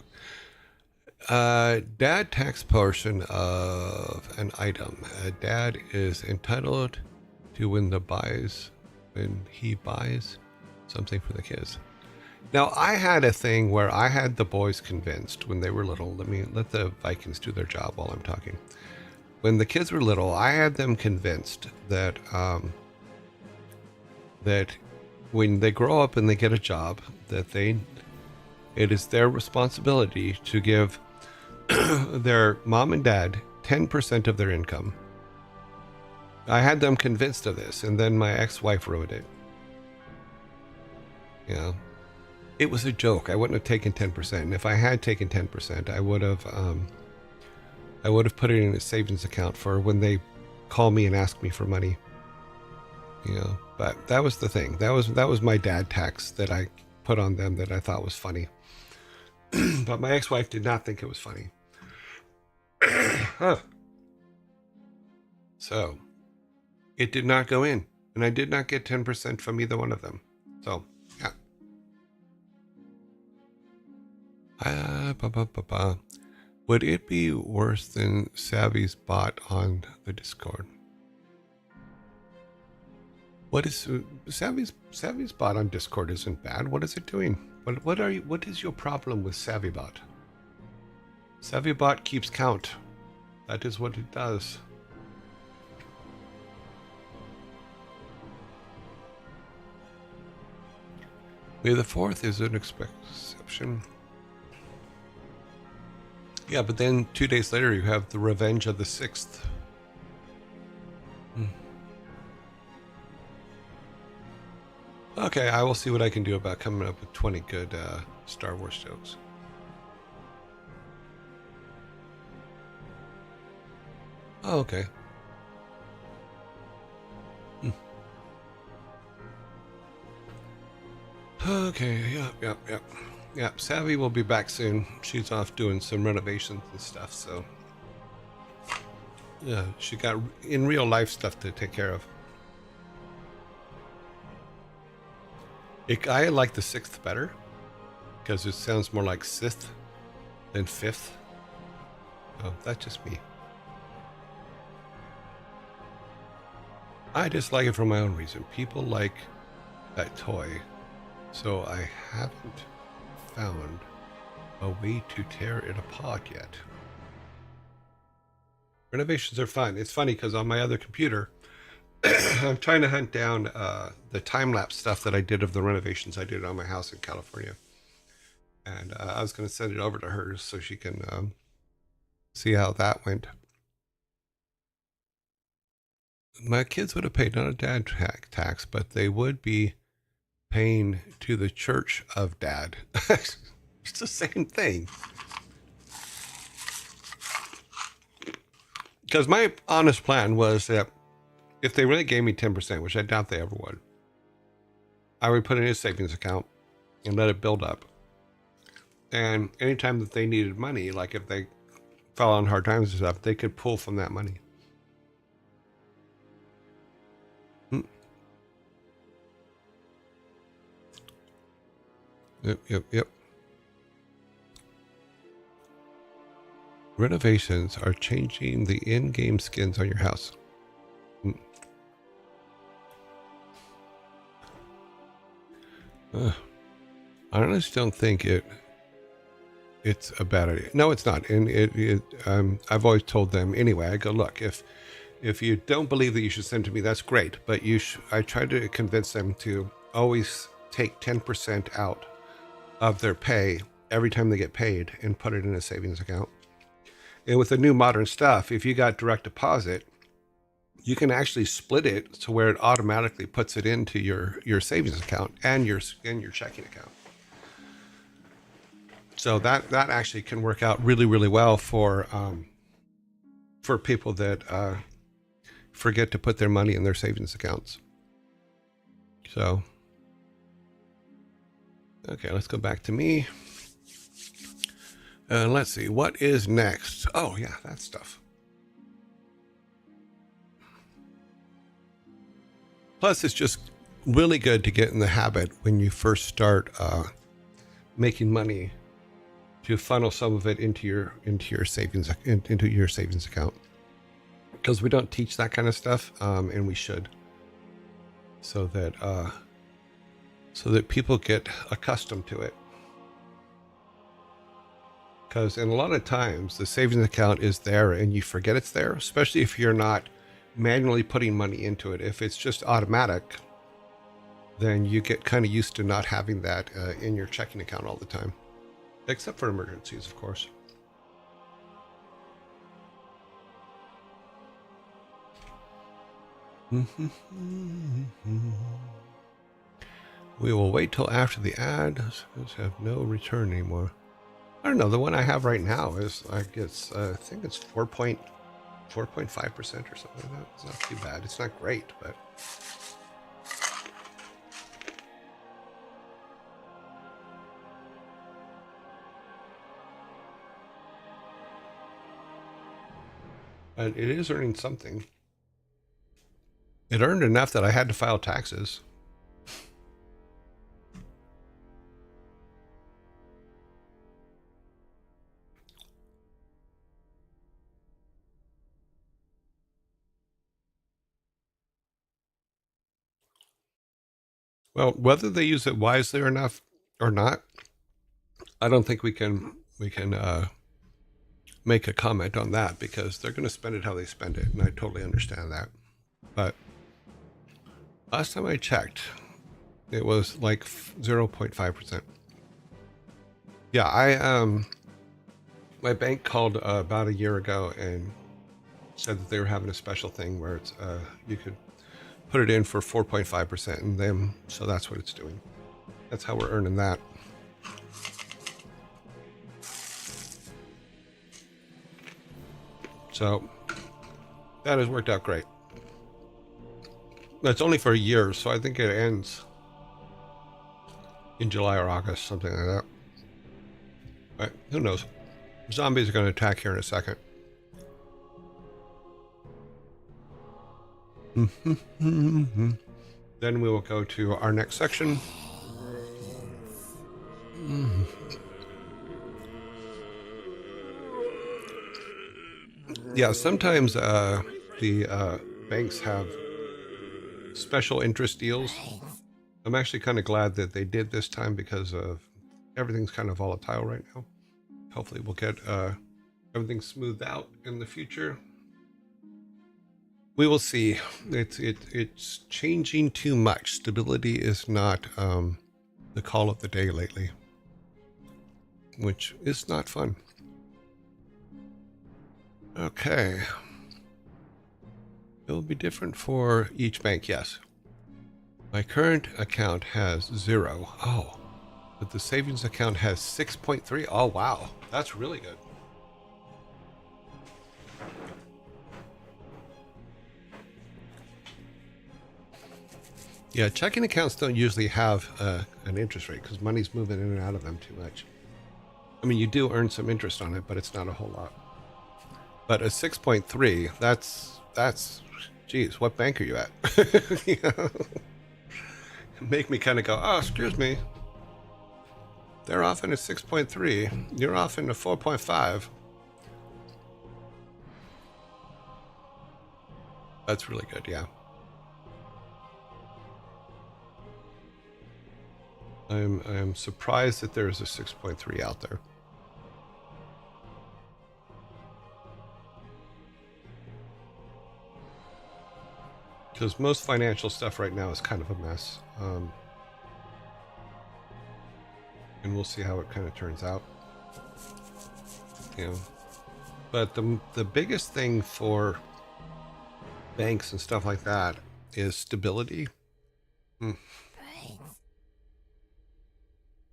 Dad tax portion of an item. Dad is entitled to when he buys something for the kids. Now, I had a thing where I had the boys convinced when they were little. Let the Vikings do their job while I'm talking. When the kids were little, I had them convinced that that when they grow up and they get a job, that it is their responsibility to give their mom and dad 10% of their income. I had them convinced of this, and then my ex-wife wrote it. Yeah. It was a joke. I wouldn't have taken 10%. And if I had taken 10%, I would have put it in a savings account for when they call me and ask me for money. You know, but that was the thing. That was my dad tax that I put on them that I thought was funny. But my ex-wife did not think it was funny. So it did not go in, and I did not get 10% from either one of them. So yeah. Would it be worse than Savvy's bot on the Discord? What is Savvy's bot on Discord? Isn't bad. What is it doing? What is your problem with SavvyBot? SavvyBot keeps count. That is what it does. May the 4th is an exception. Yeah, but then 2 days later you have the Revenge of the 6th. Okay, I will see what I can do about coming up with 20 good Star Wars jokes. Oh, okay. Okay, yeah. Savvy will be back soon. She's off doing some renovations and stuff, so yeah, she got in real life stuff to take care of. I like the 6th better because it sounds more like Sith than 5th. Oh, that's just me. I just like it for my own reason. People like that toy, so I haven't found a way to tear it apart yet. Renovations are fun. It's funny because on my other computer, I'm trying to hunt down the time-lapse stuff that I did of the renovations I did on my house in California. And I was going to send it over to her so she can see how that went. My kids would have paid not a dad tax, but they would be paying to the church of dad. It's the same thing. Because my honest plan was that if they really gave me 10%, which I doubt they ever would, I would put it in a savings account and let it build up. And anytime that they needed money, like if they fell on hard times and stuff, they could pull from that money. Yep. Renovations are changing the in-game skins on your house. I honestly don't think it's a bad idea. No, it's not. And I've always told them anyway. I go, look, if you don't believe that you should send to me, that's great. But I try to convince them to always take 10% out of their pay every time they get paid and put it in a savings account. And with the new modern stuff, if you got direct deposit, you can actually split it to where it automatically puts it into your savings account and your checking account. So that actually can work out really, really well for for people that forget to put their money in their savings accounts. So, okay, let's go back to me. Let's see, what is next? Oh, yeah, that stuff. Plus, it's just really good to get in the habit when you first start making money to funnel some of it into your savings account, because we don't teach that kind of stuff, and we should, so that people get accustomed to it. Because in a lot of times the savings account is there and you forget it's there, especially if you're not manually putting money into it. If it's just automatic, then you get kind of used to not having that in your checking account all the time, except for emergencies, of course. We will wait till after the ad. Let's have no return anymore. I don't know. The one I have right now is, I guess, I think it's 4.5% or something like that. It's not too bad. It's not great, but. And it is earning something. It earned enough that I had to file taxes. Well, whether they use it wisely enough or not, I don't think we can make a comment on that, because they're going to spend it how they spend it, and I totally understand that. But last time I checked, it was like 0.5%. Yeah, my bank called about a year ago and said that they were having a special thing where it's you could put it in for 4.5%, and then so that's what it's doing. That's how we're earning that. So that has worked out great. That's only for a year, so I think it ends in July or August, something like that. But who knows? Zombies are going to attack here in a second. Then we will go to our next section. Yeah, sometimes the banks have special interest deals. I'm actually kind of glad that they did this time, because of everything's kind of volatile right now. Hopefully we'll get everything smoothed out in the future. We will see. It's changing too much. Stability is not the call of the day lately, which is not fun. Okay. It will be different for each bank, yes. My current account has 0. Oh, but the savings account has 6.3. Oh, wow. That's really good. Yeah, checking accounts don't usually have an interest rate, because money's moving in and out of them too much. I mean, you do earn some interest on it, but it's not a whole lot. But a 6.3, that's, geez, what bank are you at? You know? Make me kind of go, oh, excuse me. They're off in a 6.3. You're off in a 4.5. That's really good, yeah. I'm surprised that there's a 6.3 out there. Because most financial stuff right now is kind of a mess. And we'll see how it kind of turns out. You know, but the biggest thing for banks and stuff like that is stability.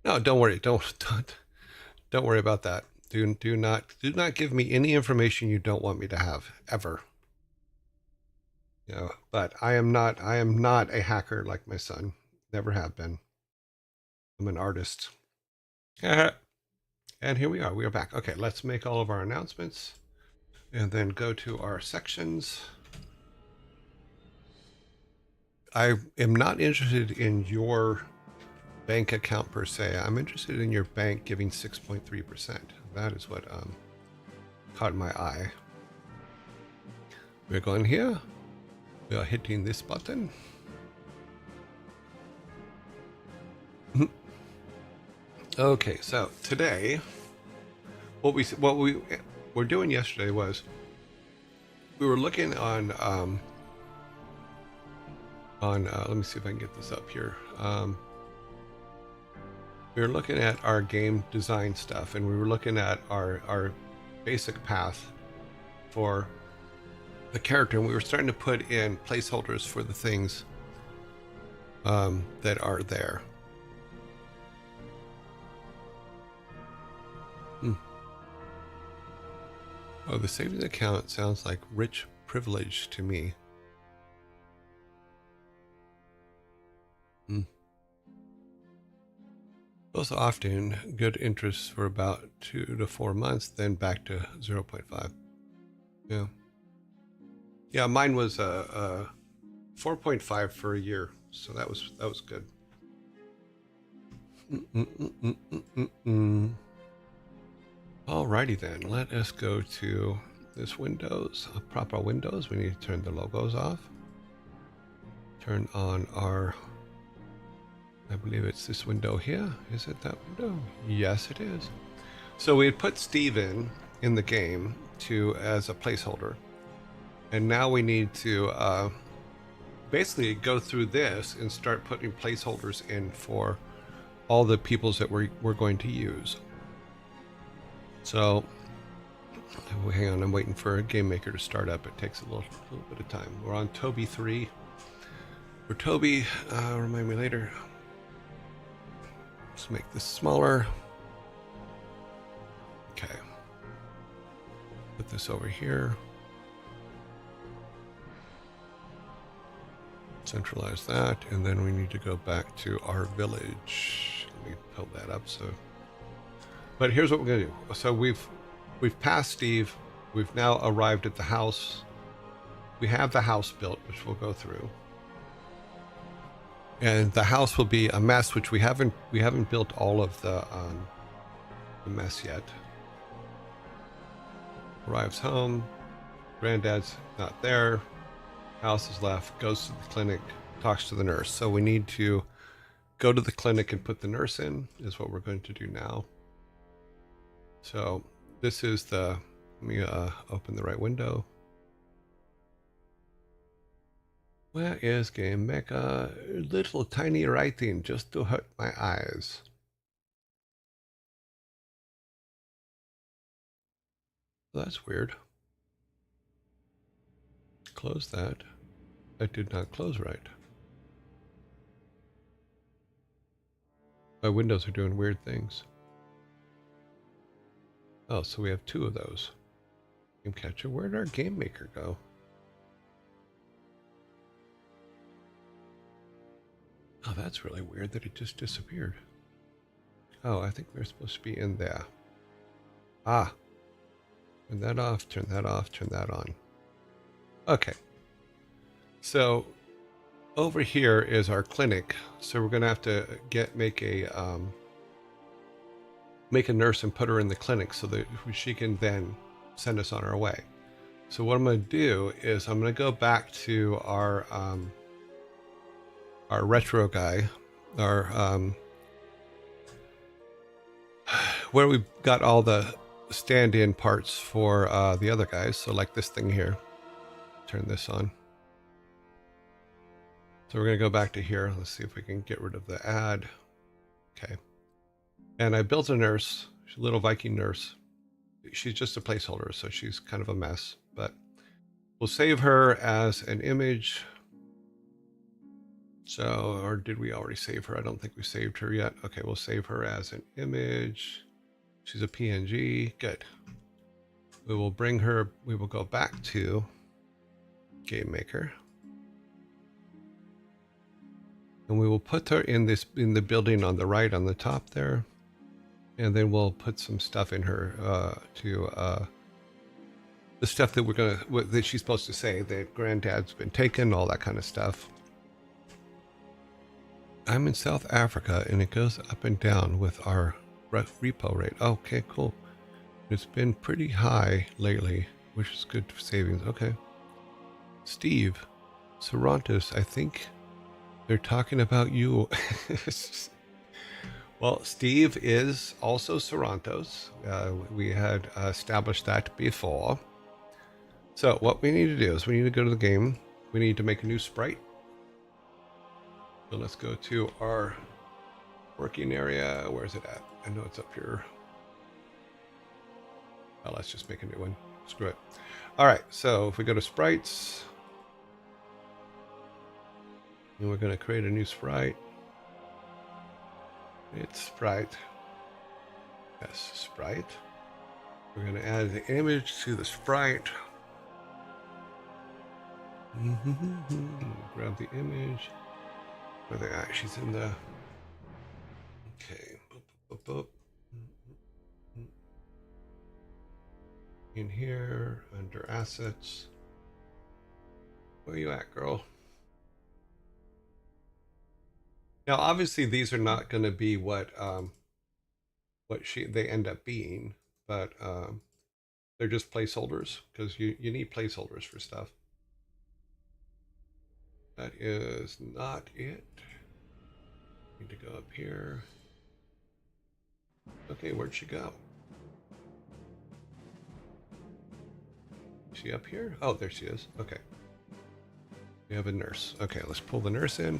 No, don't worry. Don't worry about that. Do not give me any information you don't want me to have ever. You know, but I am not a hacker like my son. Never have been. I'm an artist. And here we are. We are back. Okay, let's make all of our announcements and then go to our sections. I am not interested in your bank account per se. I'm interested in your bank giving 6.3%. That is what caught my eye. We're going here. We are hitting this button. Okay, so today, what we were doing yesterday was we were looking on let me see if I can get this up here. We were looking at our game design stuff, and we were looking at our basic path for the character, and we were starting to put in placeholders for the things that are there. Oh, the savings account sounds like rich privilege to me. Most often, good interest for about 2 to 4 months, then back to 0.5. Yeah. Yeah, mine was 4.5 for a year, so that was good. Alrighty then, let us go to this Windows, proper Windows. We need to turn the logos off. Turn on our, I believe it's this window here. Is it that window? Yes, it is. So we had put Steve in the game as a placeholder. And now we need to basically go through this and start putting placeholders in for all the peoples that we're going to use. So, hang on, I'm waiting for a game maker to start up. It takes a little bit of time. We're on Toby 3. For Toby, remind me later. Let's make this smaller. Okay. Put this over here. Centralize that, and then we need to go back to our village. Let me pull that up. But here's what we're gonna do. So we've passed Steve. We've now arrived at the house. We have the house built, which we'll go through. And the house will be a mess, which we haven't built all of the mess yet. Arrives home. Granddad's not there. House is left. Goes to the clinic. Talks to the nurse. So we need to go to the clinic and put the nurse in. Is what we're going to do now. So this is let me open the right window. Where is Game Maker? Little tiny writing just to hurt my eyes. That's weird. Close that. That did not close right. My windows are doing weird things. Oh, so we have 2 of those. Game catcher. Where'd our game maker go? Oh, that's really weird that it just disappeared. Oh, I think they're supposed to be in there. Ah. Turn that off, turn that off, turn that on. Okay. So over here is our clinic. So we're gonna have to make a nurse and put her in the clinic so that she can then send us on our way. So what I'm going to do is I'm going to go back to our retro guy, where we've got all the stand-in parts for the other guys. So like this thing here. Turn this on. So we're going to go back to here. Let's see if we can get rid of the ad. Okay. And I built a nurse, she's a little Viking nurse. She's just a placeholder, so she's kind of a mess, but we'll save her as an image. So, or did we already save her? I don't think we saved her yet. Okay, we'll save her as an image. She's a PNG. Good. We will bring her, we will go back to Game Maker. And we will put her in the building on the right on the top there. And then we'll put some stuff in her the stuff that that she's supposed to say, that granddad's been taken, all that kind of stuff. I'm in South Africa and it goes up and down with our repo rate. Okay, cool. It's been pretty high lately, which is good for savings. Okay. Steve, Sarantos, I think they're talking about you. Well, Steve is also Sarantos. We had established that before. So what we need to do is we need to go to the game. We need to make a new sprite. So let's go to our working area. Where is it at? I know it's up here. Oh, let's just make a new one. Screw it. All right, so if we go to sprites, and we're going to create a new sprite. It's sprite. Yes, sprite. We're going to add the image to the sprite. Grab the image. Where they at? She's in the. Okay. Boop, boop, boop. In here, under assets. Where you at, girl? Now, obviously, these are not going to be what they end up being, but they're just placeholders because you need placeholders for stuff. That is not it. Need to go up here. Okay, where'd she go? Is she up here? Oh, there she is. Okay. We have a nurse. Okay, let's pull the nurse in.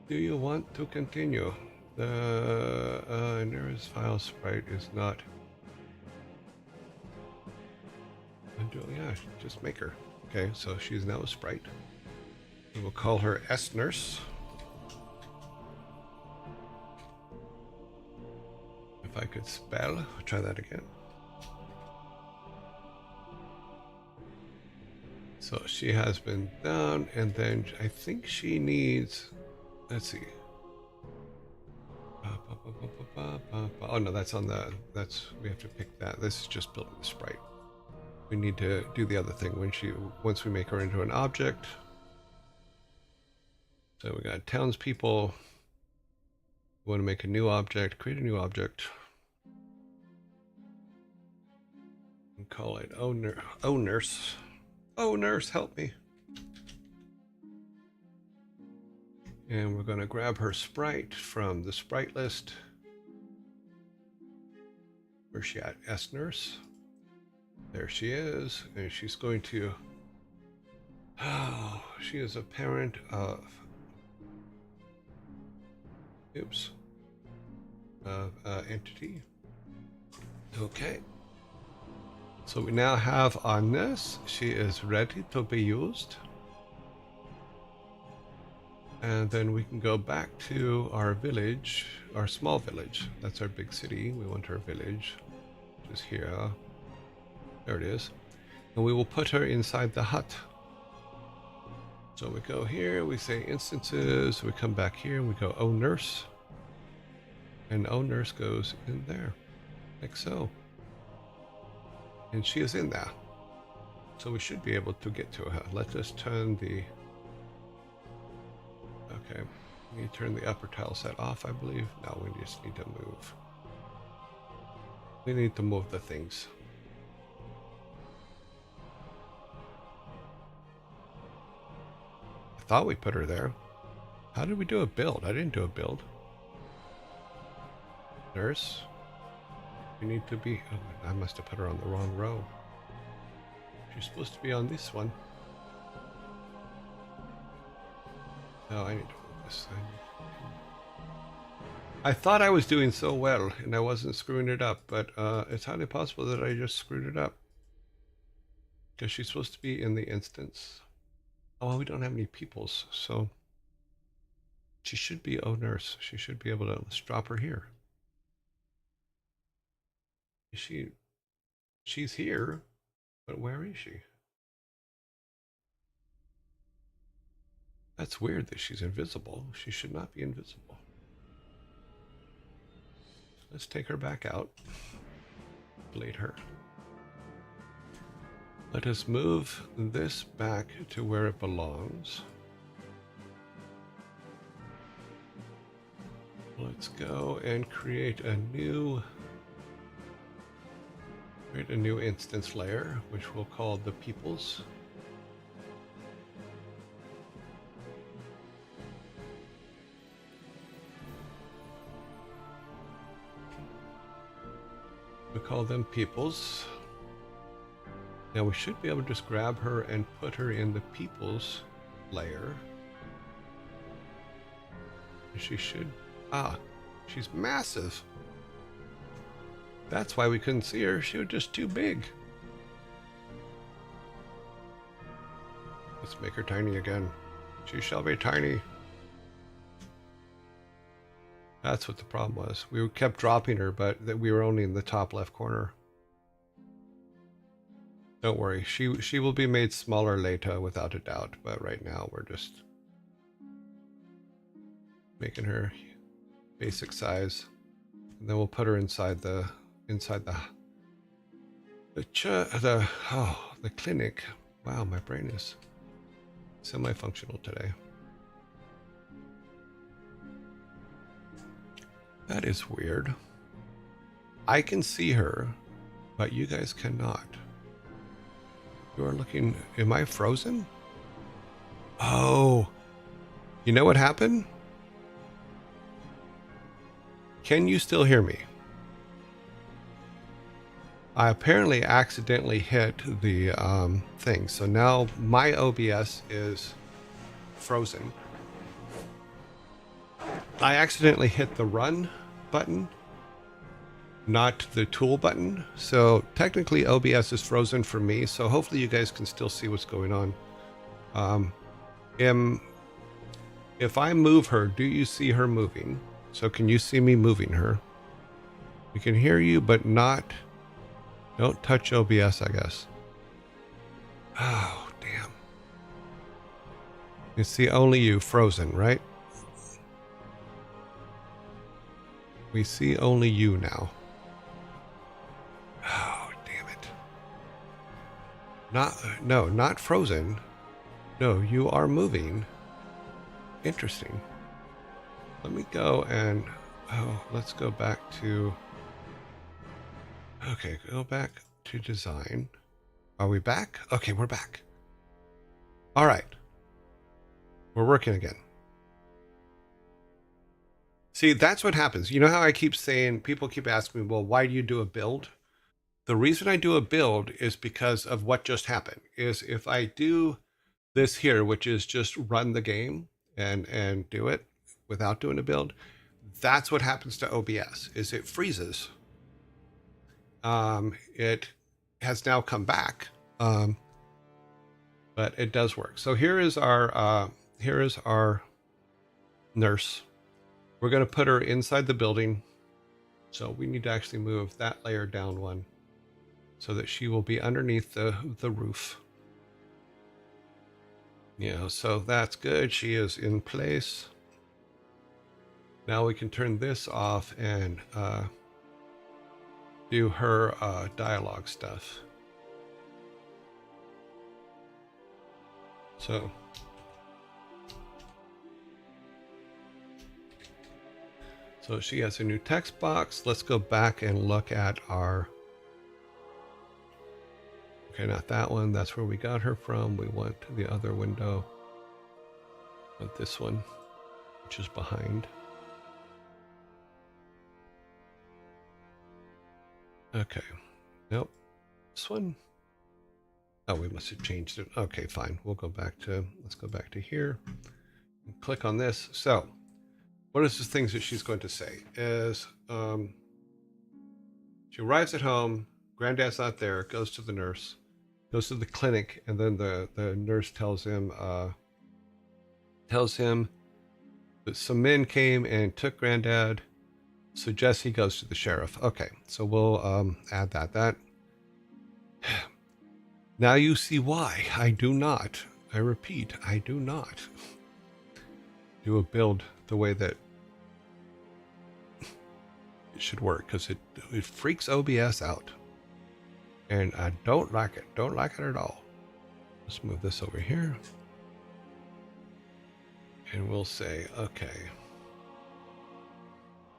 Do you want to continue? The nurse file sprite is not. Yeah, just make her. Okay, so she's now a sprite. We will call her S Nurse. If I could spell, I'll try that again. So she has been down, and then I think she needs. Let's see. Oh no, that's on the. We have to pick that. This is just building the sprite. We need to do the other thing once we make her into an object. So we got townspeople. We want to make a new object, create a new object. And call it owner. Oh, nurse. Oh, nurse, help me. And we're going to grab her sprite from the sprite list. Where's she at? S Nurse. There she is, and she's going to. Oh, she is a parent of. Oops. Of entity. Okay. So we now have on this. She is ready to be used. And then we can go back to our village, our small village. That's our big city. We want our village, which is here. There it is. And we will put her inside the hut. So we go here, we say instances, we come back here and we go, oh nurse. And oh nurse goes in there, like so. And she is in there. So we should be able to get to her. Let's just turn the, okay, we need to turn the upper tile set off, I believe. No, we just need to move. We need to move the things. I thought we put her there. How did we do a build? I didn't do a build. Nurse. We need to be. Oh, I must have put her on the wrong row. She's supposed to be on this one. No, I need to move this. I thought I was doing so well and I wasn't screwing it up, but it's highly possible that I just screwed it up. Because she's supposed to be in the instance. Oh, well, we don't have any peoples, so she should be, oh nurse, she should be able to, let's drop her here. Is she? She's here, but where is she? That's weird that she's invisible. She should not be invisible. Let's take her back out. Delete her. Let us move this back to where it belongs. Let's go and create a new instance layer, which we'll call the peoples. We call them peoples. Now we should be able to just grab her and put her in the peoples layer. She should, she's massive. That's why we couldn't see her. She was just too big. Let's make her tiny again. She shall be tiny. That's what the problem was. We kept dropping her, but that we were only in the top left corner. Don't worry. She will be made smaller later without a doubt, but right now we're just making her basic size. And then we'll put her inside the clinic. Wow, my brain is semi-functional today. That is weird. I can see her, but you guys cannot. You are looking. Am I frozen? Oh, you know what happened? Can you still hear me? I apparently accidentally hit the thing. So now my OBS is frozen. I accidentally hit the run button, not the tool button. So technically OBS is frozen for me. So hopefully you guys can still see what's going on. If I move her, do you see her moving? So can you see me moving her? We can hear you, but not... Don't touch OBS, I guess. Oh, damn. You see only you frozen, right? We see only you now. Oh, damn it. Not frozen. No, you are moving. Interesting. Let me go and... Oh, let's go back to... Okay, go back to design. Are we back? Okay, we're back. All right. We're working again. See, that's what happens. You know how I keep saying, people keep asking me, well, why do you do a build? The reason I do a build is because of what just happened. Is if I do this here, which is just run the game and do it without doing a build, that's what happens to OBS, is it freezes. It has now come back, but it does work. So here is our nurse. We're going to put her inside the building. So we need to actually move that layer down one so that she will be underneath the roof. Yeah, so that's good. She is in place. Now we can turn this off and do her dialogue stuff. So she has a new text box. Let's go back and look at our... Okay, not that one. That's where we got her from. We want the other window. We want this one, which is behind. Okay. Nope. This one. Oh, we must have changed it. Okay, fine. We'll go back to... Let's go back to here. And click on this. So... One of the things that she's going to say is, she arrives at home, granddad's not there, goes to the nurse, goes to the clinic, and then the nurse tells him that some men came and took granddad. Suggest he goes to the sheriff. Okay, so we'll add that. Now you see why I do not, I repeat, I do not do a build the way that it should work, because it freaks OBS out. And I don't like it. Don't like it at all. Let's move this over here. And we'll say, okay.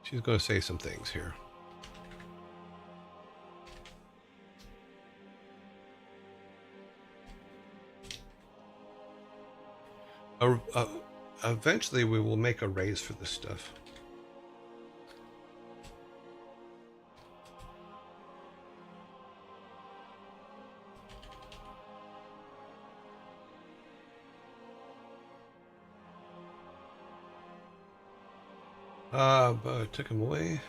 She's going to say some things here. Eventually we will make a raise for this stuff. But I took him away.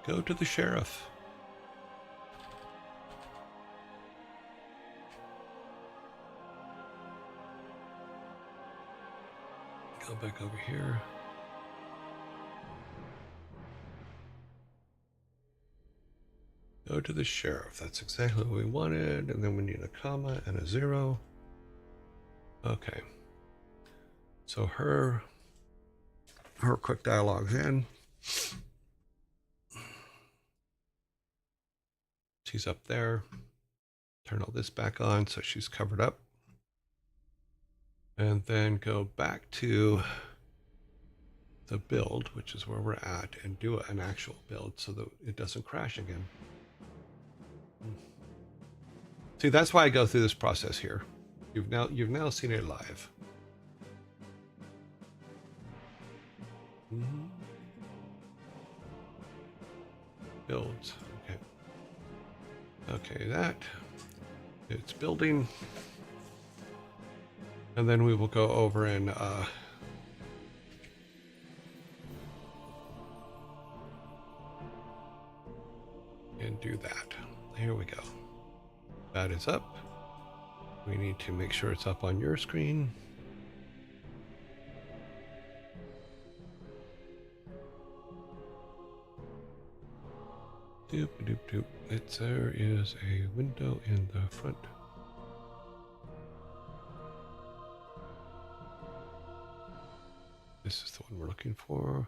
Go to the sheriff. Go back over here. Go to the sheriff. That's exactly what we wanted. And then we need a comma and a 0. Okay. So her quick dialogue's in. She's up there. Turn all this back on so she's covered up. And then go back to the build, which is where we're at, and do an actual build so that it doesn't crash again. See, that's why I go through this process here. You've now seen it live. Builds. Okay, that. It's building. And then we will go over and do that. Here we go. That is up. We need to make sure it's up on your screen. Doop doop doop. There is a window in the front. This is the one we're looking for.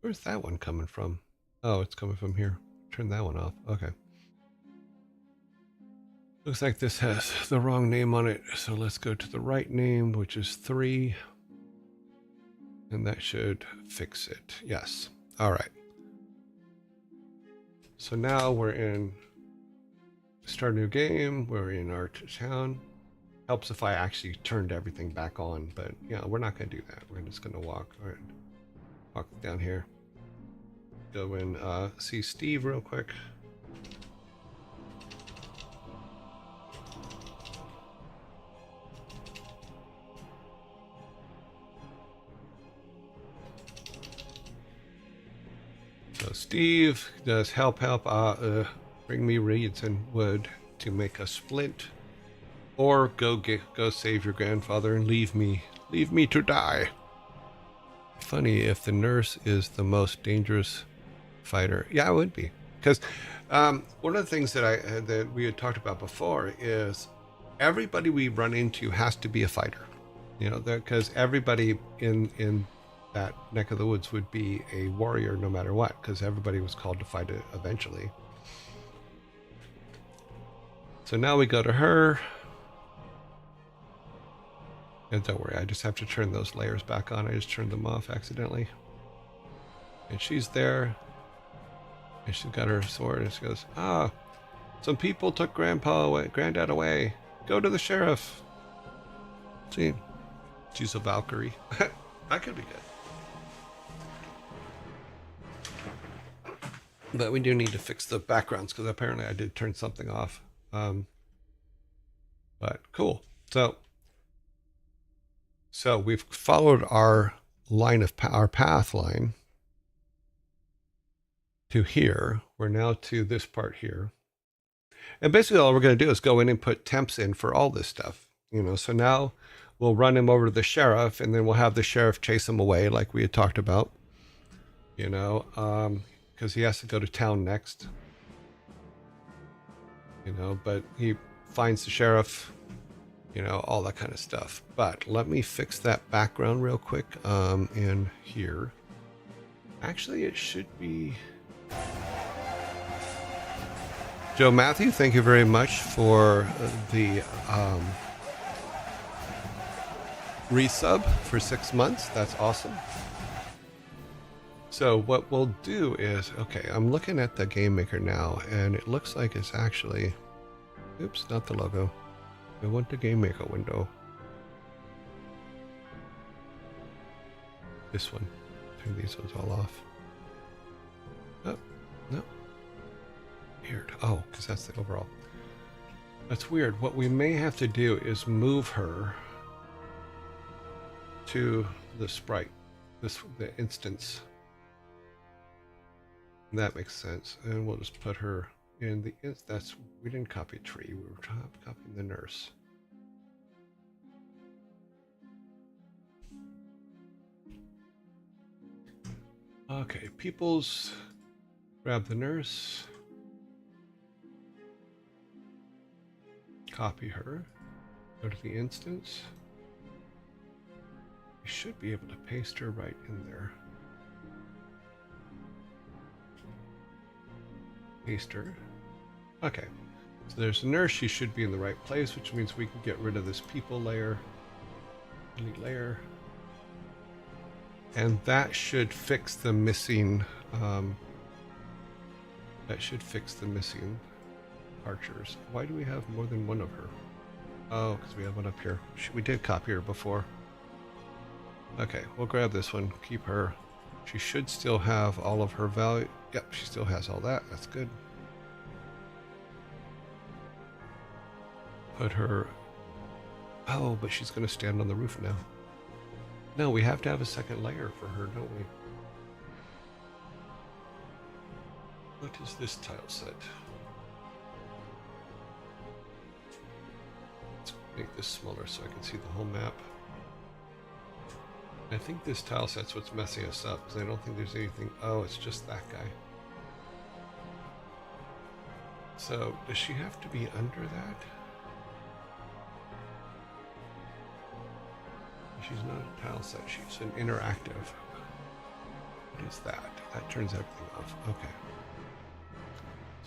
Where's that one coming from? Oh, it's coming from here. Turn that one off. Okay. Looks like this has the wrong name on it. So let's go to the right name, which is 3. And that should fix it. Yes. All right. So now we're in start a new game. We're in our town. Helps if I actually turned everything back on, but yeah, we're not going to do that. We're just going to walk down here. Go and see Steve real quick. So Steve does help bring me reeds and wood to make a splint, or go save your grandfather and leave me to die. Funny if the nurse is the most dangerous fighter. Yeah, it would be, because one of the things that we had talked about before is everybody we run into has to be a fighter. You know, because everybody in that neck of the woods would be a warrior no matter what, because everybody was called to fight it eventually. So now we go to her. And don't worry, I just have to turn those layers back on. I just turned them off accidentally. And she's there. And she's got her sword and she goes, some people took granddad away. Go to the sheriff. See, she's a Valkyrie. That could be good. But we do need to fix the backgrounds because apparently I did turn something off. But cool. So we've followed our our path line to here. We're now to this part here. And basically all we're going to do is go in and put temps in for all this stuff. So now we'll run him over to the sheriff, and then we'll have the sheriff chase him away like we had talked about, because he has to go to town next, but he finds the sheriff, all that kind of stuff. But let me fix that background real quick in here. Actually, it should be... Joe Matthew, thank you very much for the resub for 6 months. That's awesome. So what we'll do is, okay, I'm looking at the Game Maker now, and it looks like it's actually... Oops, not the logo. I want the Game Maker window. This one. Turn these ones all off. Oh, no. Weird. Oh, because that's the overall. That's weird. What we may have to do is move her to the sprite, the instance. That makes sense. And we'll just put her in the... we didn't copy tree. We were copying the nurse. Okay, peoples. Grab the nurse. Copy her. Go to the instance. We should be able to paste her right in there. Paste her. Okay. So there's a nurse. She should be in the right place, which means we can get rid of this people layer. Delete layer. And that should fix the missing... archers. Why do we have more than one of her? Oh, because we have one up here. We did copy her before. Okay, we'll grab this one. Keep her. She should still have all of her value. Yep, she still has all that. That's good. Put her... Oh, but she's going to stand on the roof now. No, we have to have a second layer for her, don't we? What is this tile set? Let's make this smaller so I can see the whole map. I think this tile set's what's messing us up, because I don't think there's anything... Oh, it's just that guy. So, does she have to be under that? She's not a tile set, she's an interactive. What is that? That turns everything off. Okay.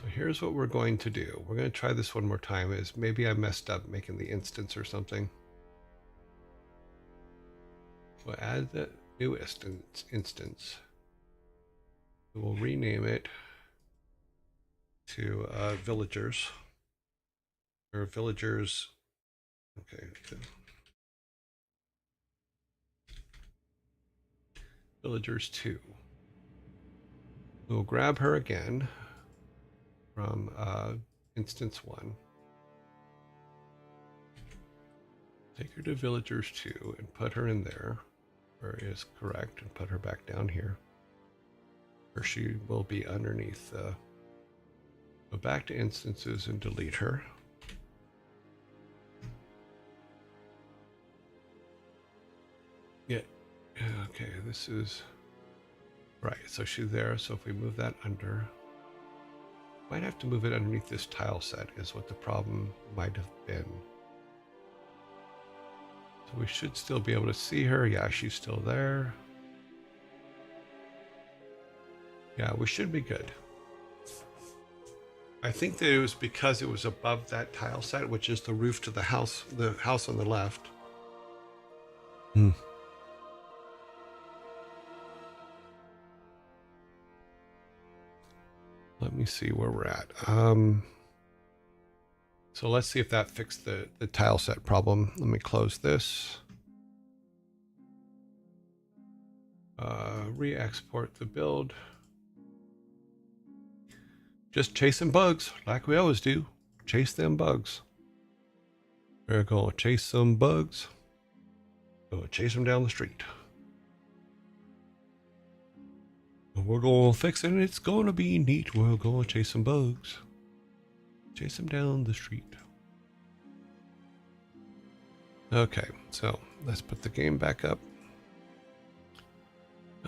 So here's what we're going to do. We're going to try this one more time. Is maybe I messed up making the instance or something. We'll add the new instance. We'll rename it to villagers. Or villagers. Okay, good. Villagers 2. We'll grab her again from instance 1. Take her to villagers 2 and put her in there where is correct, and put her back down here where she will be underneath. Go back to instances and delete her. Yeah. Okay, this is right. So she's there. So if we move that under, might have to move it underneath this tile set is what the problem might have been. So we should still be able to see her. Yeah, she's still there. Yeah, we should be good. I think that it was because it was above that tile set, which is the roof to the house on the left. Hmm. Let me see where we're at. So let's see if that fixed the tile set problem. Let me close this. Re-export the build. Just chasing bugs like we always do. Chase them bugs. We're gonna chase some bugs. Gonna chase them down the street. We're gonna fix it and it's gonna be neat. We're gonna chase some bugs. Chase them down the street. Okay, so let's put the game back up.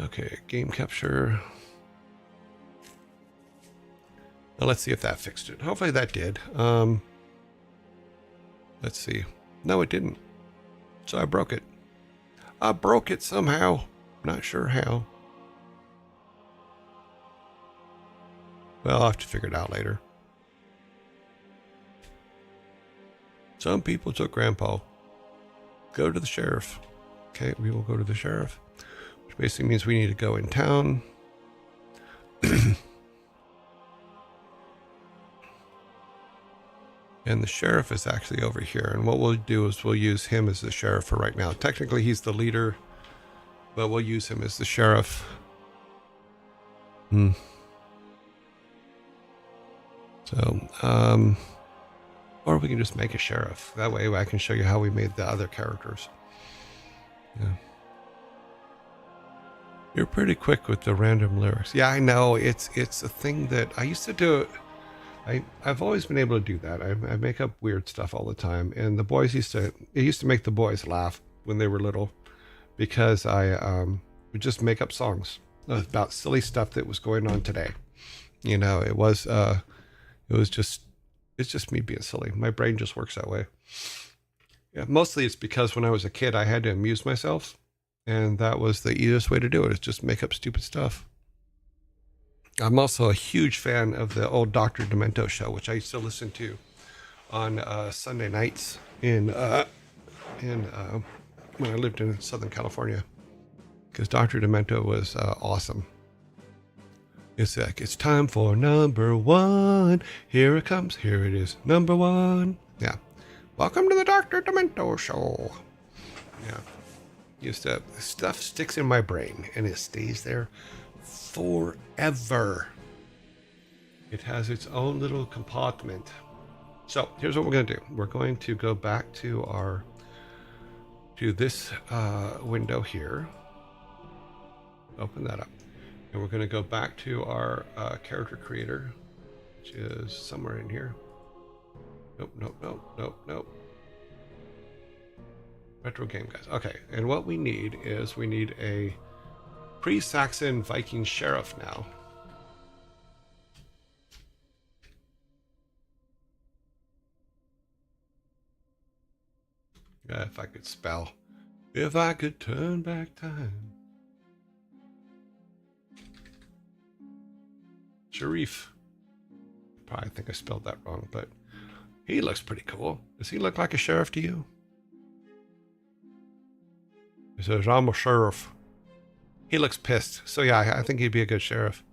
Okay, game capture. Now let's see if that fixed it. Hopefully that did. Let's see. No, it didn't. So I broke it. I broke it somehow. Not sure how. Well, I'll have to figure it out later. Some people took Grandpa. Go to the sheriff. Okay, we will go to the sheriff. Which basically means we need to go in town. And the sheriff is actually over here. And what we'll do is we'll use him as the sheriff for right now. Technically, he's the leader, but we'll use him as the sheriff. So, or we can just make a sheriff. That way I can show you how we made the other characters. Yeah. You're pretty quick with the random lyrics. Yeah, I know. It's a thing that I used to do. I've always been able to do that. I make up weird stuff all the time. And the boys used to make the boys laugh when they were little because I would just make up songs about silly stuff that was going on today. You know, it's just me being silly. My brain just works that way. Yeah, mostly it's because when I was a kid, I had to amuse myself. And that was the easiest way to do it, is just make up stupid stuff. I'm also a huge fan of the old Dr. Demento show, which I used to listen to on Sunday nights when I lived in Southern California, because Dr. Demento was awesome. It's like, it's time for number one. Here it comes. Here it is. Number one. Yeah. Welcome to the Dr. Demento show. Yeah. Stuff sticks in my brain and it stays there forever. It has its own little compartment. So here's what we're going to do. We're going to go back to this window here. Open that up. And we're going to go back to our character creator, which is somewhere in here. Nope. Retro game guys. Okay, and what we need a pre-Saxon Viking sheriff now. Yeah, if I could spell. If I could turn back time. Sharif. Probably think I spelled that wrong, but he looks pretty cool. Does he look like a sheriff to you? He says, I'm a sheriff. He looks pissed. So yeah, I think he'd be a good sheriff.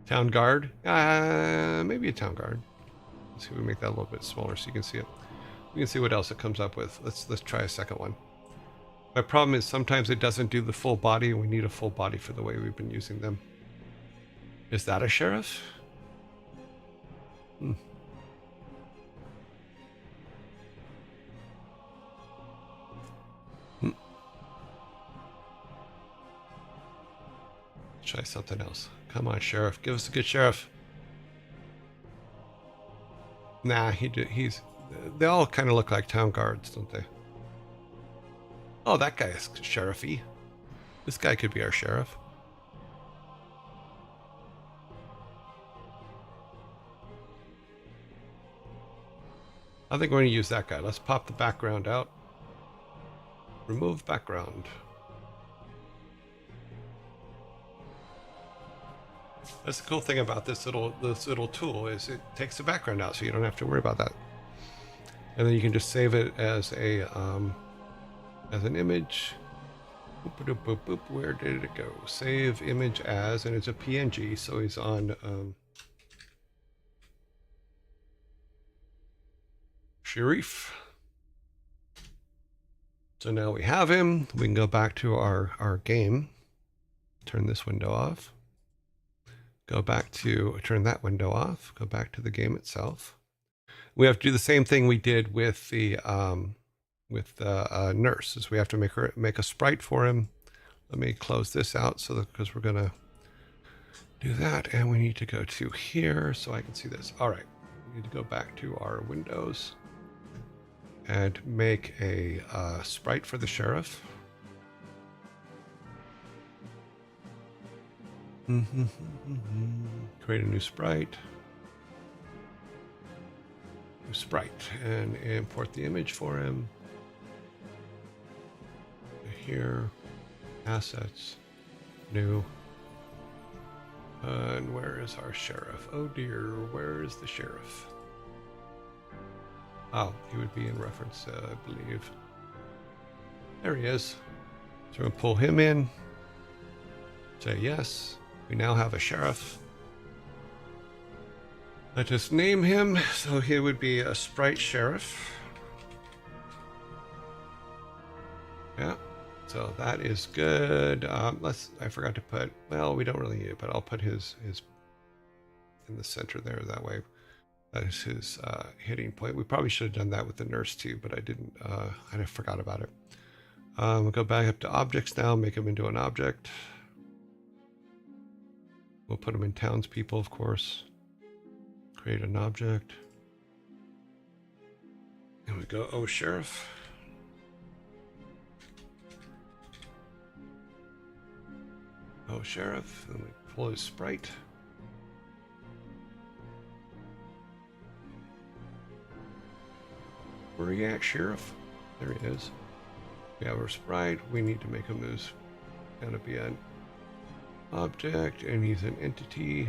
Town guard? Maybe a town guard. Let's see if we make that a little bit smaller so you can see it. We can see what else it comes up with. Let's try a second one. My problem is sometimes it doesn't do the full body, and we need a full body for the way we've been using them. Is that a sheriff? Try something else. Come on, sheriff. Give us a good sheriff. Nah, they all kind of look like town guards, don't they? Oh, that guy is sheriffy. This guy could be our sheriff. I think we're going to use that guy. Let's pop the background out. Remove background. That's the cool thing about this little tool, is it takes the background out, so you don't have to worry about that. And then you can just save it as an image. Boop, boop, boop, boop. Where did it go? Save image as, and it's a PNG, so he's on Sharif. So now we have him. We can go back to our game. Turn this window off. Go back to turn that window off. Go back to the game itself. We have to do the same thing we did with the nurse. Is we have to make a sprite for him. Let me close this out because we're gonna Do that, and we need to go to here so I can see this. All right, we need to go back to our windows and make a sprite for the sheriff. Create a new sprite. New sprite, and import the image for him. Here, assets, new. And where is our sheriff? Oh dear, where is the sheriff? Oh, he would be in reference, I believe. There he is. So we'll pull him in. Say yes. We now have a sheriff. Let us name him. So he would be a sprite sheriff. Yeah. So that is good. I forgot to put, well, we don't really need it, but I'll put his in the center there. That way, that is his hitting point. We probably should have done that with the nurse too, but I didn't. I forgot about it. We'll go back up to objects now. Make him into an object. We'll put him in townspeople, of course. Create an object. And we go, oh, sheriff. Oh, sheriff. And we pull his sprite. Where are you at, sheriff? There he is. We have our sprite. We need to make him who's going to be an object, and he's an entity.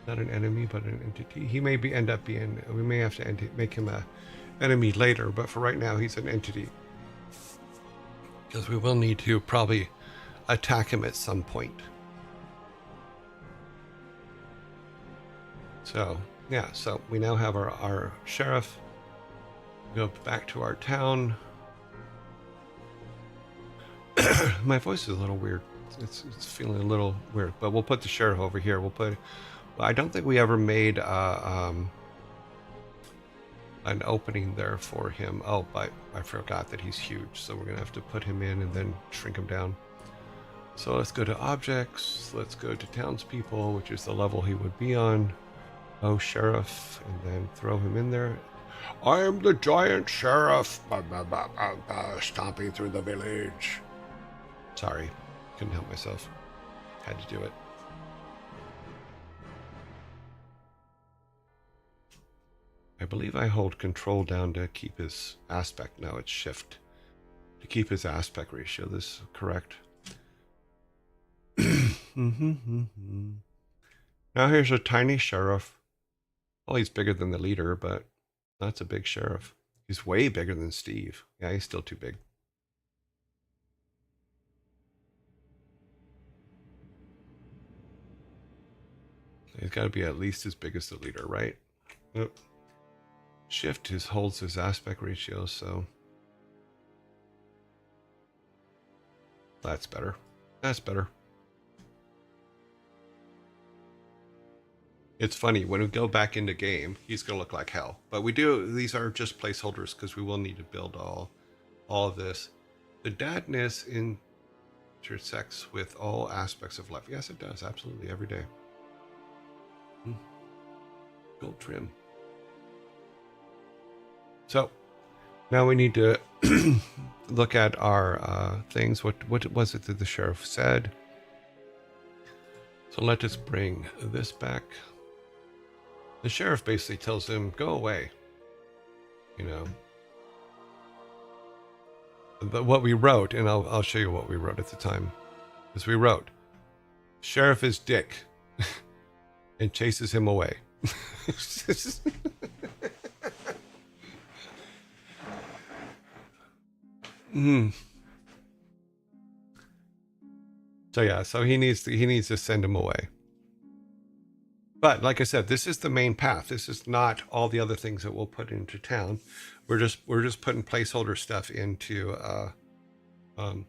Not an enemy, but an entity. He may end up being. We may have to make him a enemy later, but for right now, he's an entity. Because we will need to probably attack him at some point. So, yeah, so we now have our sheriff. Go back to our town. My voice is a little weird. It's feeling a little weird, but we'll put the sheriff over here. We'll put. I don't think we ever made an opening there for him. Oh, but I forgot that he's huge, so we're gonna have to put him in and then shrink him down. So let's go to objects. Let's go to townspeople, which is the level he would be on. Oh, sheriff, and then throw him in there. I am the giant sheriff, stomping through the village. Sorry, couldn't help myself. Had to do it. I believe I hold control down to keep his aspect. No, it's shift. To keep his aspect ratio. This is correct. Now here's a tiny sheriff. Well, he's bigger than the leader, but that's a big sheriff. He's way bigger than Steve. Yeah, he's still too big. He's got to be at least as big as the leader, right? Yep. Shift holds his aspect ratio, so that's better. That's better. It's funny, when we go back into game, he's going to look like hell. But we do, these are just placeholders because we will need to build all of this. The dadness intersects with all aspects of life. Yes, it does. Absolutely. Every day. Gold trim. So now we need to look at our things. What was it that the sheriff said? So let us bring this back. The sheriff basically tells him, go away. You know. But what we wrote, and I'll show you what we wrote at the time, is we wrote, sheriff is dick, and chases him away. So yeah, so he needs to send him away. But like I said, this is the main path. This is not all the other things that we'll put into town. We're just putting placeholder stuff into kind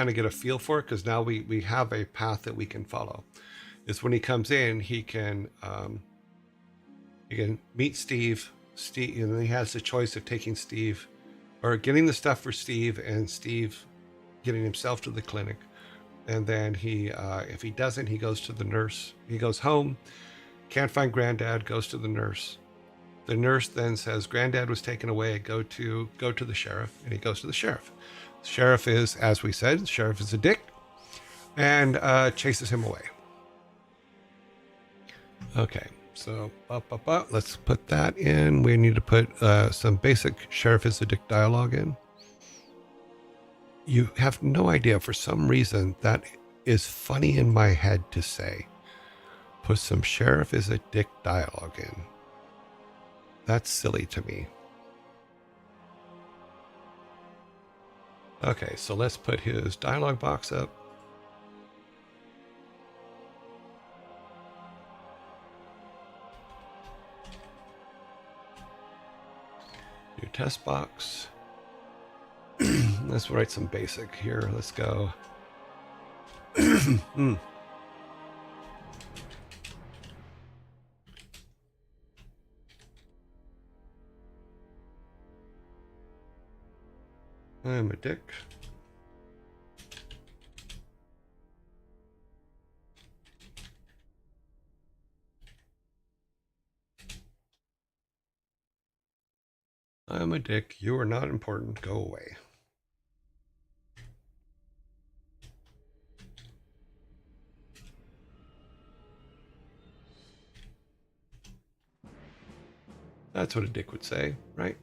of get a feel for it, because now we have a path that we can follow. Is when he comes in, he can meet Steve, and then he has the choice of taking Steve, or getting the stuff for Steve, and Steve getting himself to the clinic, And then he, if he doesn't, he goes to the nurse. He goes home, can't find Granddad, goes to the nurse. The nurse then says, Granddad was taken away, go to the sheriff. And he goes to the sheriff. The sheriff is, as we said, the sheriff is a dick and chases him away. Okay, so let's put that in. We need to put some basic sheriff is a dick dialogue in. You have no idea, for some reason, that is funny in my head to say. Put some sheriff is a dick dialogue in. That's silly to me. Okay, so let's put his dialogue box up. New test box. Let's write some basic here. Let's go. I'm a dick. I'm a dick. You are not important. Go away. That's what a dick would say, right?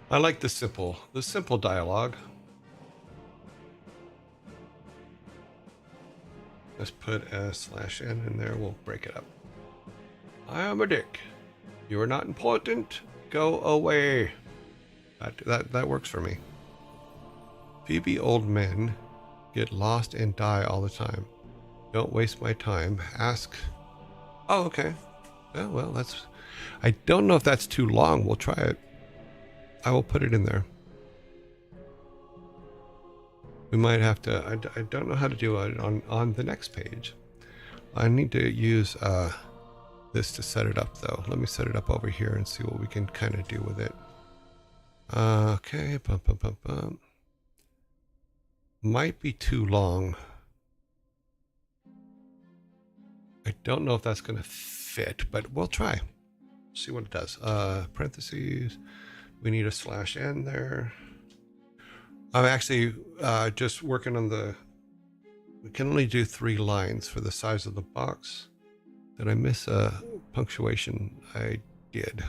I like the simple dialogue. Let's put a /n in there. We'll break it up. I am a dick. You are not important. Go away. That works for me. Phoebe old men get lost and die all the time. Don't waste my time. Ask. Oh, okay. Well, that's. I don't know if that's too long. We'll try it. I will put it in there. We might have to. I don't know how to do it on the next page. I need to use this to set it up, though. Let me set it up over here and see what we can kind of do with it. Okay. Might be too long. I don't know if that's going to fit, but we'll try. See what it does. Parentheses. We need a /n there. I'm actually just working on the. We can only do 3 lines for the size of the box. Did I miss a punctuation? I did.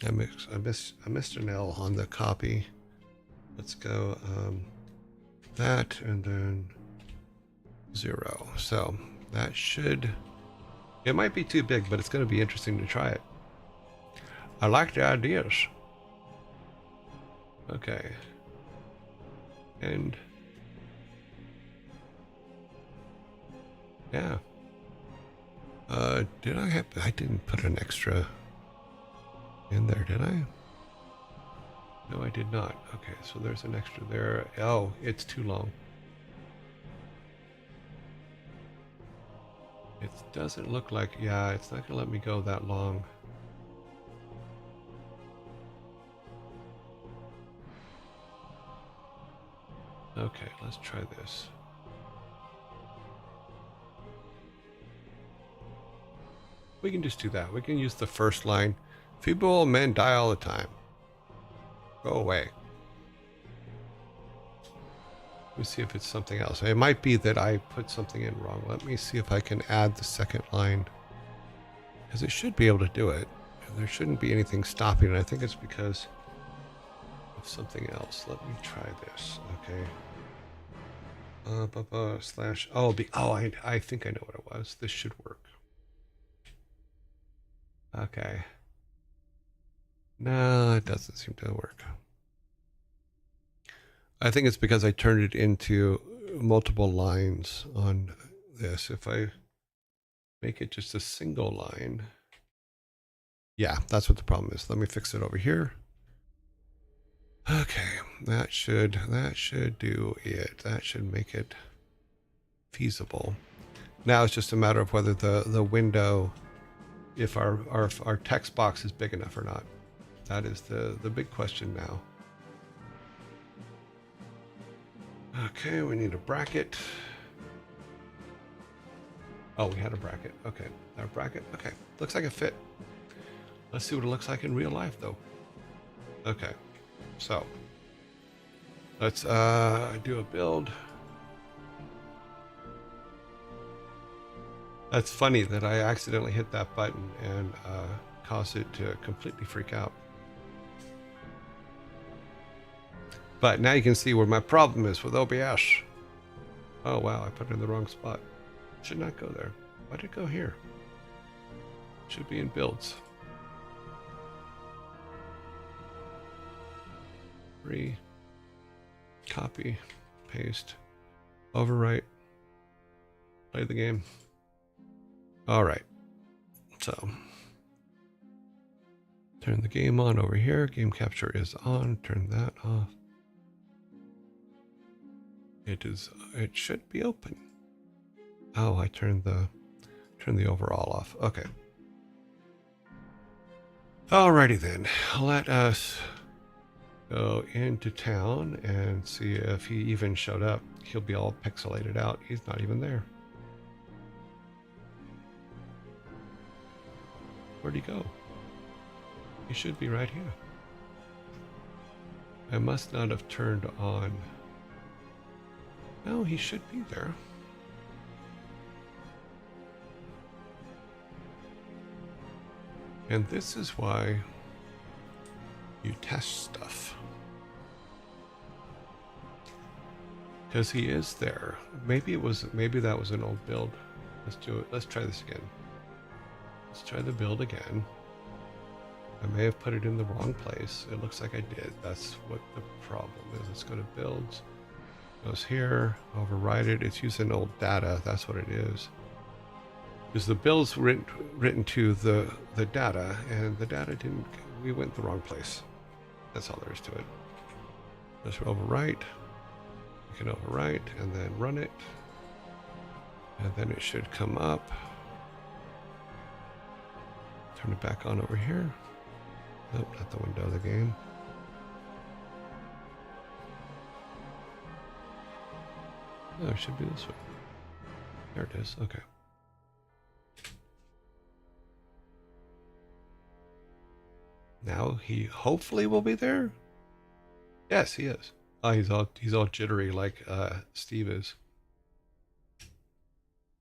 I missed an L on the copy. Let's go that and then 0. So that should. It might be too big, but it's going to be interesting to try it. I like the ideas. Okay. And yeah. Did I have? I didn't put an extra in there, did I? No, I did not. Okay, so there's an extra there. Oh, it's too long. It doesn't look like, yeah, it's not gonna let me go that long. Okay, let's try this. We can just do that. We can use the first line. Feeble men die all the time. Go away. Let me see if it's something else. It might be that I put something in wrong. Let me see if I can add the second line. Because it should be able to do it. There shouldn't be anything stopping it. I think it's because of something else. Let me try this. Okay. /. Oh, I think I know what it was. This should work. Okay. No, it doesn't seem to work. I think it's because I turned it into multiple lines on this. If I make it just a single line. Yeah, that's what the problem is. Let me fix it over here. Okay, that should do it. That should make it feasible. Now it's just a matter of whether the window, if our text box is big enough or not. That is the big question now. Okay, we need a bracket. Oh, we had a bracket. Okay, our bracket. Okay, looks like it fit. Let's see what it looks like in real life, though. Okay, so let's do a build. That's funny that I accidentally hit that button and caused it to completely freak out. But now you can see where my problem is with OBS. Oh wow, I put it in the wrong spot. Should not go there. Why did it go here? Should be in builds. Copy, paste, overwrite, play the game. All right, so turn the game on over here. Game capture is on. Turn that off. It should be open. Oh, I turned the overall off. Okay. Alrighty then. Let us go into town and see if he even showed up. He'll be all pixelated out. He's not even there. Where'd he go? He should be right here. I must not have turned on. No, he should be there. And this is why you test stuff. Because he is there. Maybe that was an old build. Let's do it. Let's try this again. Let's try the build again. I may have put it in the wrong place. It looks like I did. That's what the problem is. Let's go to builds. Goes here, override it. It's using old data. That's what it is. Because the build's written to the data, and the data didn't. We went the wrong place. That's all there is to it. Let's overwrite. You can overwrite and then run it, and then it should come up. Turn it back on over here. Nope, not the window of the game. Oh, it should be this way. There it is. Okay. Now he hopefully will be there. Yes, he is. Oh, he's all jittery like Steve is.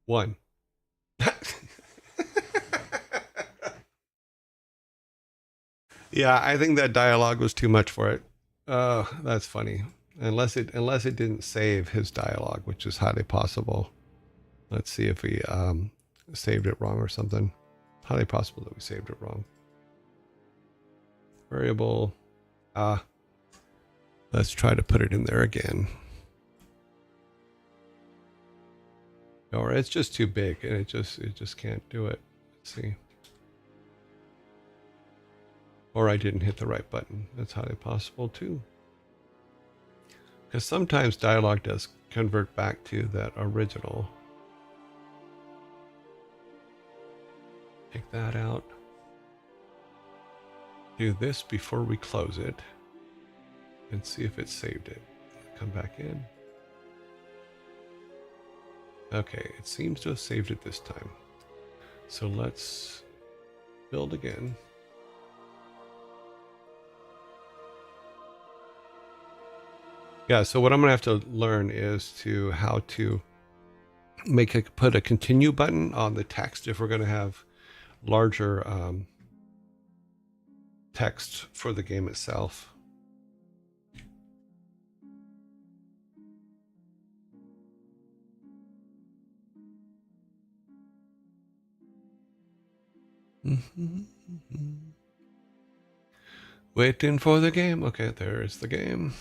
1. Yeah, I think that dialogue was too much for it. Oh, that's funny. Unless it didn't save his dialogue, which is highly possible. Let's see if we saved it wrong or something. Highly possible that we saved it wrong. Variable. Let's try to put it in there again. Or it's just too big and it just can't do it. Let's see. Or I didn't hit the right button. That's highly possible too. Because sometimes dialogue does convert back to that original. Take that out. Do this before we close it. And see if it saved it. Come back in. Okay, it seems to have saved it this time. So let's build again. Yeah, so what I'm gonna have to learn is how to put a continue button on the text if we're gonna have larger text for the game itself. Waiting for the game. Okay, there is the game.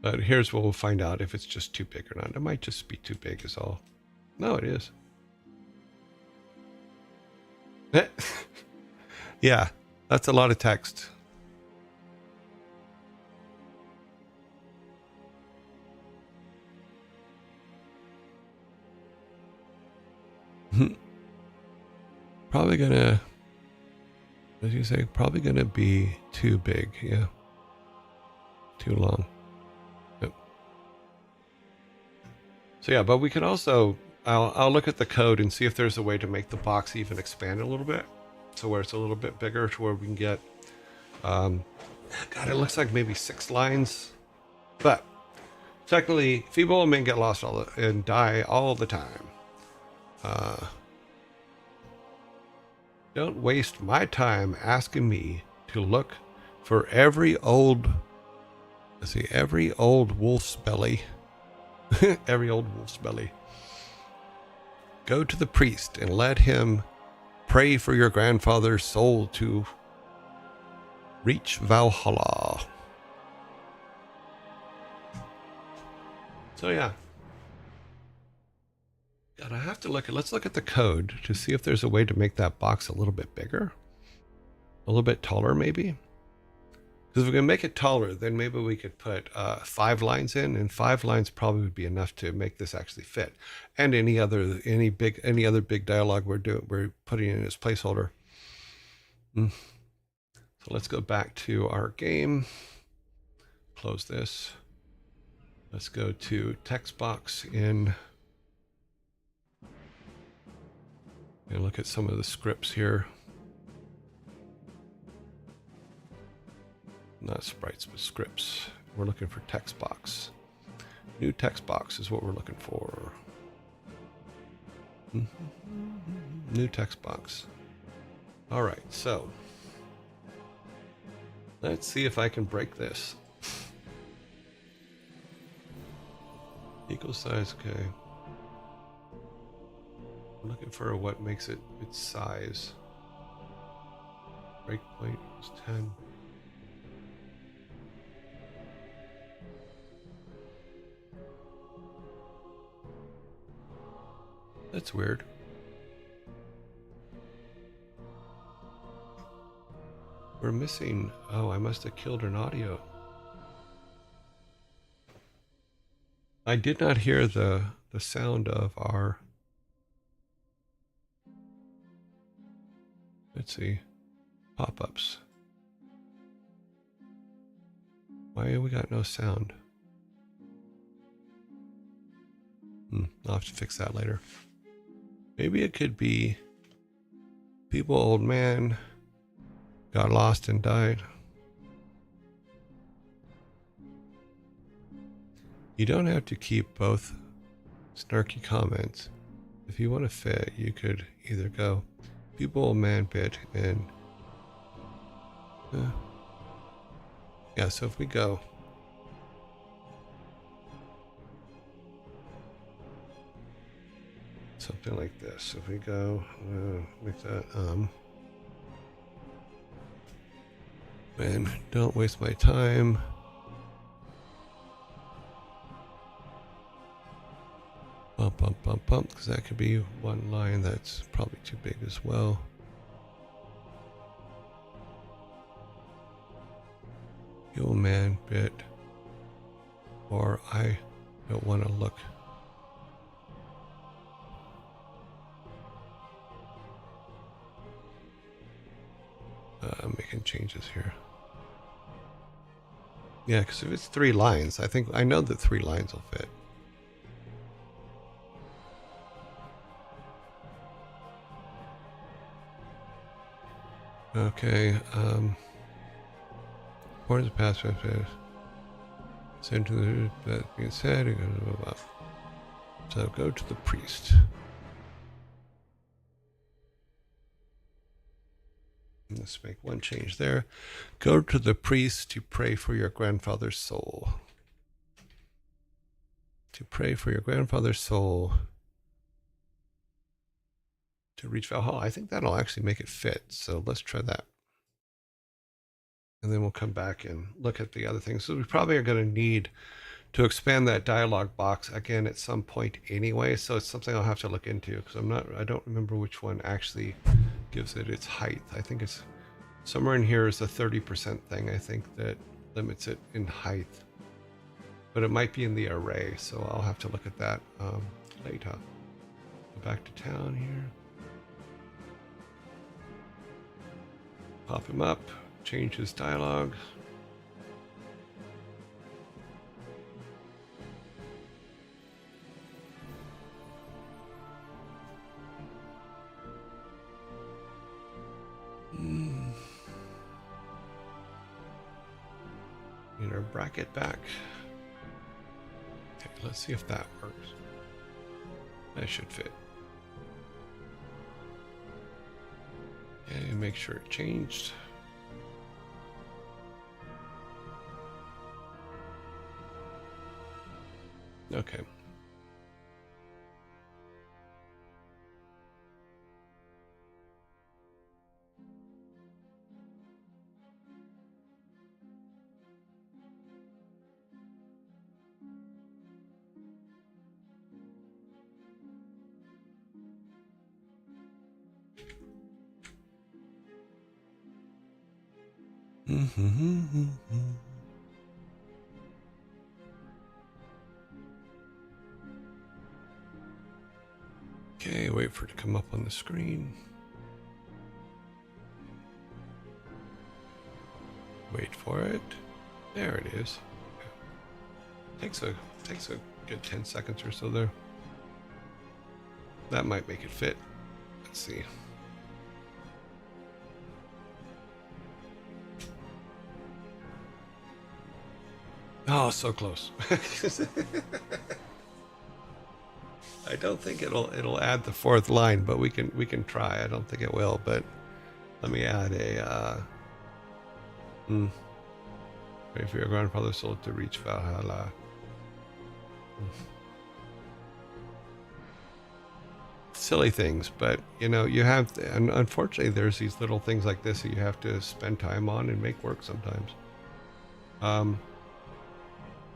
But here's what we'll find out if it's just too big or not. It might just be too big is all. No, it is. Yeah, that's a lot of text. Probably gonna, as you say, probably gonna be too big. Yeah. Too long. Yep. So yeah, but we can also, I'll look at the code and see if there's a way to make the box even expand a little bit. So where it's a little bit bigger to where we can get, God, it looks like maybe 6 lines. But technically, feeble men get lost and die all the time. Don't waste my time asking me to look for every old wolf's belly. Every old wolf's belly. Go to the priest and let him pray for your grandfather's soul to reach Valhalla. So yeah. God, I have to let's look at the code to see if there's a way to make that box a little bit bigger. A little bit taller maybe. Because if we can make it taller, then maybe we could put 5 lines in, and 5 lines probably would be enough to make this actually fit. And any other big dialogue we're putting in as placeholder. So let's go back to our game. Close this. Let's go to text box in. And look at some of the scripts here. Not sprites, but scripts. We're looking for text box. New text box is what we're looking for. New text box. All right, so let's see if I can break this. Equal size, okay. I'm looking for what makes it its size. Breakpoint is 10. That's weird. We're missing. Oh, I must have killed an audio. I did not hear the sound of our. Let's see. Pop-ups. Why have we got no sound? I'll have to fix that later. Maybe it could be people, old man, got lost and died. You don't have to keep both snarky comments. If you want to fit, you could either go people, old man, bit, and yeah, so if we go something like this, if we go make that and don't waste my time. Bump, because that could be one line that's probably too big as well. You old man bit, or I don't want to look. I'm making changes here. Yeah, because if it's 3 lines, I know that 3 lines will fit. Okay, what is the password? Send to the, that being said, so go to the priest. Let's make one change there. Go to the priest to pray for your grandfather's soul. To pray for your grandfather's soul to reach Valhalla. I think that'll actually make it fit. So let's try that. And then we'll come back and look at the other things. So we probably are going to need to expand that dialog box again at some point anyway. So it's something I'll have to look into because I don't remember which one actually gives it its height. I think it's somewhere in here is a 30% thing, I think, that limits it in height. But it might be in the array, so I'll have to look at that later. Go back to town here. Pop him up, change his dialogue. Need our bracket back. Okay, let's see if that works. That should fit. Okay, make sure it changed. Okay. Okay, wait for it to come up on the screen. Wait for it. There it is. Takes a good 10 seconds or so there. That might make it fit. Let's see. Oh, so close. I don't think it'll add the fourth line, but we can try. I don't think it will, but let me add a pray for your grandfather's soul to reach Valhalla. Silly things, but you know, you have, and unfortunately there's these little things like this that you have to spend time on and make work sometimes.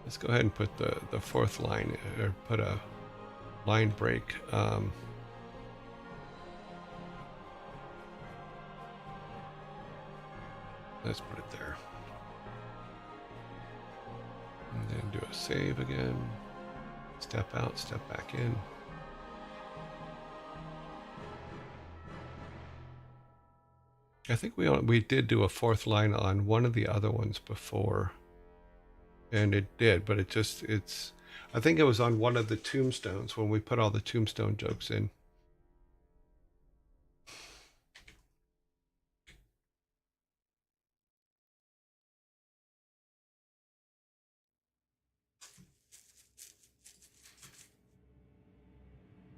Let's go ahead and put the fourth line, or put a line break. Let's put it there. And then do a save again. Step out, step back in. I think we did do a fourth line on one of the other ones before. And it did, but it's I think it was on one of the tombstones when we put all the tombstone jokes in.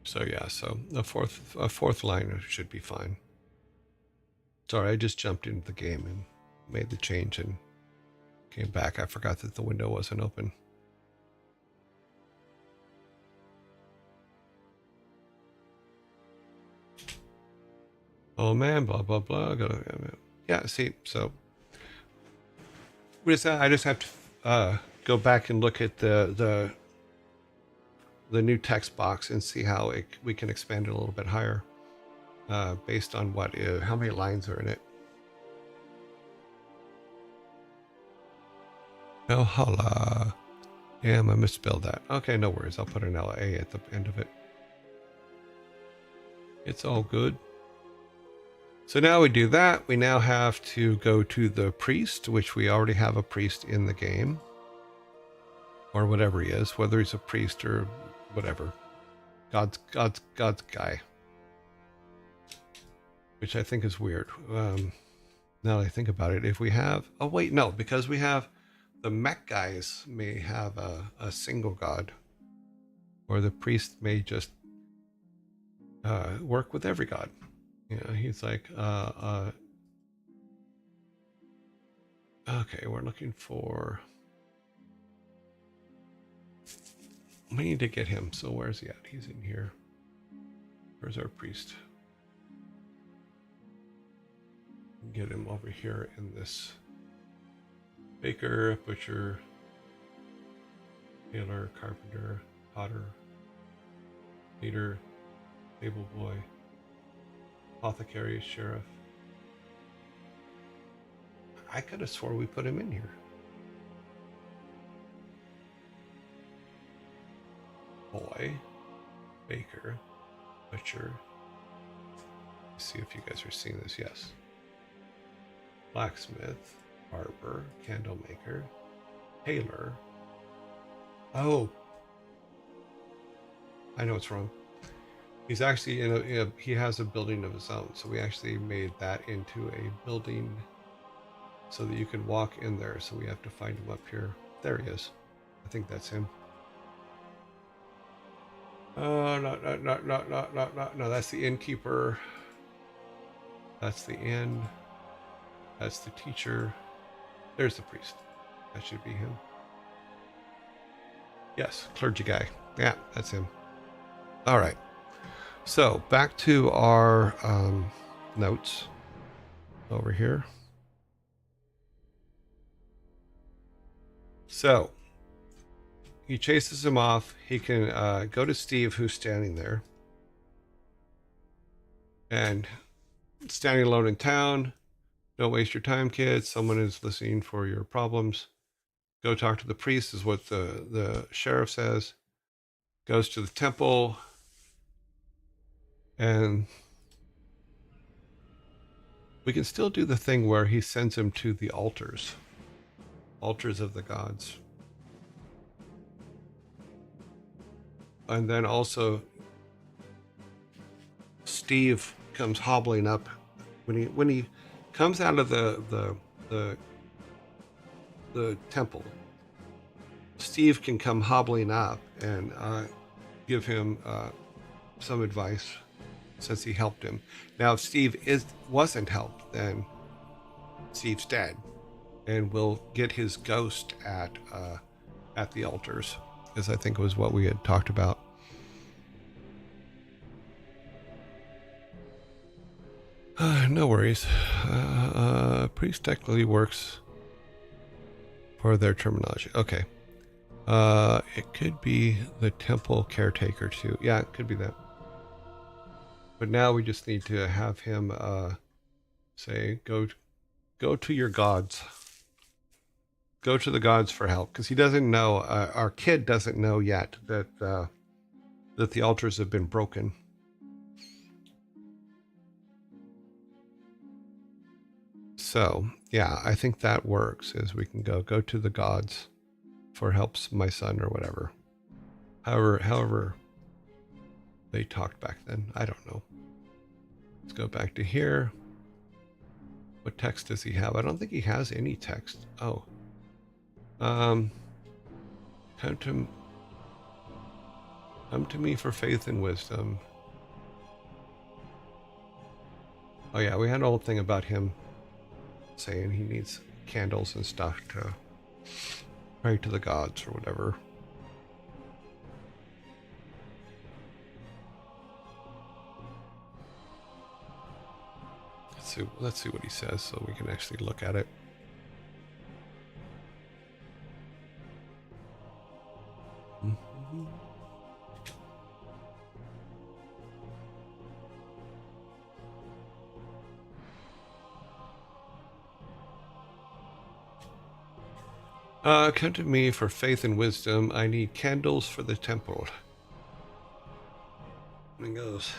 So yeah, so a fourth line should be fine. Sorry, I just jumped into the game and made the change and came back. I forgot that the window wasn't open. Oh man, blah blah blah. Yeah, see, so I just have to go back and look at the new text box and see how we can expand it a little bit higher, based on how many lines are in it. Valhalla. Damn, I misspelled that. Okay, no worries. I'll put an LA at the end of it. It's all good. So now we do that. We now have to go to the priest, which we already have a priest in the game. Or whatever he is, whether he's a priest or whatever. God's guy. Which I think is weird. Now that I think about it, if we have... Oh, wait, no. Because we have... The mech guys may have a single god. Or the priest may just work with every god. You know, he's like... okay, we're looking for... We need to get him. So where's he at? He's in here. Where's our priest? Get him over here in this. Baker, butcher, tailor, carpenter, potter, leader, stable boy, apothecary, sheriff. I could have swore we put him in here. Boy, baker, butcher. Let's see if you guys are seeing this. Yes. Blacksmith, barber, candle maker, tailor. Oh, I know what's wrong. He's actually he has a building of his own, so we actually made that into a building so that you can walk in there. So we have to find him up here. There he is. I think that's him. No, that's the innkeeper. That's the inn. That's the teacher. There's the priest. That should be him. Yes, clergy guy. Yeah, that's him. All right. So back to our notes over here. So he chases him off. He can go to Steve, who's standing there. And standing alone in town. Don't waste your time, kids. Someone is listening for your problems. Go talk to the priest is what the sheriff says. Goes to the temple. And we can still do the thing where he sends him to the altars. Altars of the gods. And then also Steve comes hobbling up when he comes out of the temple. Steve can come hobbling up and give him some advice since he helped him. Now, if Steve wasn't helped, then Steve's dead, and we'll get his ghost at the altars, as I think was what we had talked about. No worries. Priest technically works for their terminology. Okay. It could be the temple caretaker too. Yeah, it could be that. But now we just need to have him say, go to your gods. Go to the gods for help, because he doesn't know. Our kid doesn't know yet that the altars have been broken. So yeah, I think that works. Is we can go to the gods for helps my son or whatever. However they talked back then. I don't know. Let's go back to here. What text does he have? I don't think he has any text. Oh. Come to me for faith and wisdom. Oh yeah, we had a whole thing about him saying he needs candles and stuff to pray to the gods or whatever. Let's see what he says so we can actually look at it. Mm-hmm. Come to me for faith and wisdom. I need candles for the temple. And it goes.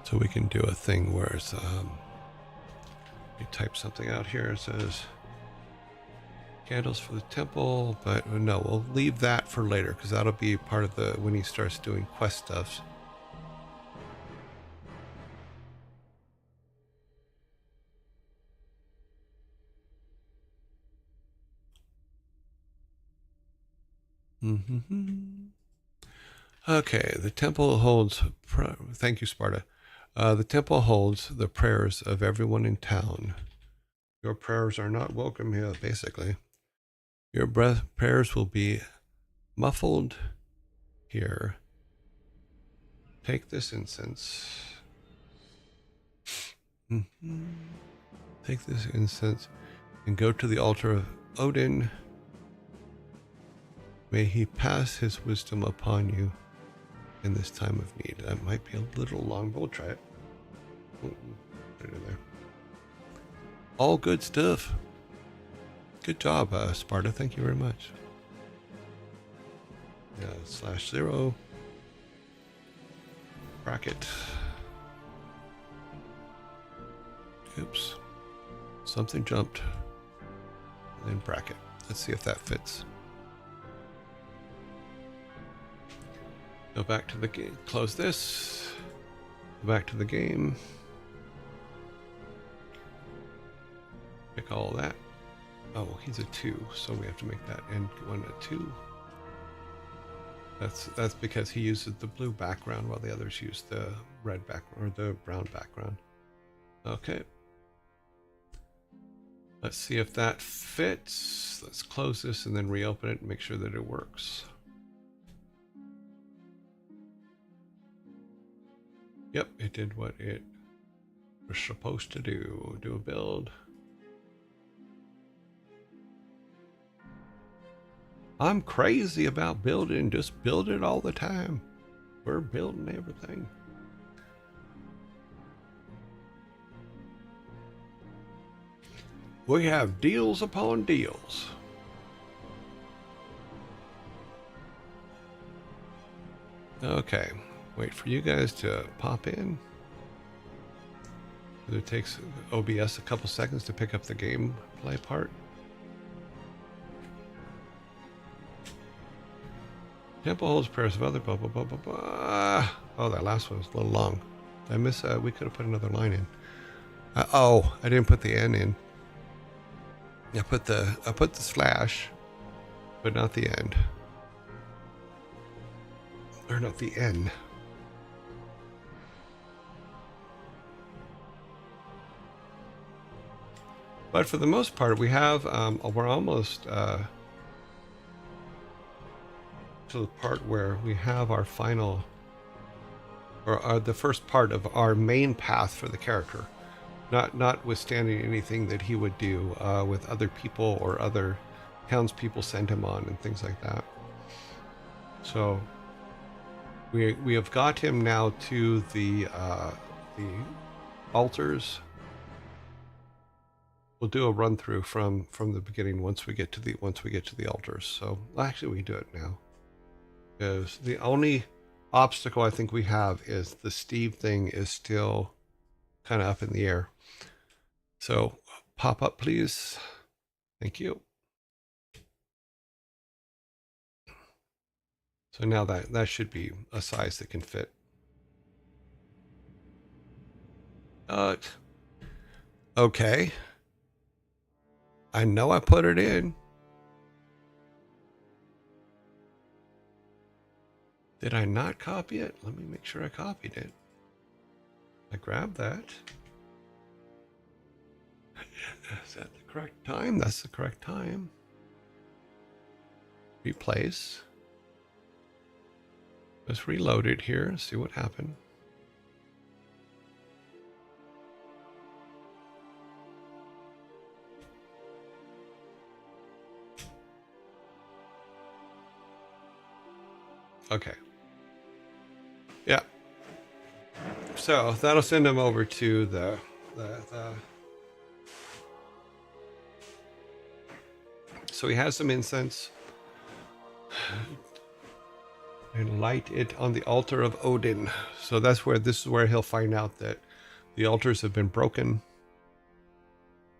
So we can do a thing where it's we type something out here. It says candles for the temple, but no, we'll leave that for later because that'll be part of the when he starts doing quest stuff. Okay, the temple holds. Thank you, Sparta. The temple holds the prayers of everyone in town. Your prayers are not welcome here, basically. Your prayers will be muffled here. Take this incense. Take this incense and go to the altar of Odin. May he pass his wisdom upon you in this time of need. That might be a little long, but we'll try it. Put it in there. All good stuff. Good job, Sparta. Thank you very much. Yeah, /0. Bracket. Oops. Something jumped. And then bracket. Let's see if that fits. Go back to the game. Close this. Go back to the game. Pick all of that. Oh, he's a 2, so we have to make that N1 a 2. That's because he uses the blue background while the others use the red background or the brown background. Okay. Let's see if that fits. Let's close this and then reopen it and make sure that it works. Yep, it did what it was supposed to do. Do a build. I'm crazy about building. Just build it all the time. We're building everything. We have deals upon deals. Okay. Wait for you guys to pop in. It takes OBS a couple seconds to pick up the gameplay part. Temple holds prayers of other blah blah blah blah blah. Oh, that last one was a little long. I miss. We could have put another line in. Oh, I didn't put the N in. I put the slash, but not the end. Or not the N. But for the most part, we have. We're almost. To the part where we have our final or the first part of our main path for the character, notwithstanding anything that he would do with other people or other townspeople sent him on and things like that. So we have got him now to the altars. We'll do a run through from the beginning once we get to the altars. So actually we can do it now. Because the only obstacle I think we have is the Steve thing is still kind of up in the air. So pop up, please. Thank you. So now that should be a size that can fit. Okay. I know I put it in. Did I not copy it? Let me make sure I copied it. I grabbed that. Is that the correct time? That's the correct time. Replace. Let's reload it here, see what happened. Okay. Yeah. So that'll send him over to the so he has some incense and light it on the altar of Odin. So this is where he'll find out that the altars have been broken.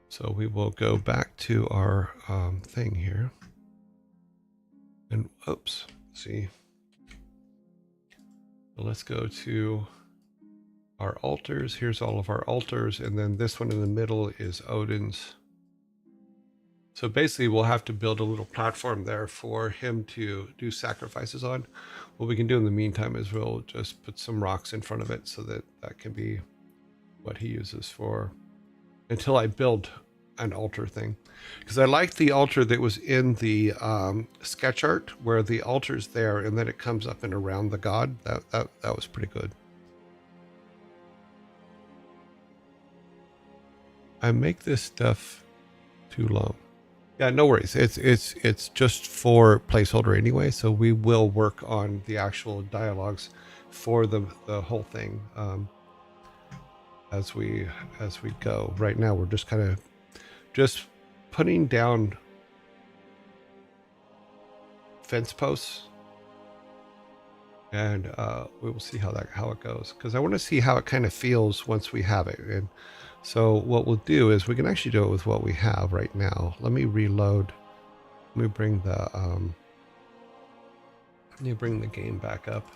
So we will go back to our thing here. And oops, see. Let's go to our altars. Here's all of our altars. And then this one in the middle is Odin's. So basically we'll have to build a little platform there for him to do sacrifices on. What we can do in the meantime is we'll just put some rocks in front of it so that can be what he uses for until I build an altar thing. Because I like the altar that was in the sketch art where the altar's there and then it comes up and around the god. That was pretty good. I make this stuff too long. Yeah, no worries. It's just for placeholder anyway, so we will work on the actual dialogues for the whole thing as we go. Right now we're just kind of putting down fence posts and we will see how it goes, because I want to see how it kind of feels once we have it. And so what we'll do is we can actually do it with what we have right now. Let me reload. Let me bring the game back up,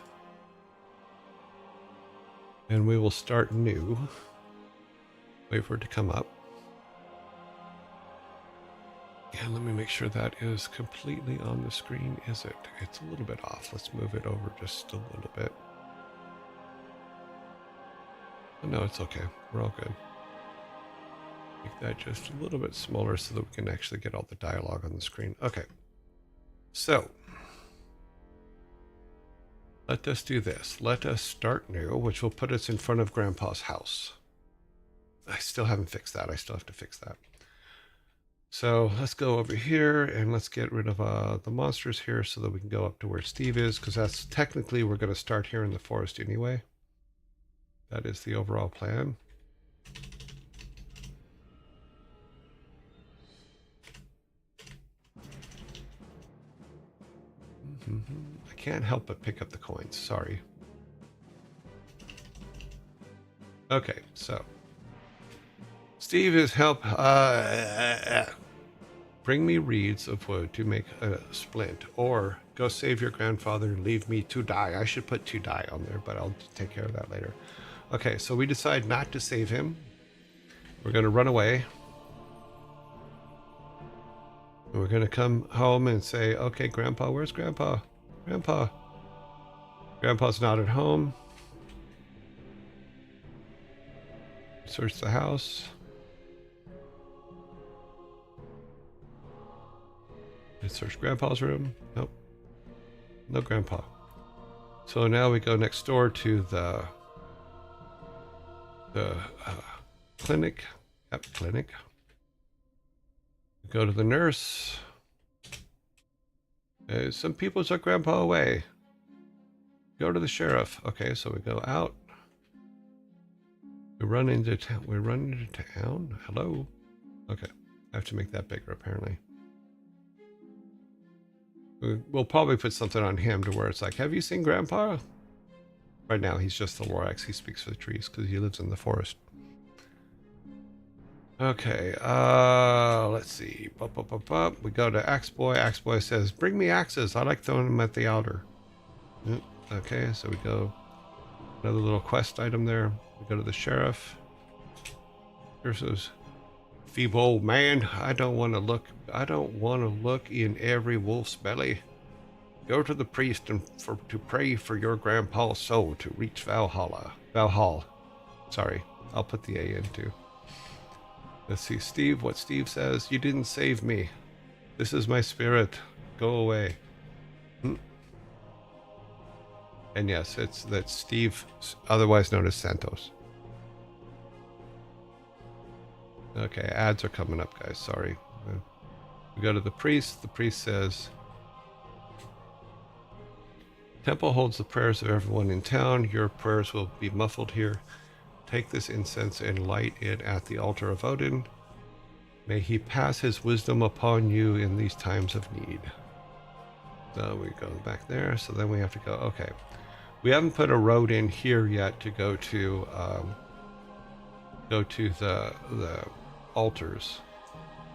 and we will start new. Wait for it to come up. And let me make sure that is completely on the screen. Is it? It's a little bit off. Let's move it over just a little bit. No, it's okay. We're all good. Make that just a little bit smaller so that we can actually get all the dialogue on the screen. Okay. So, let us do this. Let us start new, which will put us in front of Grandpa's house. I still haven't fixed that. I still have to fix that. So let's go over here and let's get rid of the monsters here so that we can go up to where Steve is, because that's technically we're going to start here in the forest anyway. That is the overall plan. I can't help but pick up the coins. Sorry. Okay, so Steve is help. Bring me reeds of wood to make a splint, or go save your grandfather and leave me to die. I should put to die on there, but I'll take care of that later. Okay, so we decide not to save him. We're going to run away. And we're going to come home and say, okay, Grandpa, where's Grandpa? Grandpa. Grandpa's not at home. Search the house. Let's search Grandpa's room. Nope. No Grandpa. So now we go next door to the clinic. Yep, clinic. We go to the nurse. Some people took Grandpa away. Go to the sheriff. Okay, so we go out. We run into town. We run into town. Hello. Okay, I have to make that bigger apparently. We'll probably put something on him to where it's like, have you seen Grandpa? Right now, he's just the Lorax. He speaks for the trees because he lives in the forest. Okay, let's see. We go to Axe Boy. Axe Boy says, bring me axes. I like throwing them at the altar. Okay, so we go. Another little quest item there. We go to the sheriff. Here says, feeble old man, I don't want to look in every wolf's belly. Go to the priest and to pray for your grandpa's soul to reach Valhalla. Sorry, I'll put the A in too. Let's see, Steve, what Steve says. You didn't save me. This is my spirit. Go away. And yes, that's Steve, otherwise known as Santos. Okay, ads are coming up, guys. Sorry. We go to the priest. The priest says, temple holds the prayers of everyone in town. Your prayers will be muffled here. Take this incense and light it at the altar of Odin. May he pass his wisdom upon you in these times of need. So we go back there. So then we have to go. Okay. We haven't put a road in here yet to go to the altars.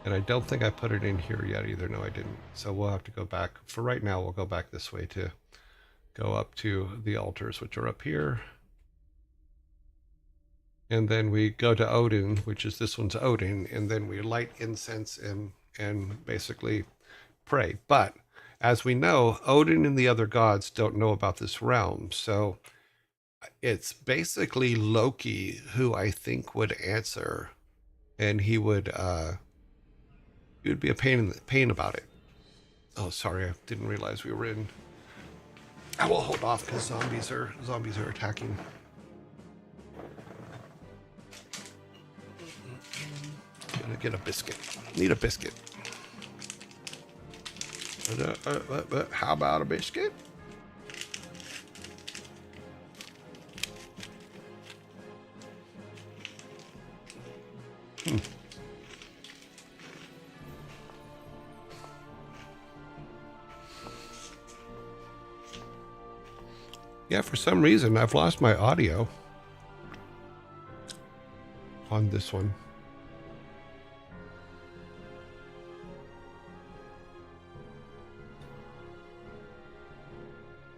And I don't think I put it in here yet either. No, I didn't. So we'll have to go back. For right now, we'll go back this way to go up to the altars, which are up here. And then we go to Odin, which is this one's Odin, and then we light incense and basically pray. But as we know, Odin and the other gods don't know about this realm. So it's basically Loki who I think would answer, and he would be a pain about it. Oh, sorry, I didn't realize we were in. I will hold off because zombies are attacking. Gonna get a biscuit. Need a biscuit. How about a biscuit? Yeah, for some reason, I've lost my audio on this one.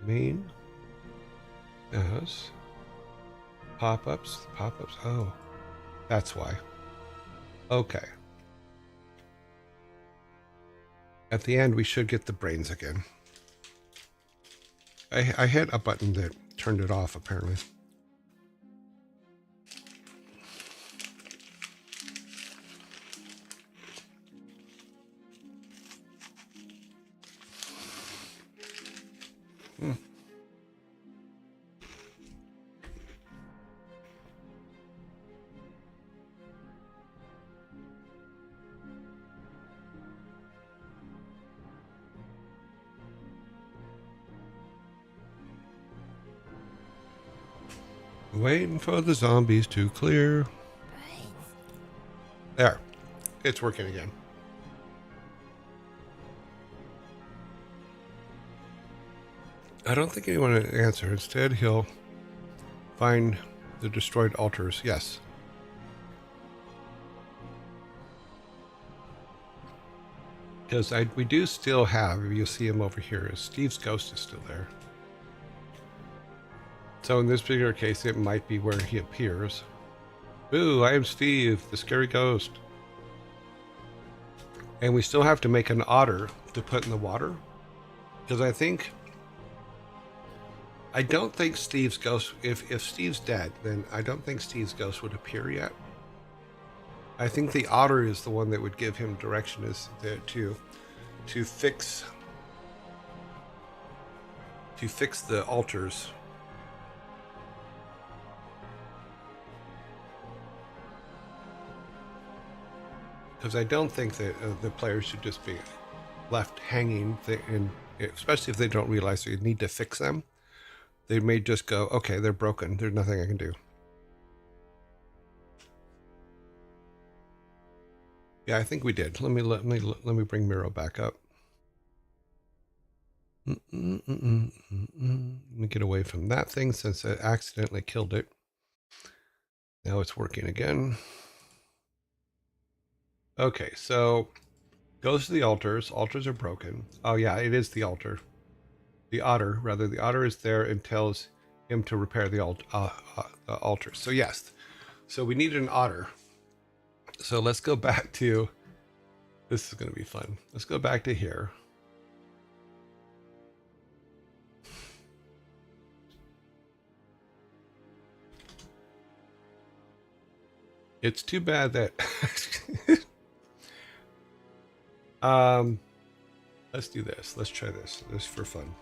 Main. Yes. Pop-ups. Pop-ups. Oh, that's why. Okay. At the end, we should get the brains again. I hit a button that turned it off, apparently. Waiting for the zombies to clear. There. It's working again. I don't think anyone will answer. Instead, he'll find the destroyed altars. Yes. Because we do still have, if you see him over here, Steve's ghost is still there. So in this particular case, it might be where he appears. Boo, I am Steve, the scary ghost. And we still have to make an otter to put in the water. Because I don't think Steve's ghost, if Steve's dead, then I don't think Steve's ghost would appear yet. I think the otter is the one that would give him direction to fix the altars. Because I don't think that the players should just be left hanging, and especially if they don't realize they need to fix them. They may just go, okay, they're broken. There's nothing I can do. Yeah, I think we did. Let me bring Miro back up. Let me get away from that thing since I accidentally killed it. Now it's working again. Okay, so goes to the altars. Altars are broken. Oh yeah, it is the altar. The otter, rather. The otter is there and tells him to repair the altars. So yes. So we need an otter. So let's go back to... This is going to be fun. Let's go back to here. It's too bad that... let's do this. Let's try this. This is for fun.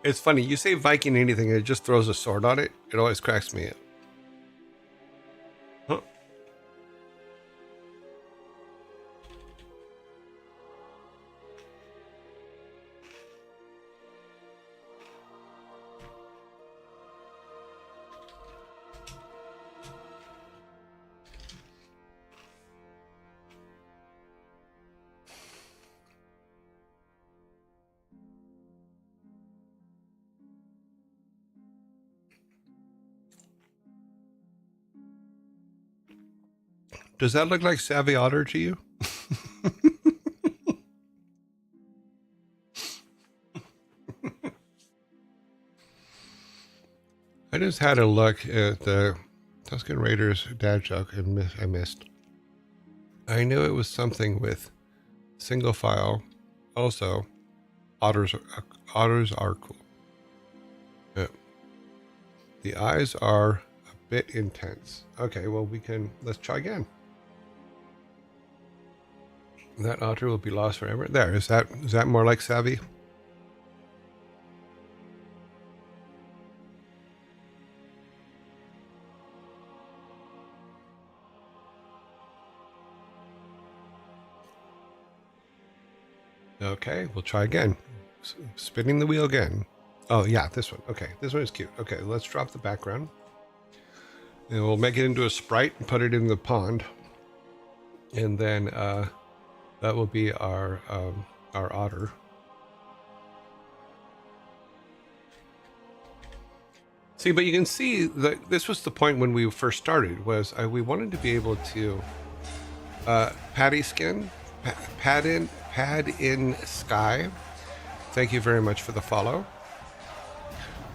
It's funny. You say Viking anything, and it just throws a sword on it. It always cracks me up. Huh. Does that look like Savvy Otter to you? I just had a look at the Tusken Raiders dad joke and I missed. I knew it was something with single file. Also, otters are cool. The eyes are a bit intense. Okay, well let's try again. That otter will be lost forever. There, is that more like Savvy? Okay, we'll try again. Spinning the wheel again. Oh yeah, this one. Okay, this one is cute. Okay, let's drop the background. And we'll make it into a sprite and put it in the pond. And then that will be our our otter. See, but you can see that this was the point when we first started, was we wanted to be able to pad in sky. Thank you very much for the follow.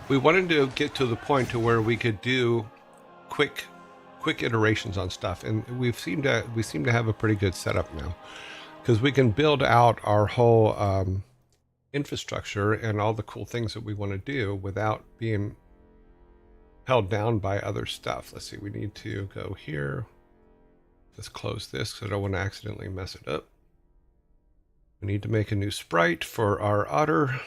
We wanted to get to the point to where we could do quick iterations on stuff, and we seem to have a pretty good setup now, because we can build out our whole infrastructure and all the cool things that we want to do without being held down by other stuff. Let's see, we need to go here. Let's close this because I don't want to accidentally mess it up. We need to make a new sprite for our otter.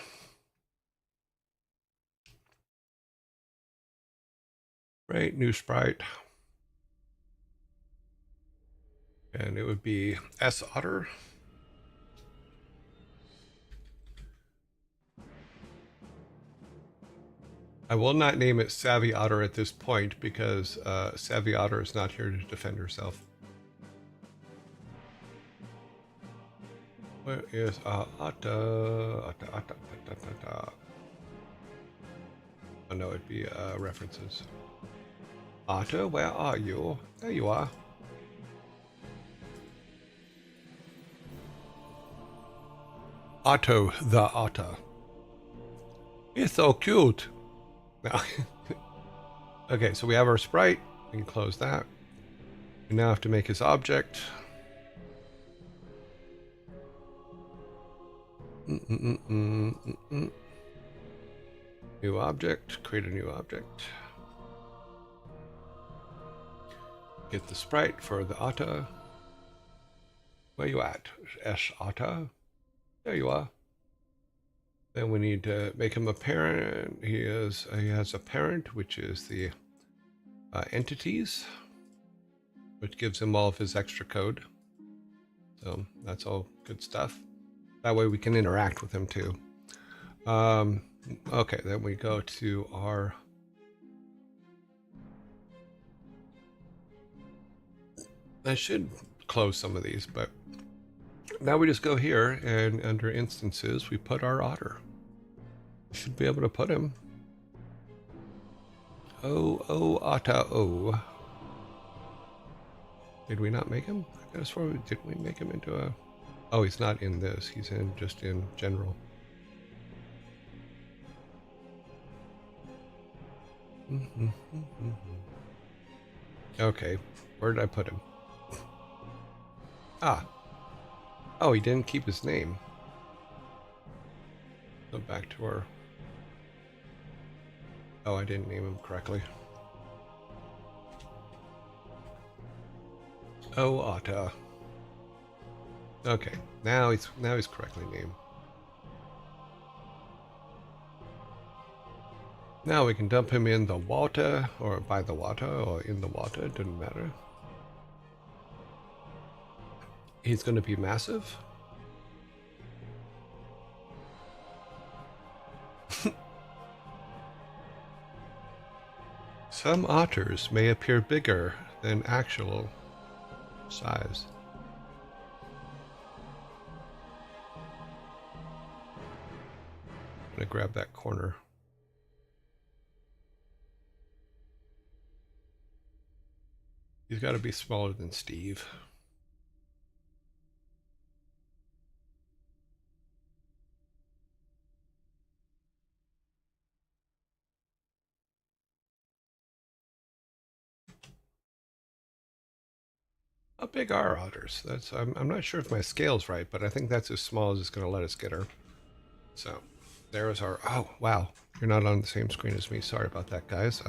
Right, new sprite. And it would be S otter. I will not name it Savvy Otter at this point because Savvy Otter is not here to defend herself. Where is Otter? Oh no, it'd be references. Otter, where are you? There you are. Otto the otter. He's so cute. No. Okay, so we have our sprite. We can close that. We now have to make his object. New object. Create a new object. Get the sprite for the otter. Where you at? S otter. There you are. Then we need to make him a parent. He has a parent, which is the entities, which gives him all of his extra code. So that's all good stuff. That way we can interact with him too. Okay, then we go to our I should close some of these, but now we just go here and under instances we put our otter. We should be able to put him. Oh, otter, oh. Did we not make him? I guess did we make him into a... Oh, he's not in this. He's just in general. Okay, where did I put him? Ah. Oh, he didn't keep his name. Go back to our... Oh, I didn't name him correctly. Oh, Otta. Okay, now he's correctly named. Now we can dump him in the water, or by the water, or in the water, it doesn't matter. He's going to be massive. Some otters may appear bigger than actual size. I'm going to grab that corner. He's got to be smaller than Steve. How big are otters? That's I'm not sure if my scale's right, but I think that's as small as it's going to let us get her. So there is our... Oh, wow. You're not on the same screen as me. Sorry about that, guys.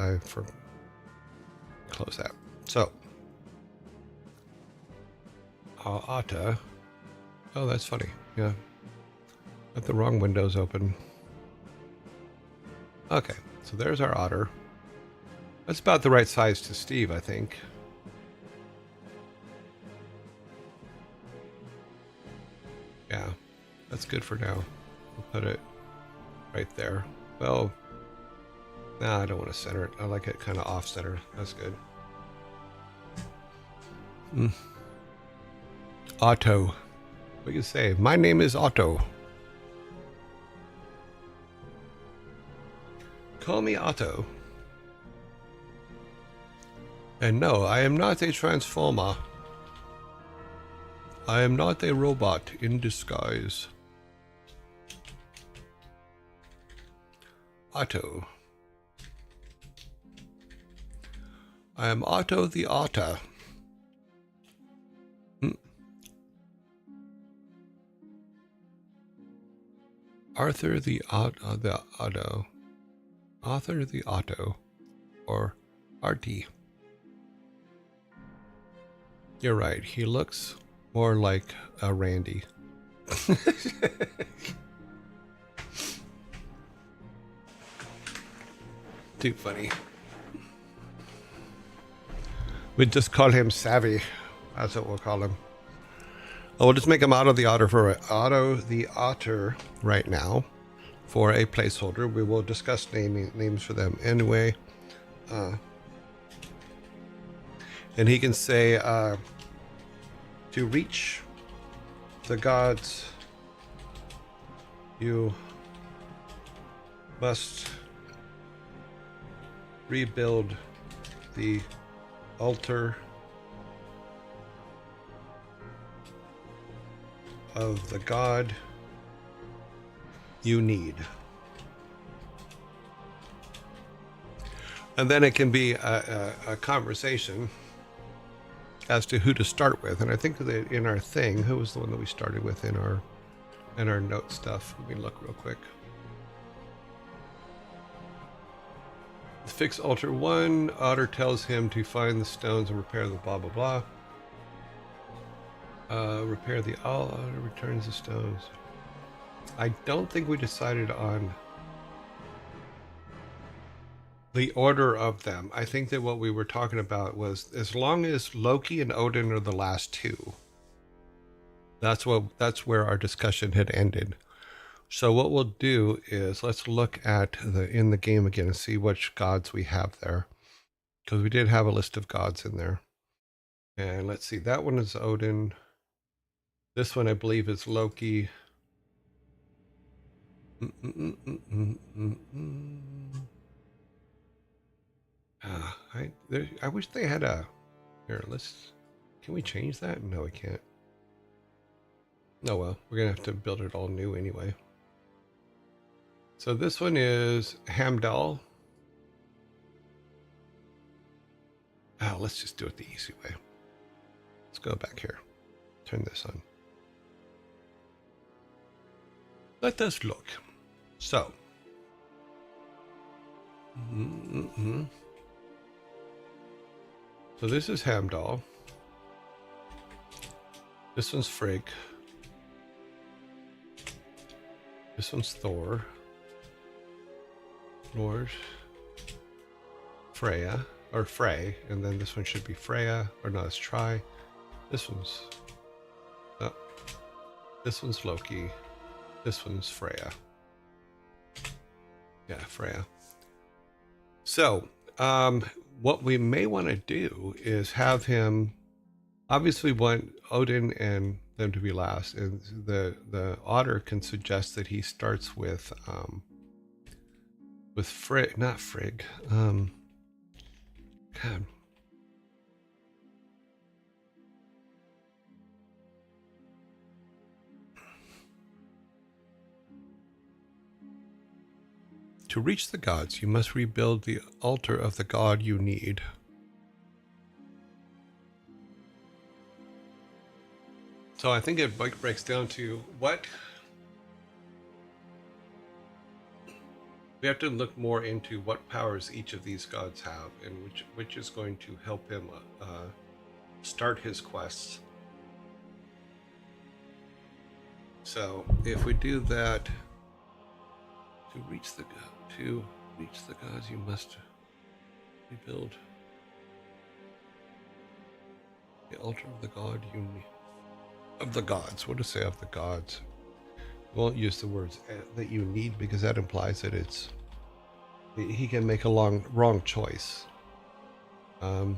Close that. So otter. Oh, that's funny. Yeah. Got the wrong windows open. Okay, so there's our otter. That's about the right size to Steve, I think. Yeah, that's good for now. We'll put it right there. Well, nah, I don't want to center it. I like it kind of off center. That's good. Otto. We can say, my name is Otto. Call me Otto. And no, I am not a transformer. I am not a robot in disguise. Otto. I am Otto the Otter. Arthur the Otto. Arthur the Otto. Or Artie. You're right, he looks more like a Randy. Too funny. We'd just call him Savvy. That's what we'll call him. Oh, we'll just make him Otto the Otter for Otto the Otter right now for a placeholder. We will discuss names for them anyway. And he can say, to reach the gods, you must rebuild the altar of the god you need. And then it can be a conversation as to who to start with. And I think that in our thing, who was the one that we started with in our note stuff? Let me look real quick. Fix altar 1. Otter tells him to find the stones and repair the blah blah blah. Repair the Otter returns the stones. I don't think we decided on the order of them. I think that what we were talking about was as long as Loki and Odin are the last two. That's where our discussion had ended. So what we'll do is let's look at in the game again and see which gods we have there. Because we did have a list of gods in there. And let's see, that one is Odin. This one I believe is Loki. I wish they had a... Here, can we change that? No, we can't. Oh well, we're going to have to build it all new anyway. So this one is Hamdall. Oh, let's just do it the easy way. Let's go back here. Turn this on. Let us look. So. So this is Hamdall. This one's Frigg. This one's Thor. Lord. Freya. Or Frey. And then this one should be Freya. Or no, let's try. This one's... Oh. This one's Loki. This one's Freya. Yeah, Freya. So, what we may want to do is have him... Obviously want Odin and them to be last. And the Otter can suggest that he starts with Frigg, not Frigg. God. To reach the gods, you must rebuild the altar of the god you need. So I think it breaks down to what we have to look more into what powers each of these gods have, and which is going to help him start his quests. So if we do that, to reach the gods, you must rebuild the altar of the god you need. Of the gods. What to say of the gods? We won't use the words that you need because that implies that it's he can make a wrong choice. Otter.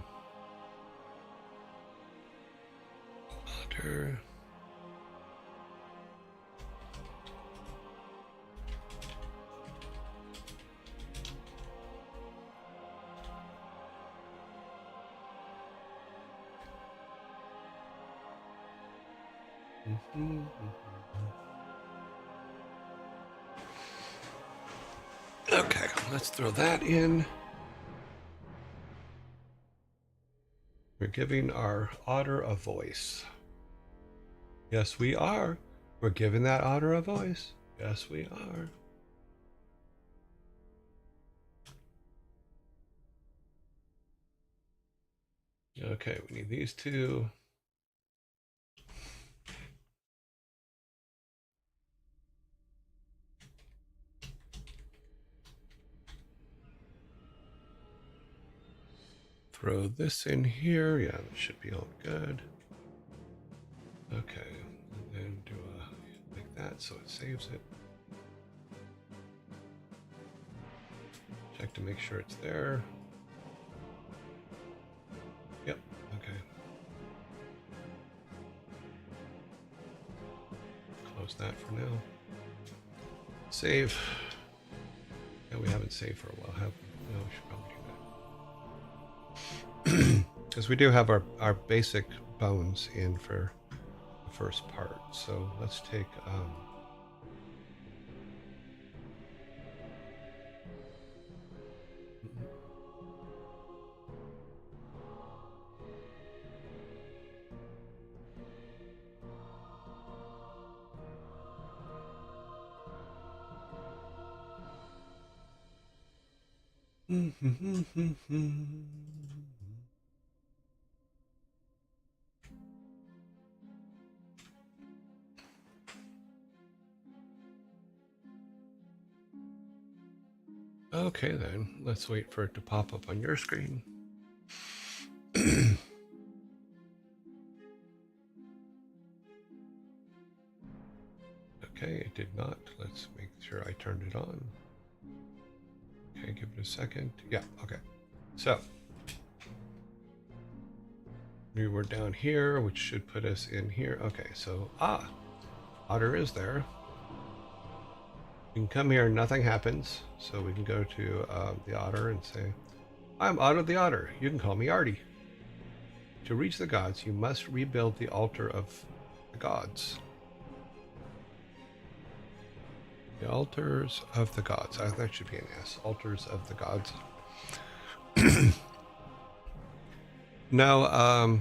Okay, let's throw that in. We're giving our otter a voice. Yes, we are. We're giving that otter a voice. Yes, we are. Okay, we need these two. Throw this in here. Yeah, that should be all good. Okay, and then do a like that so it saves it. Check to make sure it's there. Yep, okay. Close that for now. Save. Yeah, we haven't saved for a while, have we? No, we should probably do that. Because we do have our basic bones in for the first part. So let's take okay then, let's wait for it to pop up on your screen. Okay, it did not. Let's make sure I turned it on. Okay, give it a second. Yeah, okay. So, we were down here, which should put us in here. Okay, so, otter is there. You can come here, nothing happens. So we can go to the otter and say, I'm Otter the Otter. You can call me Artie. To reach the gods, you must rebuild the altar of the gods. The altars of the gods. That should be an S. Altars of the gods. No,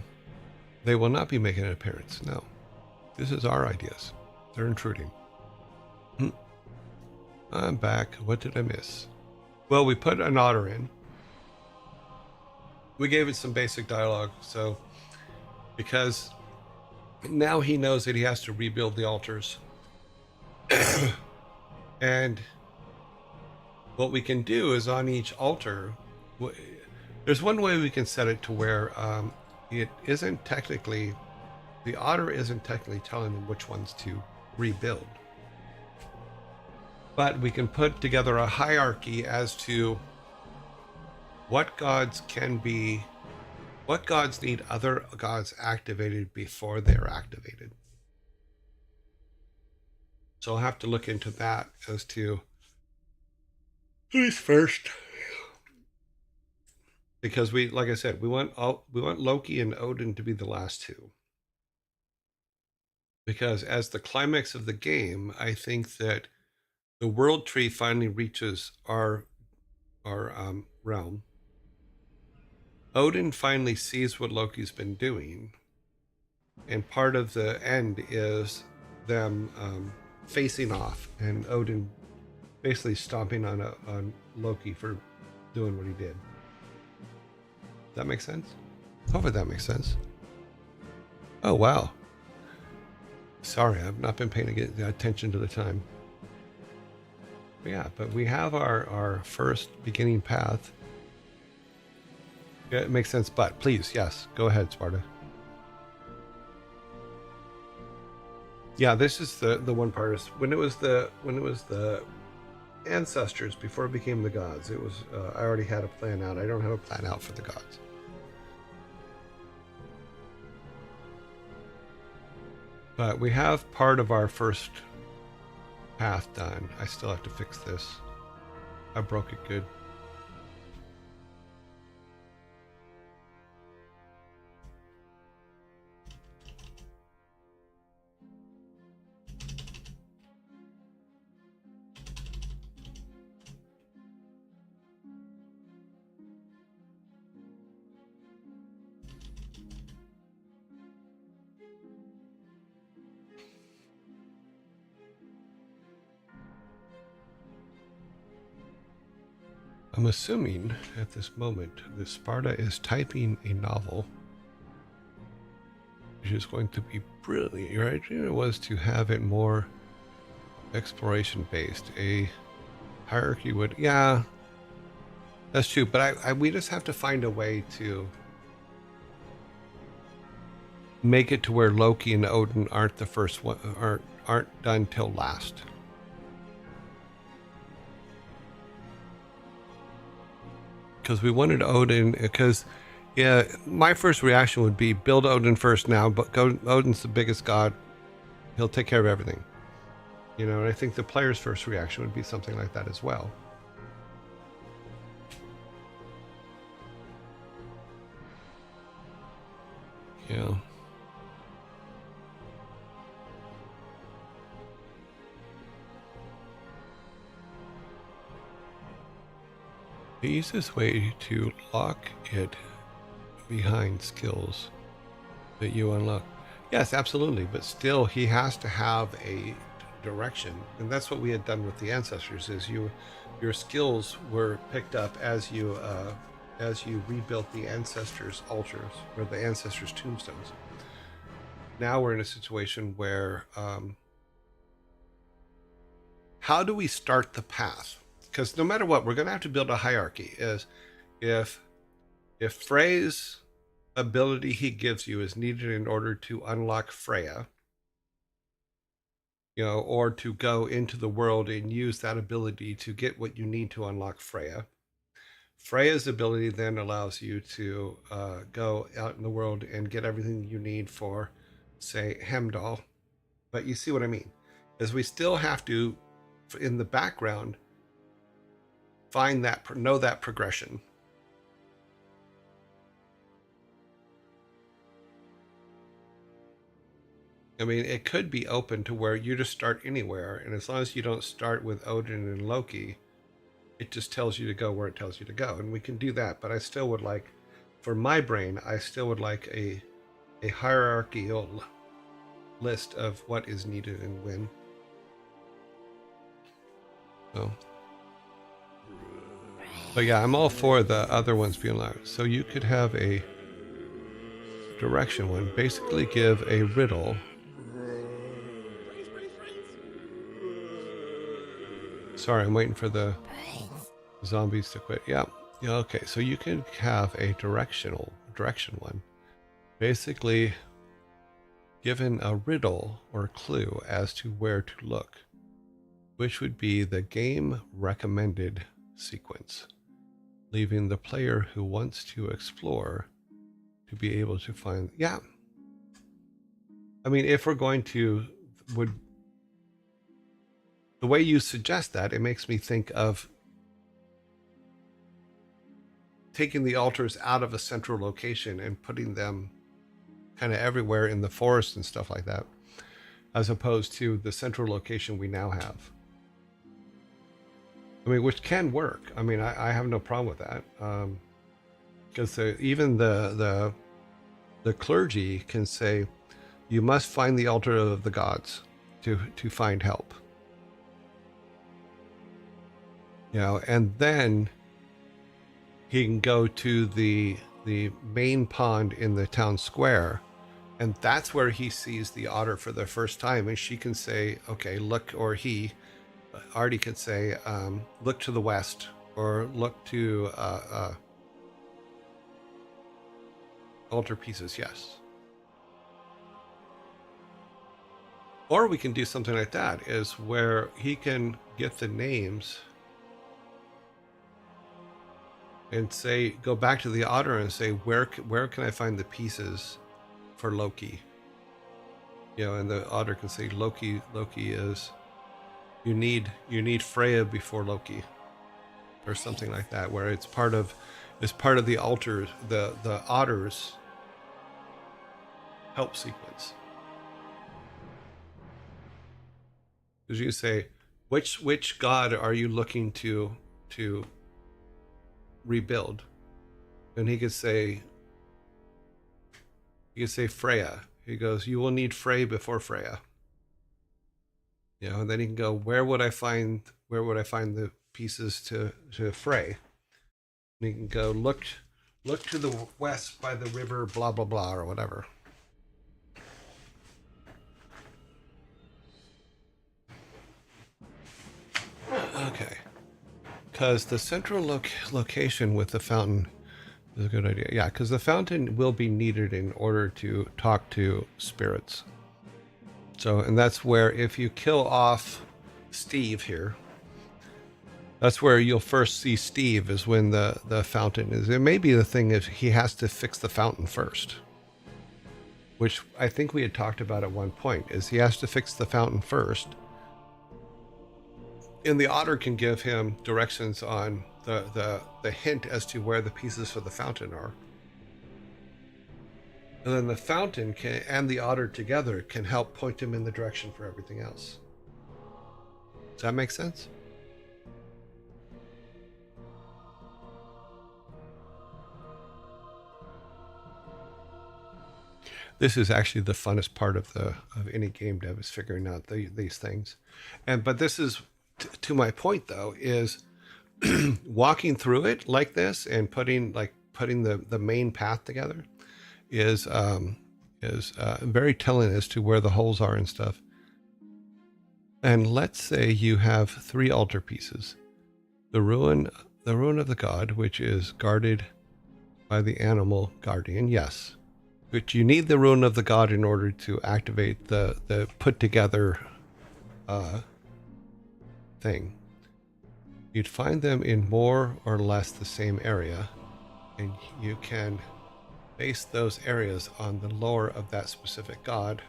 they will not be making an appearance. No. This is our ideas. They're intruding. I'm back. What did I miss? Well, we put an otter in. We gave it some basic dialogue. So, because now he knows that he has to rebuild the altars. And what we can do is on each altar, there's one way we can set it to where it isn't technically, the otter isn't technically telling them which ones to rebuild. But we can put together a hierarchy as to what gods need other gods activated before they're activated. So I'll have to look into that as to who's first. Because we, like I said, we want Loki and Odin to be the last two. Because as the climax of the game, I think that the world tree finally reaches our realm. Odin finally sees what Loki's been doing, and part of the end is them facing off, and Odin basically stomping on Loki for doing what he did. That makes sense? Hopefully that makes sense. Oh, wow. Sorry, I've not been paying attention to the time. But yeah, but we have our first beginning path. Yeah, it makes sense, but please, yes, go ahead, Sparta. Yeah, this is the one part is when it was the ancestors before it became the gods. It was I already had a plan out. I don't have a plan out for the gods. But we have part of our first path done. I still have to fix this. I broke it good. I'm assuming at this moment that Sparta is typing a novel, which is going to be brilliant. Your idea was to have it more exploration based. A hierarchy would, yeah, that's true. But we just have to find a way to make it to where Loki and Odin aren't the first one, aren't done till last. Because we wanted Odin, because yeah, my first reaction would be build Odin first now, but Odin's the biggest god. He'll take care of everything. You know, and I think the player's first reaction would be something like that as well. Yeah. The easiest way to lock it behind skills that you unlock. Yes, absolutely. But still, he has to have a direction. And that's what we had done with the ancestors is your skills were picked up as you rebuilt the ancestors' altars or the ancestors' tombstones. Now we're in a situation where how do we start the path? Because no matter what, we're going to have to build a hierarchy. Is if Frey's ability he gives you is needed in order to unlock Freya, you know, or to go into the world and use that ability to get what you need to unlock Freya. Freya's ability then allows you to go out in the world and get everything you need for, say, Hemdall. But you see what I mean? Is we still have to, in the background, know that progression. I mean, it could be open to where you just start anywhere, and as long as you don't start with Odin and Loki, it just tells you to go where it tells you to go, and we can do that. But I still would like, for my brain, I still would like a hierarchical list of what is needed and when. So, but yeah, I'm all for the other ones being allowed. So you could have a direction one, basically give a riddle. Sorry, I'm waiting for the zombies to quit. Yeah. Yeah, okay. So you can have a direction one. Basically given a riddle or clue as to where to look, which would be the game recommended sequence, leaving the player who wants to explore to be able to find. Yeah. I mean, if we're going to, the way you suggest that, it makes me think of taking the altars out of a central location and putting them kind of everywhere in the forest and stuff like that, as opposed to the central location we now have. I mean, which can work. I mean, I have no problem with that, because even the clergy can say, you must find the altar of the gods to find help. You know, and then he can go to the main pond in the town square, and that's where he sees the otter for the first time, and she can say, okay, look, or he, Artie could say, look to the west, or look to altar pieces, yes. Or we can do something like that, is where he can get the names and say, go back to the otter and say, where can I find the pieces for Loki? You know, and the otter can say, Loki is, you need Freya before Loki, or something like that, where it's part of the altar, the otter's help sequence. Because you say, which god are you looking to rebuild? And he could say Freya. He goes, you will need Frey before Freya. You know, and then he can go, where would I find the pieces to Frey? You can go look to the west by the river, blah blah blah, or whatever. Okay, because the central location with the fountain is a good idea. Yeah, because the fountain will be needed in order to talk to spirits. So, and that's where if you kill off Steve here, that's where you'll first see Steve, is when the fountain is. It may be the thing is he has to fix the fountain first, which I think we had talked about at one point, is he has to fix the fountain first. And the otter can give him directions on the hint as to where the pieces for the fountain are. And then the fountain and the otter together can help point him in the direction for everything else. Does that make sense? This is actually the funnest part of any game dev, is figuring out these things. But this is to my point though, is walking through it like this and putting the main path together is very telling as to where the holes are and stuff. And let's say you have 3 altar pieces. The ruin of the god, which is guarded by the animal guardian, yes. But you need the ruin of the god in order to activate the put together thing. You'd find them in more or less the same area, and you can base those areas on the lore of that specific god,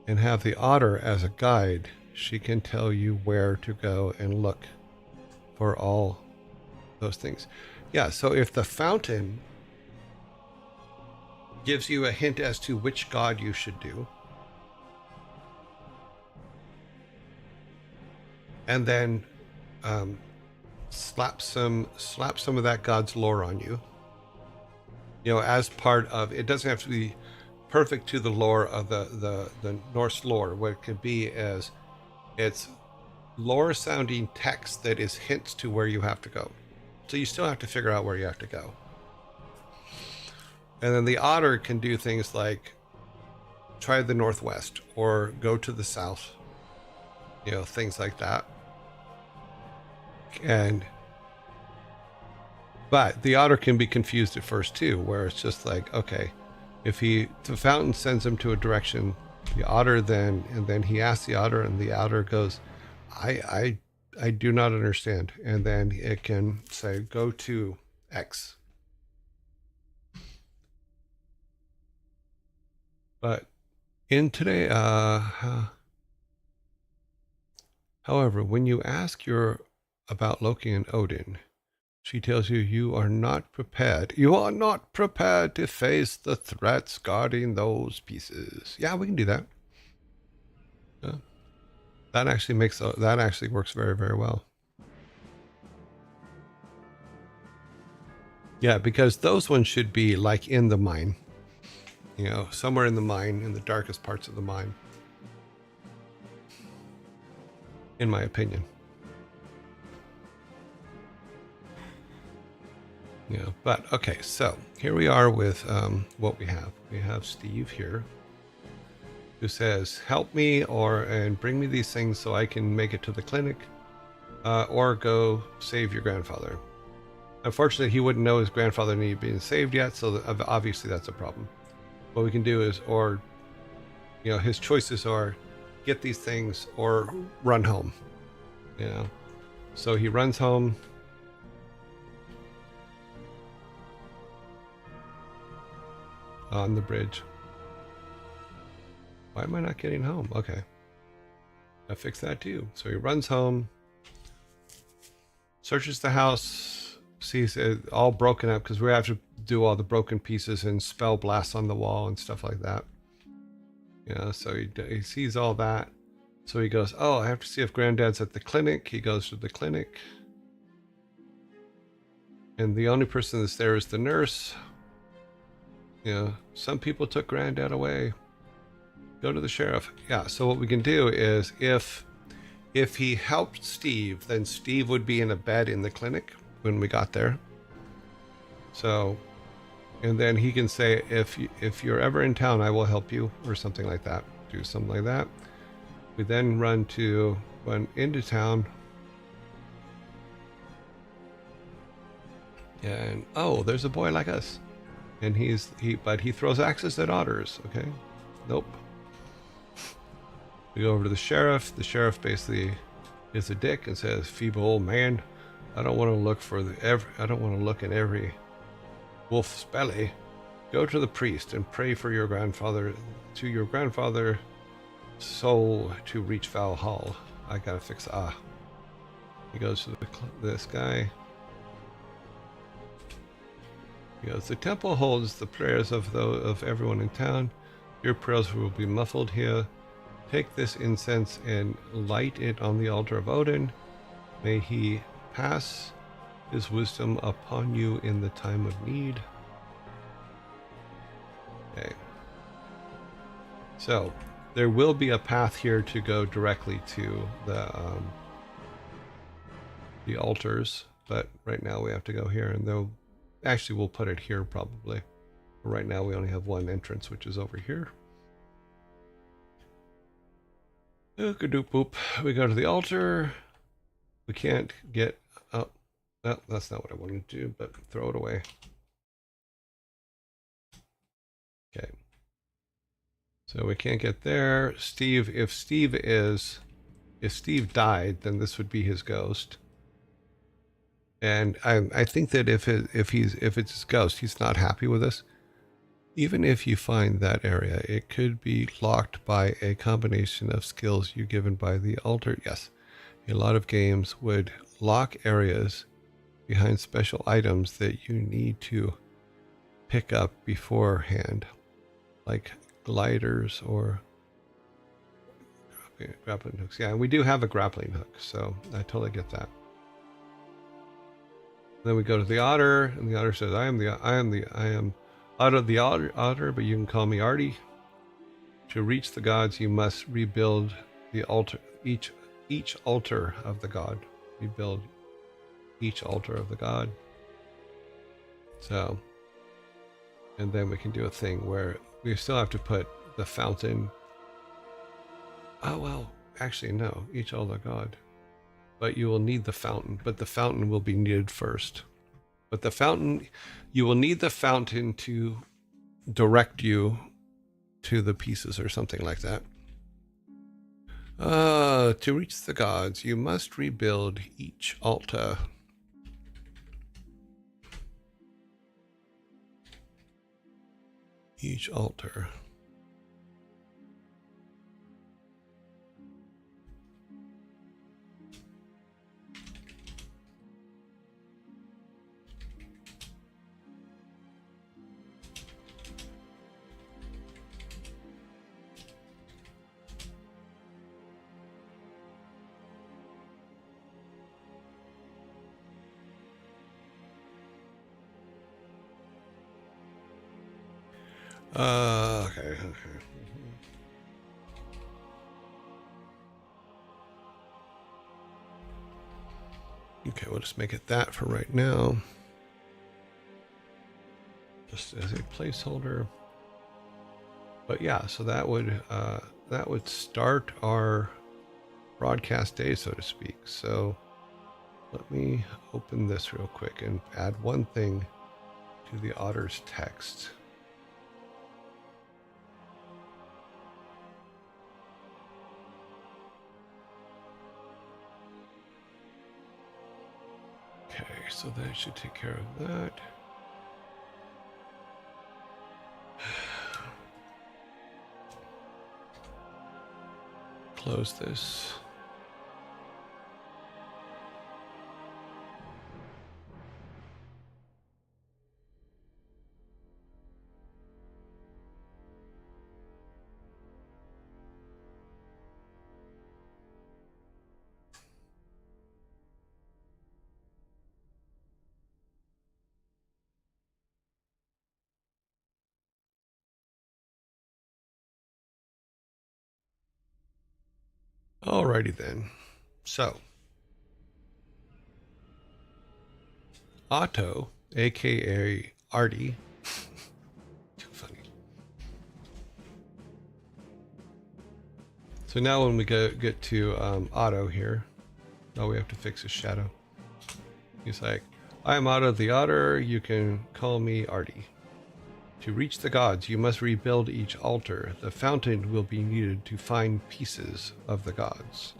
and have the otter as a guide. She can tell you where to go and look for all those things. Yeah, so if the fountain gives you a hint as to which god you should do, and then slap some of that god's lore on you, as part of it. Doesn't have to be perfect to the lore of the Norse lore. What it could be is it's lore sounding text that is hints to where you have to go. So you still have to figure out where you have to go. And then the otter can do things like try the northwest or go to the south, things like that. But the otter can be confused at first too, where it's just like, okay, if the fountain sends him to a direction, the otter then he asks the otter, and the otter goes, I do not understand. And then it can say, go to X. But in today, however, when you ask about Loki and Odin, she tells you you are not prepared. You are not prepared to face the threats guarding those pieces. Yeah, we can do that. Yeah. That actually works very, very well. Yeah, because those ones should be like in the mine. Somewhere in the mine, in the darkest parts of the mine. In my opinion. But okay, so here we are with what we have. We have Steve here, who says, help me and bring me these things so I can make it to the clinic, or go save your grandfather. Unfortunately, he wouldn't know his grandfather needed being saved yet, so obviously that's a problem. What we can do is, his choices are get these things or run home. So he runs home. On the bridge. Why am I not getting home? Okay. I fixed that too. So he runs home, searches the house, sees it all broken up, because we have to do all the broken pieces and spell blasts on the wall and stuff like that. So he sees all that. So he goes, oh, I have to see if Granddad's at the clinic. He goes to the clinic. And the only person that's there is the nurse. Some people took Granddad away. Go to the sheriff. Yeah, so what we can do is if he helped Steve, then Steve would be in a bed in the clinic, when we got there. So, and then he can say, if you're ever in town, I will help you, or something like that. Do something like that. We then run into town. And oh, there's a boy like us. And but he throws axes at otters, okay? Nope. We go over to the sheriff. The sheriff basically is a dick and says, "Feeble old man, I don't want to look in every wolf's belly. Go to the priest and pray for your grandfather's soul to reach Valhalla. I gotta fix He goes to this guy. He goes, the temple holds the prayers of everyone in town. Your prayers will be muffled here. Take this incense and light it on the altar of Odin. May he pass his wisdom upon you in the time of need. Okay. So, there will be a path here to go directly to the altars, but right now we have to go here, and actually we'll put it here probably. Right now we only have one entrance, which is over here. Boop. We go to the altar. We can't get up. No, that's not what I wanted to do, but throw it away. Okay. So we can't get there. If Steve died, then this would be his ghost. And I think that if it's his ghost, he's not happy with us. Even if you find that area, it could be locked by a combination of skills you given by the altar. Yes, a lot of games would lock areas behind special items that you need to pick up beforehand, like gliders or grappling hooks. Yeah, and we do have a grappling hook, so I totally get that. Then we go to the otter, and the otter says, I am out of the otter, but you can call me Artie. To reach the gods, you must rebuild the altar, each altar of the god. Rebuild each altar of the god. So, and then we can do a thing where we still have to put the fountain. Oh, well, actually, no, each altar of god. But you will need the fountain, but the fountain will be needed first. But the fountain, you will need the fountain to direct you to the pieces or something like that. To reach the gods, you must rebuild each altar. Each altar. Okay. Okay, we'll just make it that for right now. Just as a placeholder. But yeah, so that would start our broadcast day, so to speak. So let me open this real quick and add one thing to the otter's text. Okay, so that should take care of that. Close this. Alrighty then. So Otto, aka Artie. Too funny. So now when we get to Otto here, now we have to fix his shadow. He's like, I am Otto the Otter, you can call me Artie. To reach the gods, you must rebuild each altar. The fountain will be needed to find pieces of the gods.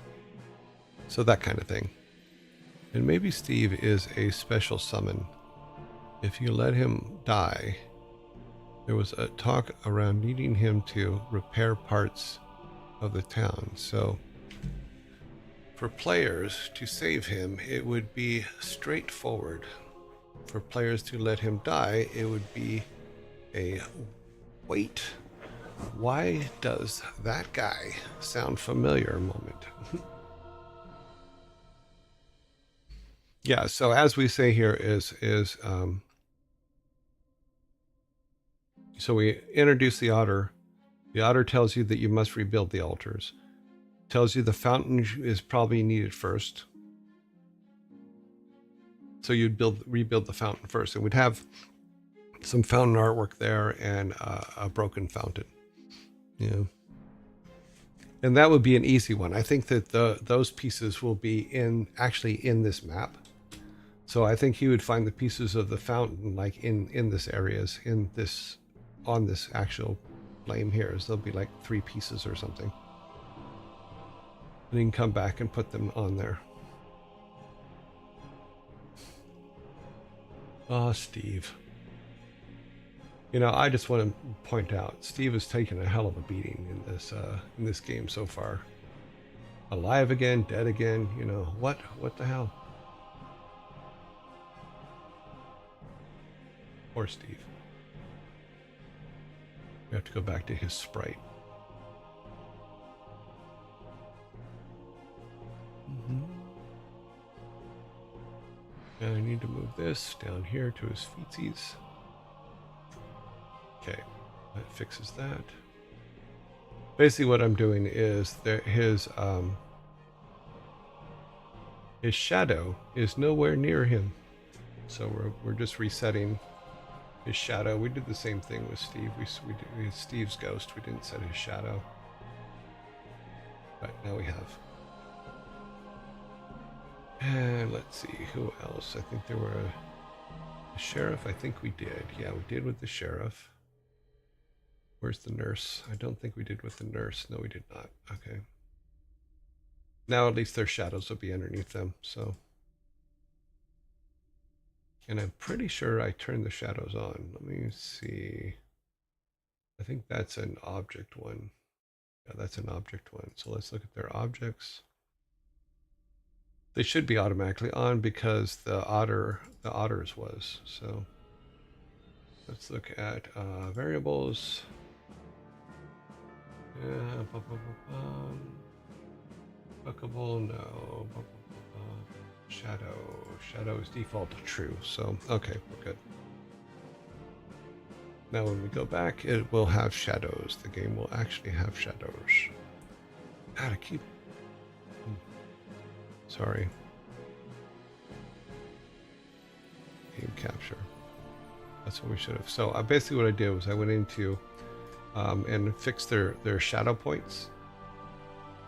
So that kind of thing. And maybe Steve is a special summon. If you let him die, there was a talk around needing him to repair parts of the town. So for players to save him, it would be straightforward. For players to let him die, it would be a wait. Why does that guy sound familiar moment? Yeah, so as we say here so we introduce the otter. The otter tells you that you must rebuild the altars. Tells you the fountain is probably needed first. So you'd rebuild the fountain first, and we'd have some fountain artwork there and a broken fountain. Yeah. And that would be an easy one. I think that those pieces will be actually in this map. So I think he would find the pieces of the fountain like in this areas, on this actual flame here. So there'll be like 3 pieces or something. And he can come back and put them on there. Oh, Steve. You know, I just want to point out, Steve has taken a hell of a beating in this game so far. Alive again, dead again, you know, what the hell? Poor Steve. We have to go back to his sprite. And I need to move this down here to his feetsies. Okay, that fixes that. Basically what I'm doing is his shadow is nowhere near him. So we're just resetting his shadow. We did the same thing with Steve. We did Steve's ghost. We didn't set his shadow. But now we have. And let's see, who else? I think there were a sheriff. I think we did. Yeah, we did with the sheriff. Where's the nurse? I don't think we did with the nurse. No, we did not. Okay. Now at least their shadows will be underneath them, so. And I'm pretty sure I turned the shadows on. Let me see. I think that's an object one. Yeah, that's an object one. So let's look at their objects. They should be automatically on because the otters was. So let's look at variables. Yeah, bookable, no. Shadow is default true. So okay, we're good. Now when we go back, it will have shadows. The game will actually have shadows. Gotta keep. Sorry. Game capture. That's what we should have. So basically what I did was I went into and fixed their shadow points.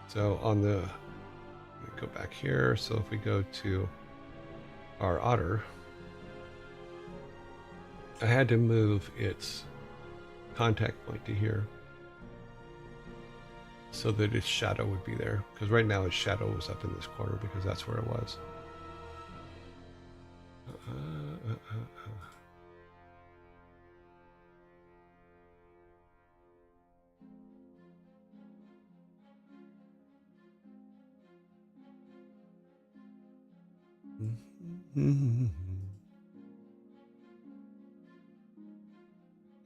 So on the, let me go back here. So if we go to our otter, I had to move its contact point to here so that its shadow would be there, because right now its shadow was up in this corner because that's where it was.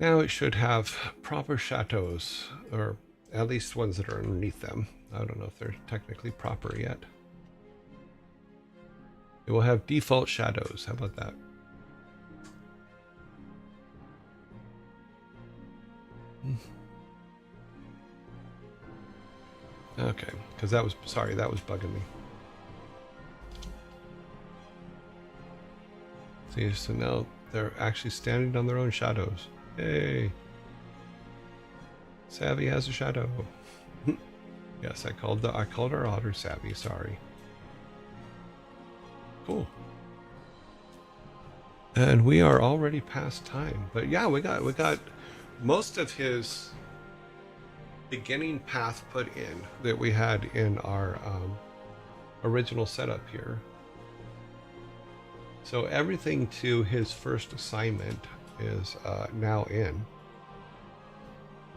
Now it should have proper chateaus, or at least ones that are underneath them. I don't know if they're technically proper yet. It will have default shadows. How about that? Okay, because that was, sorry, that was bugging me. See, so now they're actually standing on their own shadows. Yay! Savvy has a shadow. Yes, I called our otter Savvy. Sorry. Cool. And we are already past time, but yeah, we got most of his beginning path put in that we had in our original setup here. So everything to his first assignment is now in.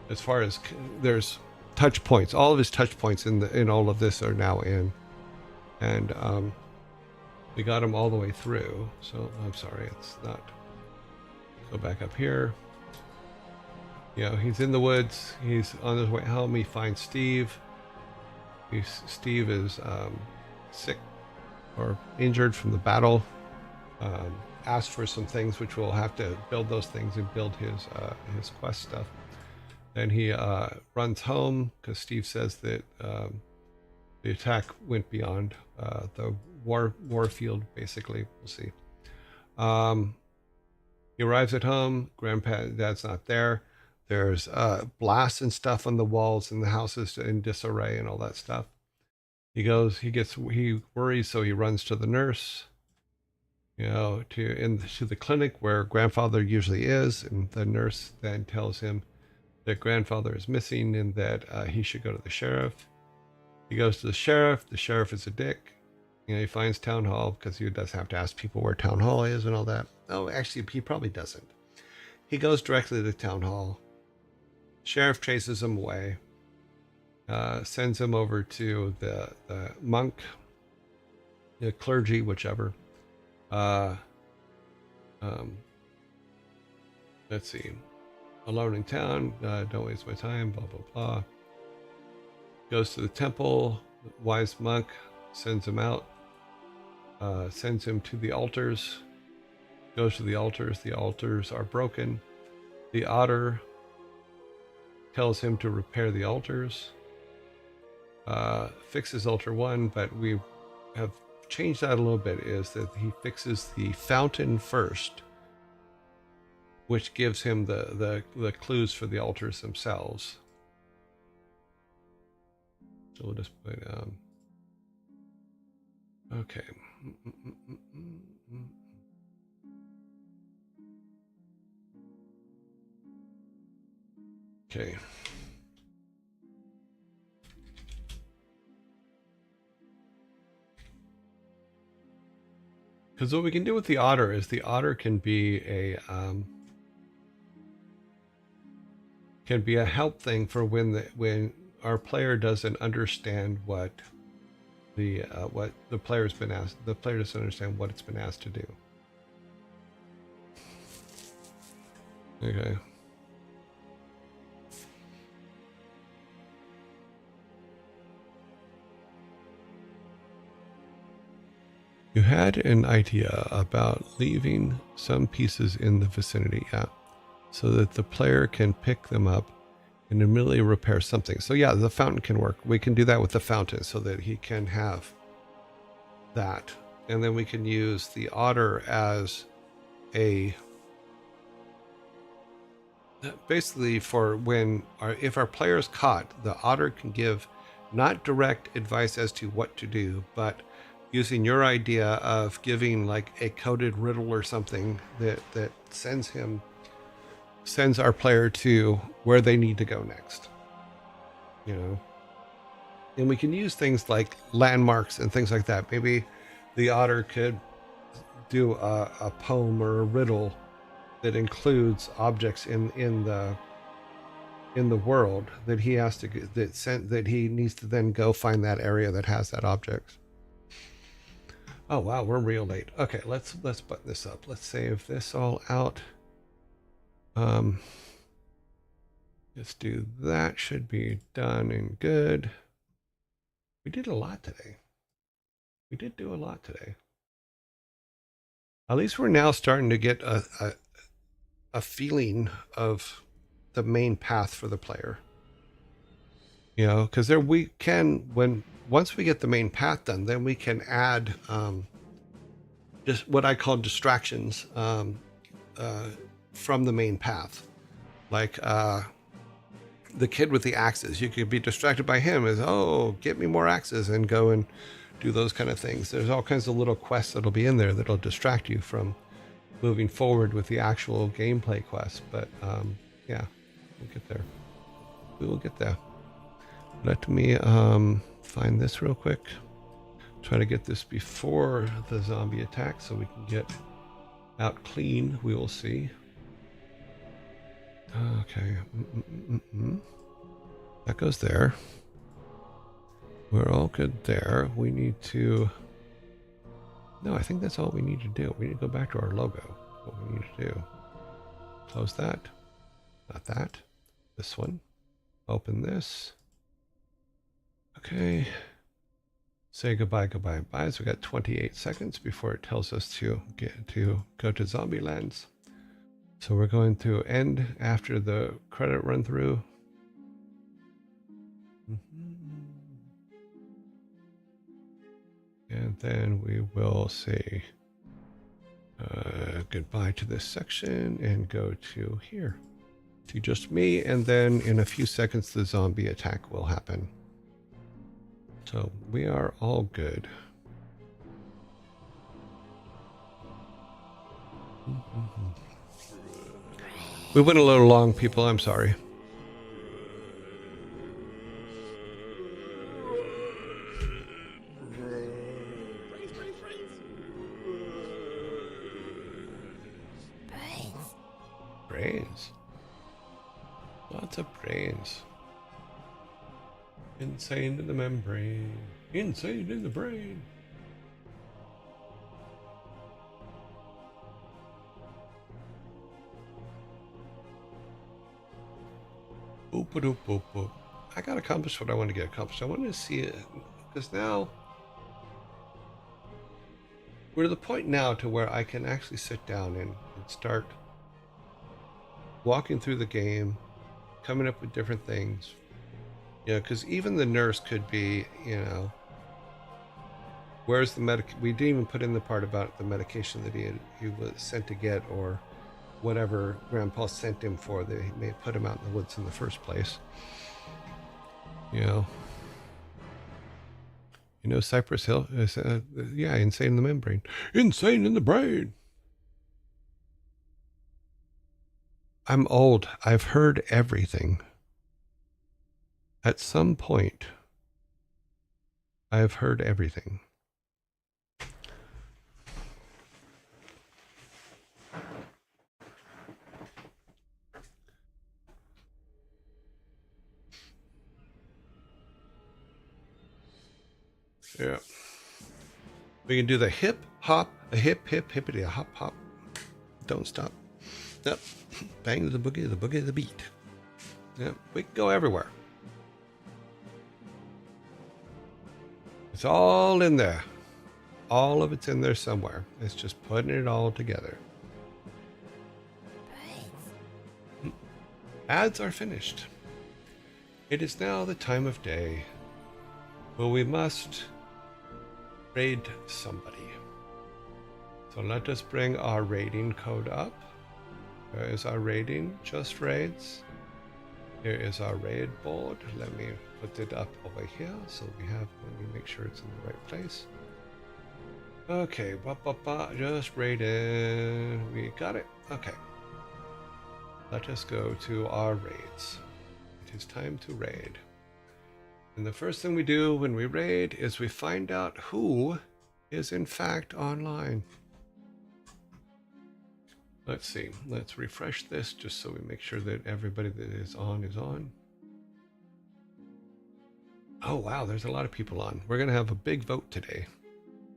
As far as there's touch points, all of his touch points in all of this are now in, and we got him all the way through. So I'm sorry, it's not. Go back up here. You know, he's in the woods. He's on his way home. He finds Steve. Steve is sick or injured from the battle. Asked for some things, which we'll have to build those things and build his quest stuff. Then he runs home because Steve says that the attack went beyond the war field. Basically, we'll see. He arrives at home. Dad's not there. There's blasts and stuff on the walls, and the house is in disarray and all that stuff. He worries, so he runs to the nurse. You know, to the clinic where grandfather usually is, and the nurse then tells him that grandfather is missing and that he should go to the sheriff. He goes to the sheriff. The sheriff is a dick. You know, he finds town hall because he does have to ask people where town hall is and all that. Oh, actually, he probably doesn't. He goes directly to town hall. Sheriff chases him away. Sends him over to the monk, the clergy, whichever. Let's see. Alone in town. Don't waste my time. Blah blah blah. Goes to the temple. Wise monk sends him out. Sends him to the altars. Goes to the altars. The altars are broken. The otter tells him to repair the altars. Fixes altar 1, but we have changed that a little bit, is that he fixes the fountain first, which gives him the clues for the altars themselves. So we'll just put okay. Okay. Because what we can do with the otter is the otter can be a help thing for when our player doesn't understand what the player's been asked. The player doesn't understand what it's been asked to do. Okay. You had an idea about leaving some pieces in the vicinity, yeah, so that the player can pick them up and immediately repair something. So yeah, the fountain can work. We can do that with the fountain so that he can have that. And then we can use the otter as basically for if our player is caught, the otter can give not direct advice as to what to do, but using your idea of giving like a coded riddle or something that sends our player to where they need to go next, you know. And we can use things like landmarks and things like that. Maybe the otter could do a poem or a riddle that includes objects in the world that he has to that he needs to then go find that area that has that object. Oh wow, we're real late. Okay, let's button this up. Let's save this all out. Let's do that. Should be done and good. We did a lot today. We did do a lot today. At least we're now starting to get a feeling of the main path for the player. You know, because we can, once we get the main path done, then we can add just what I call distractions from the main path. Like the kid with the axes, you could be distracted by him as, oh, get me more axes, and go and do those kind of things. There's all kinds of little quests that'll be in there that'll distract you from moving forward with the actual gameplay quest. But yeah, we'll get there. We will get there. Let me find this real quick. Try to get this before the zombie attack so we can get out clean. We will see. Okay. That goes there. We're all good there. We need to... No, I think that's all we need to do. We need to go back to our logo. What we need to do. Close that. Not that. This one. Open this. Okay. Say goodbye, goodbye, goodbye. So we got 28 seconds before it tells us to go to zombie lands. So we're going to end after the credit run through. And then we will say goodbye to this section and go to here. To just me, and then in a few seconds the zombie attack will happen. So we are all good. We went a little long, people. I'm sorry. Brains. Lots of brains. Insane in the membrane. Insane in the brain. Boop, boop, boop, boop. I got accomplished what I wanted to get accomplished. I wanted to see it because now we're to the point now to where I can actually sit down and start walking through the game, coming up with different things. You know, because even the nurse could be, you know, where's the we didn't even put in the part about the medication that he was sent to get, or whatever Grandpa sent him for. They may have put him out in the woods in the first place. You know, Cypress Hill is, yeah, insane in the membrane. Insane in the brain. I'm old. I've heard everything. At some point, I've heard everything. Yeah. We can do the hip, hop, a hip, hip, hippity, a hop, hop. Don't stop. Yep. Bang the boogie, the beat. Yep. We can go everywhere. It's all in there. All of it's in there somewhere. It's just putting it all together. Ads are finished. It is now the time of day where we must raid somebody. So let us bring our raiding code up. There is our raiding, just raids. Here is our raid board. Let me put it up over here so we have, let me make sure it's in the right place. Okay, just raided. We got it. Okay. Let us go to our raids. It is time to raid. And the first thing we do when we raid is we find out who is in fact online. Let's see. Let's refresh this just so we make sure that everybody that is on is on. Oh, wow. There's a lot of people on. We're going to have a big vote today.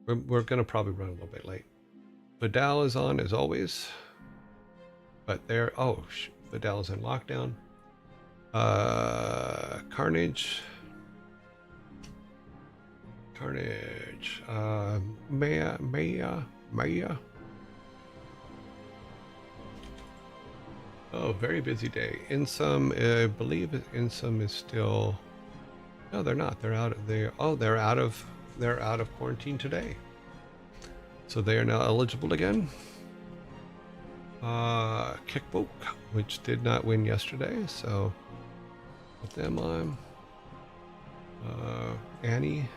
We're going to probably run a little bit late. Vidal is on as always. But there... Oh, Vidal is in lockdown. Carnage. Maya. Oh, very busy day. Insum, I believe Insum is still... No, they're not. They're out of quarantine today. So they are now eligible again. Kickbook, which did not win yesterday, so put them on. Annie.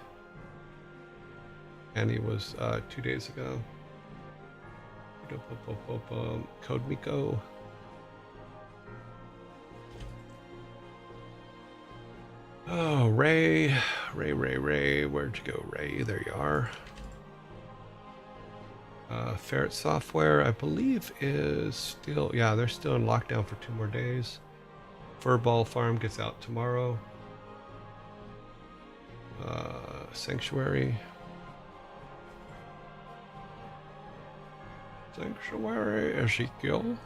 Annie was 2 days ago. Code Miko. Oh, Ray. Ray. Where'd you go, Ray? There you are. Ferret Software, I believe, is still... Yeah, they're still in lockdown for 2 more days. Furball Farm gets out tomorrow. Sanctuary. Ezekiel.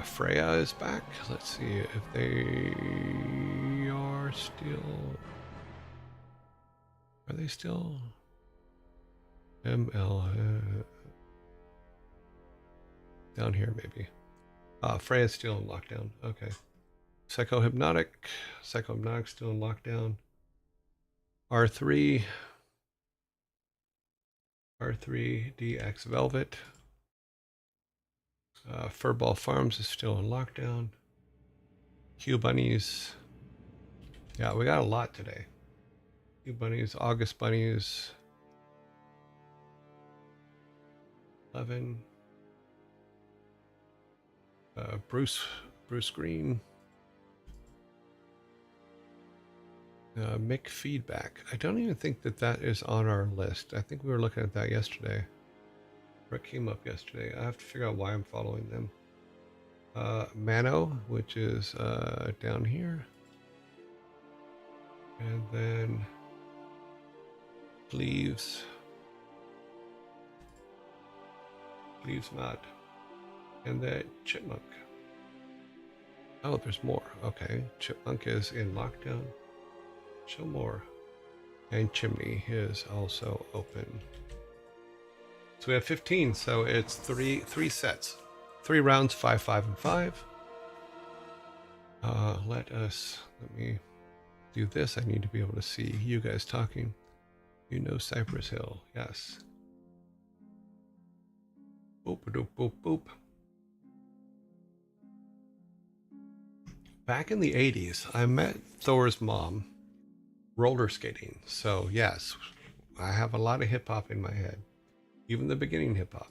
Freya is back. Let's see if they are still... Are they still... ML... down here, maybe. Freya's still in lockdown. Okay. Psychohypnotic still in lockdown. R3 DX Velvet. Furball Farms is still in lockdown. Q Bunnies. Yeah, we got a lot today. Q Bunnies, August Bunnies. 11. Bruce Green. Mick Feedback. I don't even think that is on our list. I think we were looking at that yesterday. Or it came up yesterday. I have to figure out why I'm following them. Mano, which is down here. And then Cleaves Mod. And then Chipmunk. Oh, there's more. Okay. Chipmunk is in lockdown. Show more. And Chimney is also open. So we have 15, so it's three sets. 3 rounds, 5, 5, and 5. Let me do this. I need to be able to see you guys talking. You know Cypress Hill, yes. Boop, boop, boop, boop. Back in the 80s, I met Thor's mom roller skating. So yes, I have a lot of hip hop in my head, even the beginning hip hop.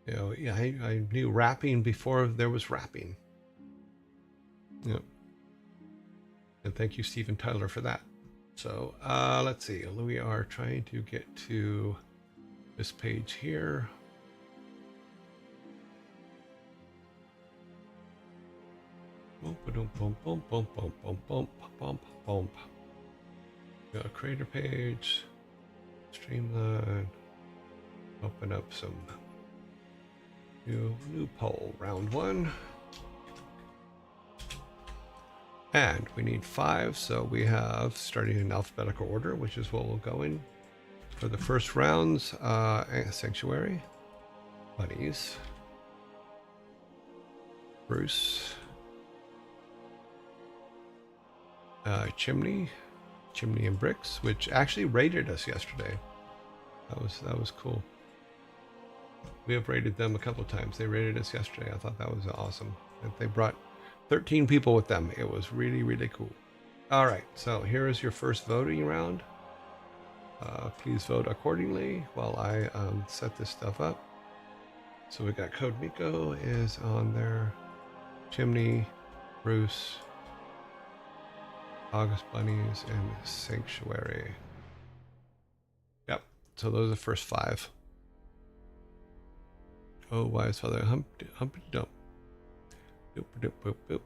You know, yeah, I knew rapping before there was rapping. Yep. And thank you, Steven Tyler, for that. So let's see. We are trying to get to this page here. Got a creator page, streamline, open up some new poll, round 1. And we need 5, so we have, starting in alphabetical order, which is what we'll go in for the first rounds. Sanctuary, Bunnies, Bruce, Chimney and Bricks, which actually raided us yesterday. That was cool. We have raided them a couple of times. They raided us yesterday. I thought that was awesome. And they brought 13 people with them. It was really, really cool. All right, so here is your first voting round. Please vote accordingly while I set this stuff up. So we got Code Miko is on there. Chimney, Bruce, August Bunnies, and Sanctuary. Yep, so those are the first 5. Oh, wise father, humpty dump. Doop, doop, boop, boop.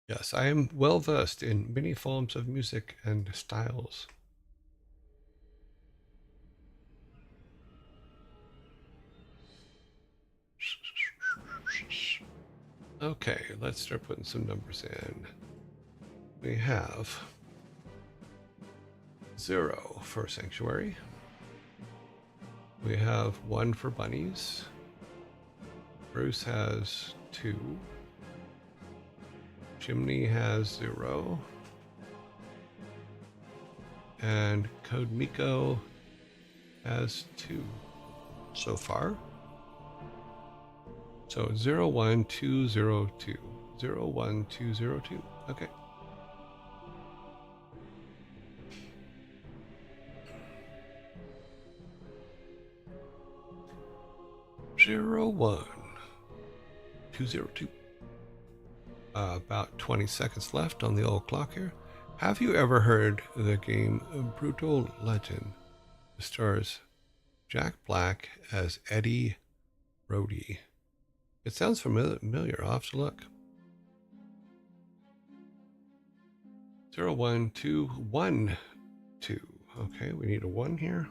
Yes, I am well versed in many forms of music and styles. Okay, let's start putting some numbers in. We have 0 for Sanctuary, We have 1 for bunnies. Bruce has 2. Chimney has 0. And Code Miko has 2 so far. So 01202. 01202. Okay. Zero 1 202. About 20 seconds left on the old clock here. Have you ever heard the game Brutal Legend? It stars Jack Black as Eddie Brody. It sounds familiar. I'll have to look. 01212. Okay, we need a 1 here.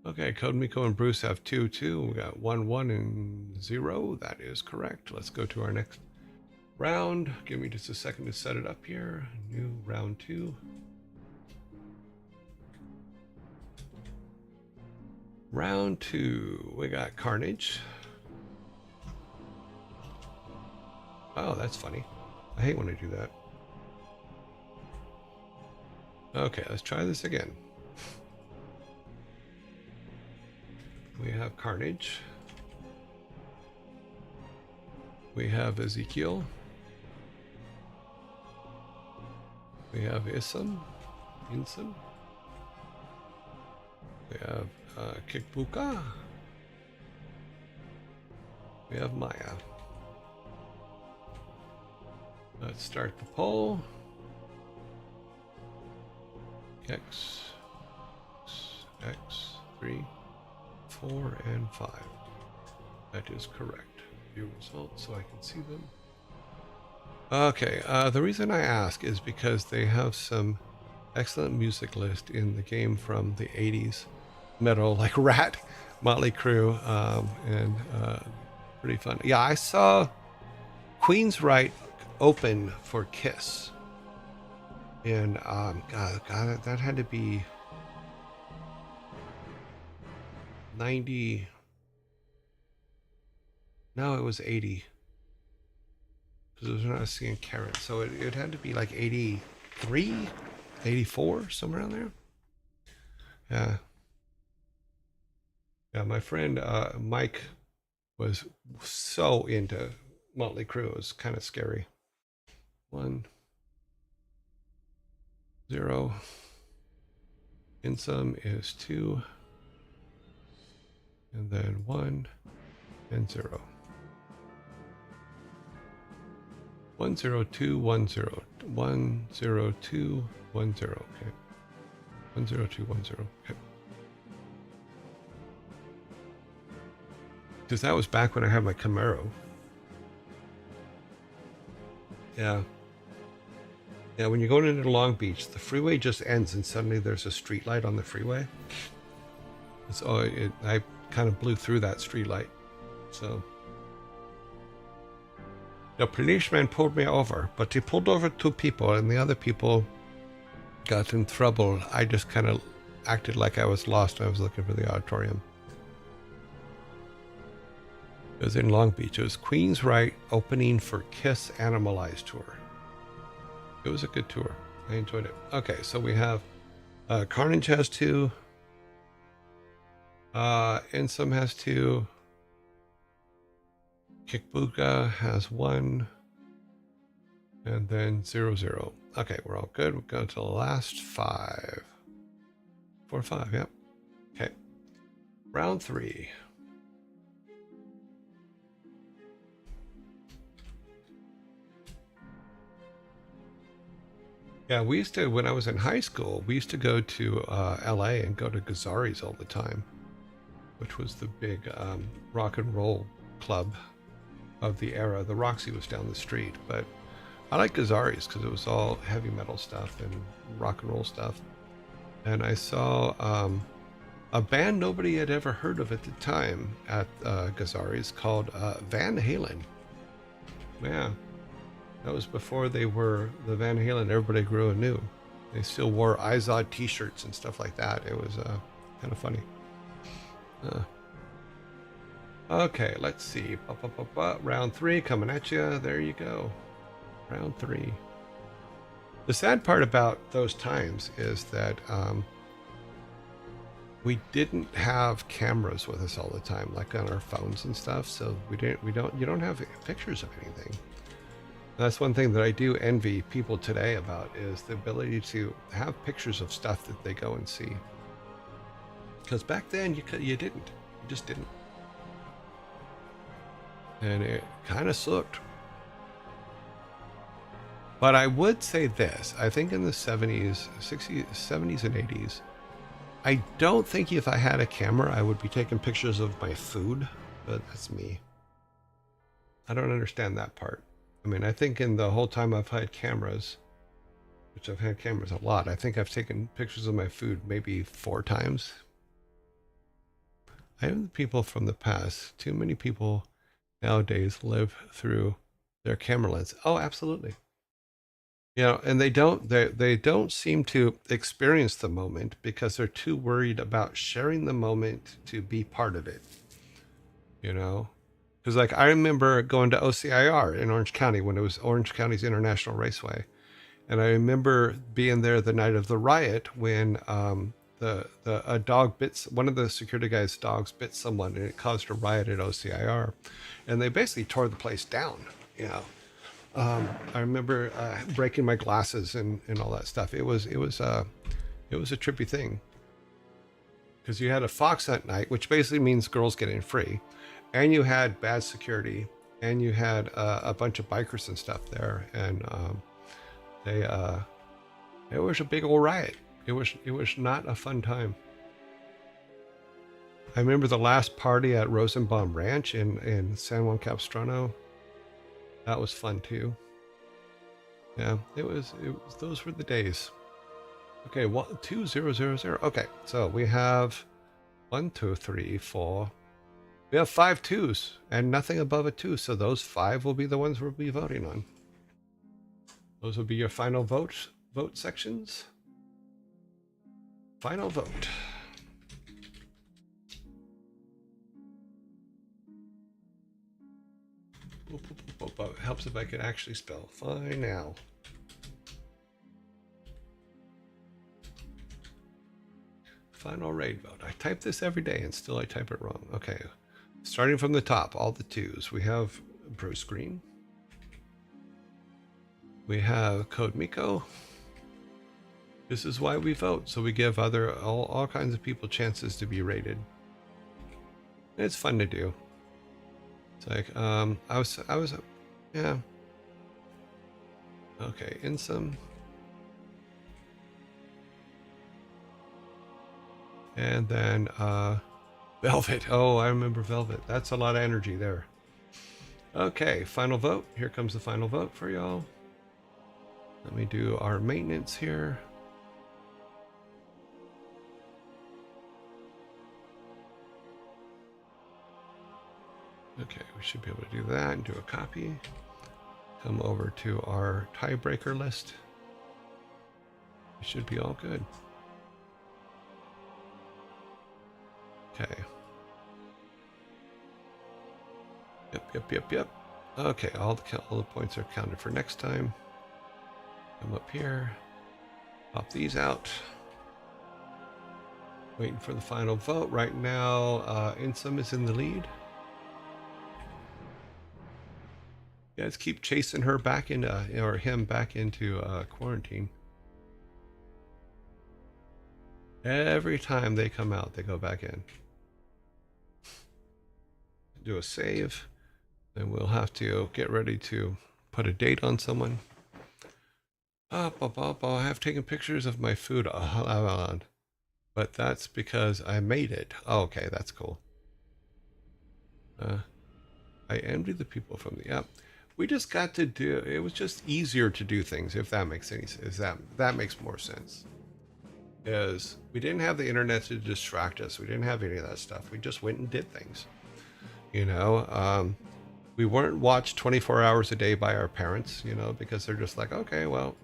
Okay, Code Miko and Bruce have 2, 2. We got 1, 1, and 0. That is correct. Let's go to our next round. Give me just a second to set it up here. New round 2. Round 2. We got Carnage. Oh, that's funny. I hate when I do that. Okay, let's try this again. We have Carnage. We have Ezekiel. We have Inson. We have Kikbuka. We have Maya. Let's start the poll. X, 3, 4, and 5. That is correct. View results so I can see them. Okay, the reason I ask is because they have some excellent music list in the game from the 80s. Metal, like Rat, Motley Crue, and pretty fun. Yeah, I saw Queensryche open for Kiss. And God, that had to be 90. No, it was 80. Because it was when I was seeing Karen. So it had to be like 83, 84, somewhere around there. Yeah. Yeah, my friend Mike was so into Motley Crue. It was kind of scary. 1, 0. Insum is 2. And then 1 and 0. 10210. 10210. Okay. 10210. Okay. Because that was back when I had my Camaro. Yeah. Yeah, when you're going into Long Beach, the freeway just ends and suddenly there's a street light on the freeway. So I kind of blew through that street light. So the policeman pulled me over, but he pulled over 2 people and the other people got in trouble. I just kind of acted like I was lost. I was looking for the auditorium. It was in Long Beach. It was Queensryche opening for Kiss Animalize tour. It was a good tour. I enjoyed it. Okay, so we have Carnage has 2. Insum has 2. Kikbuka has 1. And then 0, 0. Okay, we're all good. We'll go to the last 5. 4, 5, yep. Okay. Round 3. Yeah, we used to, when I was in high school, we used to go to LA and go to Gazzari's all the time, which was the big rock and roll club of the era. The Roxy was down the street, but I like Gazzari's because it was all heavy metal stuff and rock and roll stuff. And I saw a band nobody had ever heard of at the time at Gazzari's called Van Halen. Yeah. That was before they were the Van Halen everybody grew and knew. They still wore Izod t-shirts and stuff like that. It was kind of funny. Okay, let's see. Round 3 coming at you. There you go. Round 3. The sad part about those times is that we didn't have cameras with us all the time, like on our phones and stuff. So you don't have pictures of anything. That's one thing that I do envy people today about, is the ability to have pictures of stuff that they go and see. Because back then you didn't. You just didn't. And it kind of sucked. But I would say this. I think in the 70s, 60s, 70s, and 80s, I don't think if I had a camera, I would be taking pictures of my food. But that's me. I don't understand that part. I mean, I think in the whole time I've had cameras, which I've had cameras a lot, I think I've taken pictures of my food maybe 4 times. I am the people from the past. Too many people nowadays live through their camera lens. Oh, absolutely. You know, and they don't seem to experience the moment because they're too worried about sharing the moment to be part of it. You know? Because, like, I remember going to OCIR in Orange County when it was Orange County's International Raceway. And I remember being there the night of the riot when a dog bit, one of the security guys' dogs bit someone, and it caused a riot at OCIR. And they basically tore the place down, you know. I remember breaking my glasses and all that stuff. It was a trippy thing. Because you had a fox hunt night, which basically means girls getting free. And you had bad security, and you had a bunch of bikers and stuff there, and it was a big old riot. It was not a fun time. I remember the last party at Rosenbaum Ranch in San Juan Capistrano. That was fun too. Yeah, it was. Those were the days. Okay, 2000. Okay, so we have 1, 2, 3, 4. We have 5 2s and nothing above a 2, so those 5 will be the ones we'll be voting on. Those will be your final vote sections. Final vote. It helps if I can actually spell. Fine now. Final raid vote. I type this every day and still I type it wrong. Okay. Starting from the top, all the 2s. We have Bruce Green. We have Code Miko. This is why we vote, so we give all kinds of people chances to be rated. And it's fun to do. It's like I was yeah. Okay, Insum. And then Velvet. Oh, I remember Velvet. That's a lot of energy there. Okay, final vote. Here comes the final vote for y'all. Let me do our maintenance here. Okay, we should be able to do that and do a copy. Come over to our tiebreaker list. We should be all good. Okay. Yep. Okay, all the points are counted for next time. Come up here. Pop these out. Waiting for the final vote. Right now, Insum is in the lead. You guys keep chasing her back into, or him back into quarantine. Every time they come out, they go back in. Do a save. Then we'll have to get ready to put a date on someone. I have taken pictures of my food. But that's because I made it. Oh, okay, that's cool. I envy the people from the app. We just got to do, it was just easier to do things, if that makes any sense. That makes more sense. Is we didn't have the internet to distract us. We didn't have any of that stuff. We just went and did things. You know, we weren't watched 24 hours a day by our parents, you know, because they're just like, okay, well,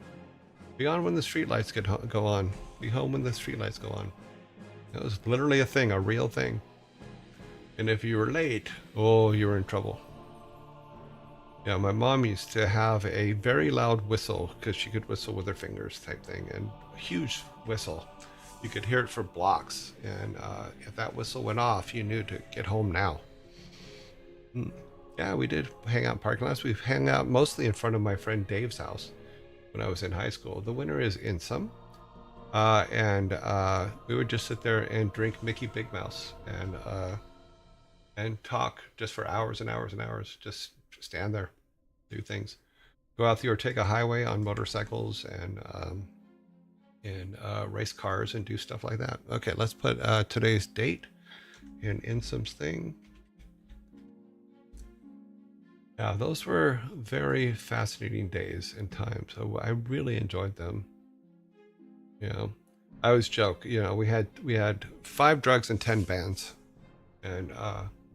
Be on when the streetlights go on. Be home when the streetlights go on. That was literally a thing, a real thing. And if you were late, oh, you were in trouble. Yeah, my mom used to have a very loud whistle because she could whistle with her fingers type thing, and a huge whistle. You could hear it for blocks, and if that whistle went off, you knew to get home now. Yeah, we did hang out in parking lots. We've hung out mostly in front of my friend Dave's house when I was in high school. The winter is in some. And we would just sit there and drink Mickey Big Mouse and talk just for hours and hours and hours. Just stand there, do things, go out the Ortega Highway on motorcycles and race cars and do stuff like that. Okay, let's put today's date in Insom's thing. Yeah, those were very fascinating days and times. So I really enjoyed them. You know, I always joke, you know, we had 5 drugs and 10 bands, and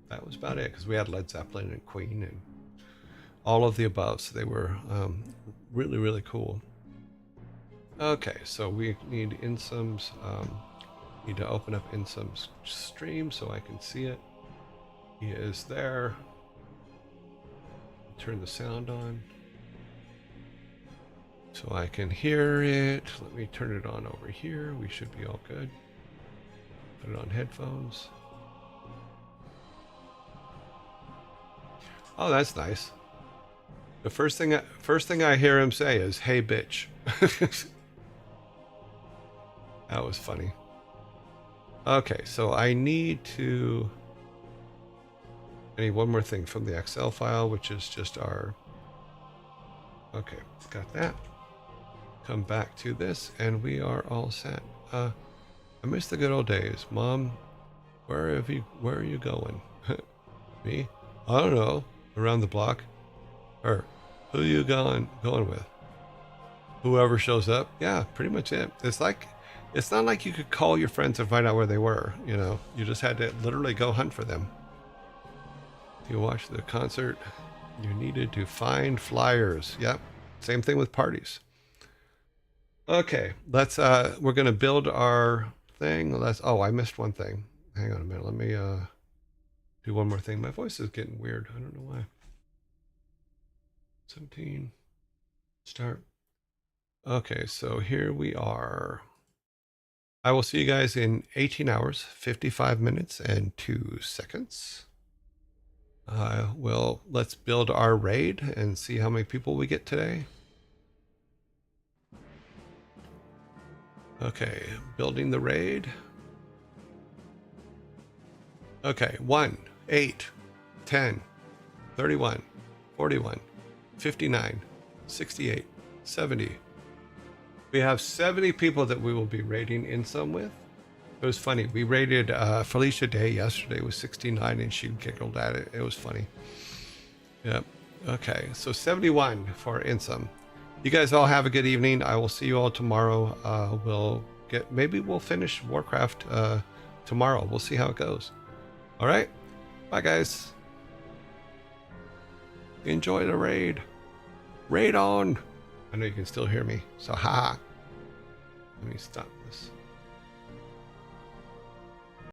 that was about it, because we had Led Zeppelin and Queen and all of the above. So they were really, really cool. Okay, so we need Insom's, need to open up Insom's stream so I can see it. He is there. Turn the sound on so I can hear it. Let me turn it on over here. We should be all good. Put it on headphones. Oh, that's nice. The first thing I hear him say is, "Hey, bitch." That was funny. Okay, so I need one more thing from the Excel file, which is just our... Okay, got that. Come back to this, and we are all set. I miss the good old days. Mom, where are you going? Me? I don't know. Around the block. Or who you going with? Whoever shows up. Yeah, pretty much it. It's not like you could call your friends and find out where they were. You know, you just had to literally go hunt for them. You watch the concert, you needed to find flyers. Yep, same thing with parties. Okay, we're gonna build our thing. I missed one thing. Hang on a minute, let me do one more thing. My voice is getting weird, I don't know why. 17, start. Okay, so here we are. I will see you guys in 18 hours, 55 minutes, and 2 seconds. Let's build our raid and see how many people we get today. Okay, building the raid. Okay, 1, 8, 10, 31, 41, 59, 68, 70. We have 70 people that we will be raiding Insom with. It was funny. We raided Felicia Day yesterday with 69, and she giggled at it. It was funny. Yep. Okay, so 71 for Insom. You guys all have a good evening. I will see you all tomorrow. Maybe we'll finish WarCraft tomorrow. We'll see how it goes. All right. Bye, guys. Enjoy the raid. Raid on. I know you can still hear me. So, ha. Let me stop this.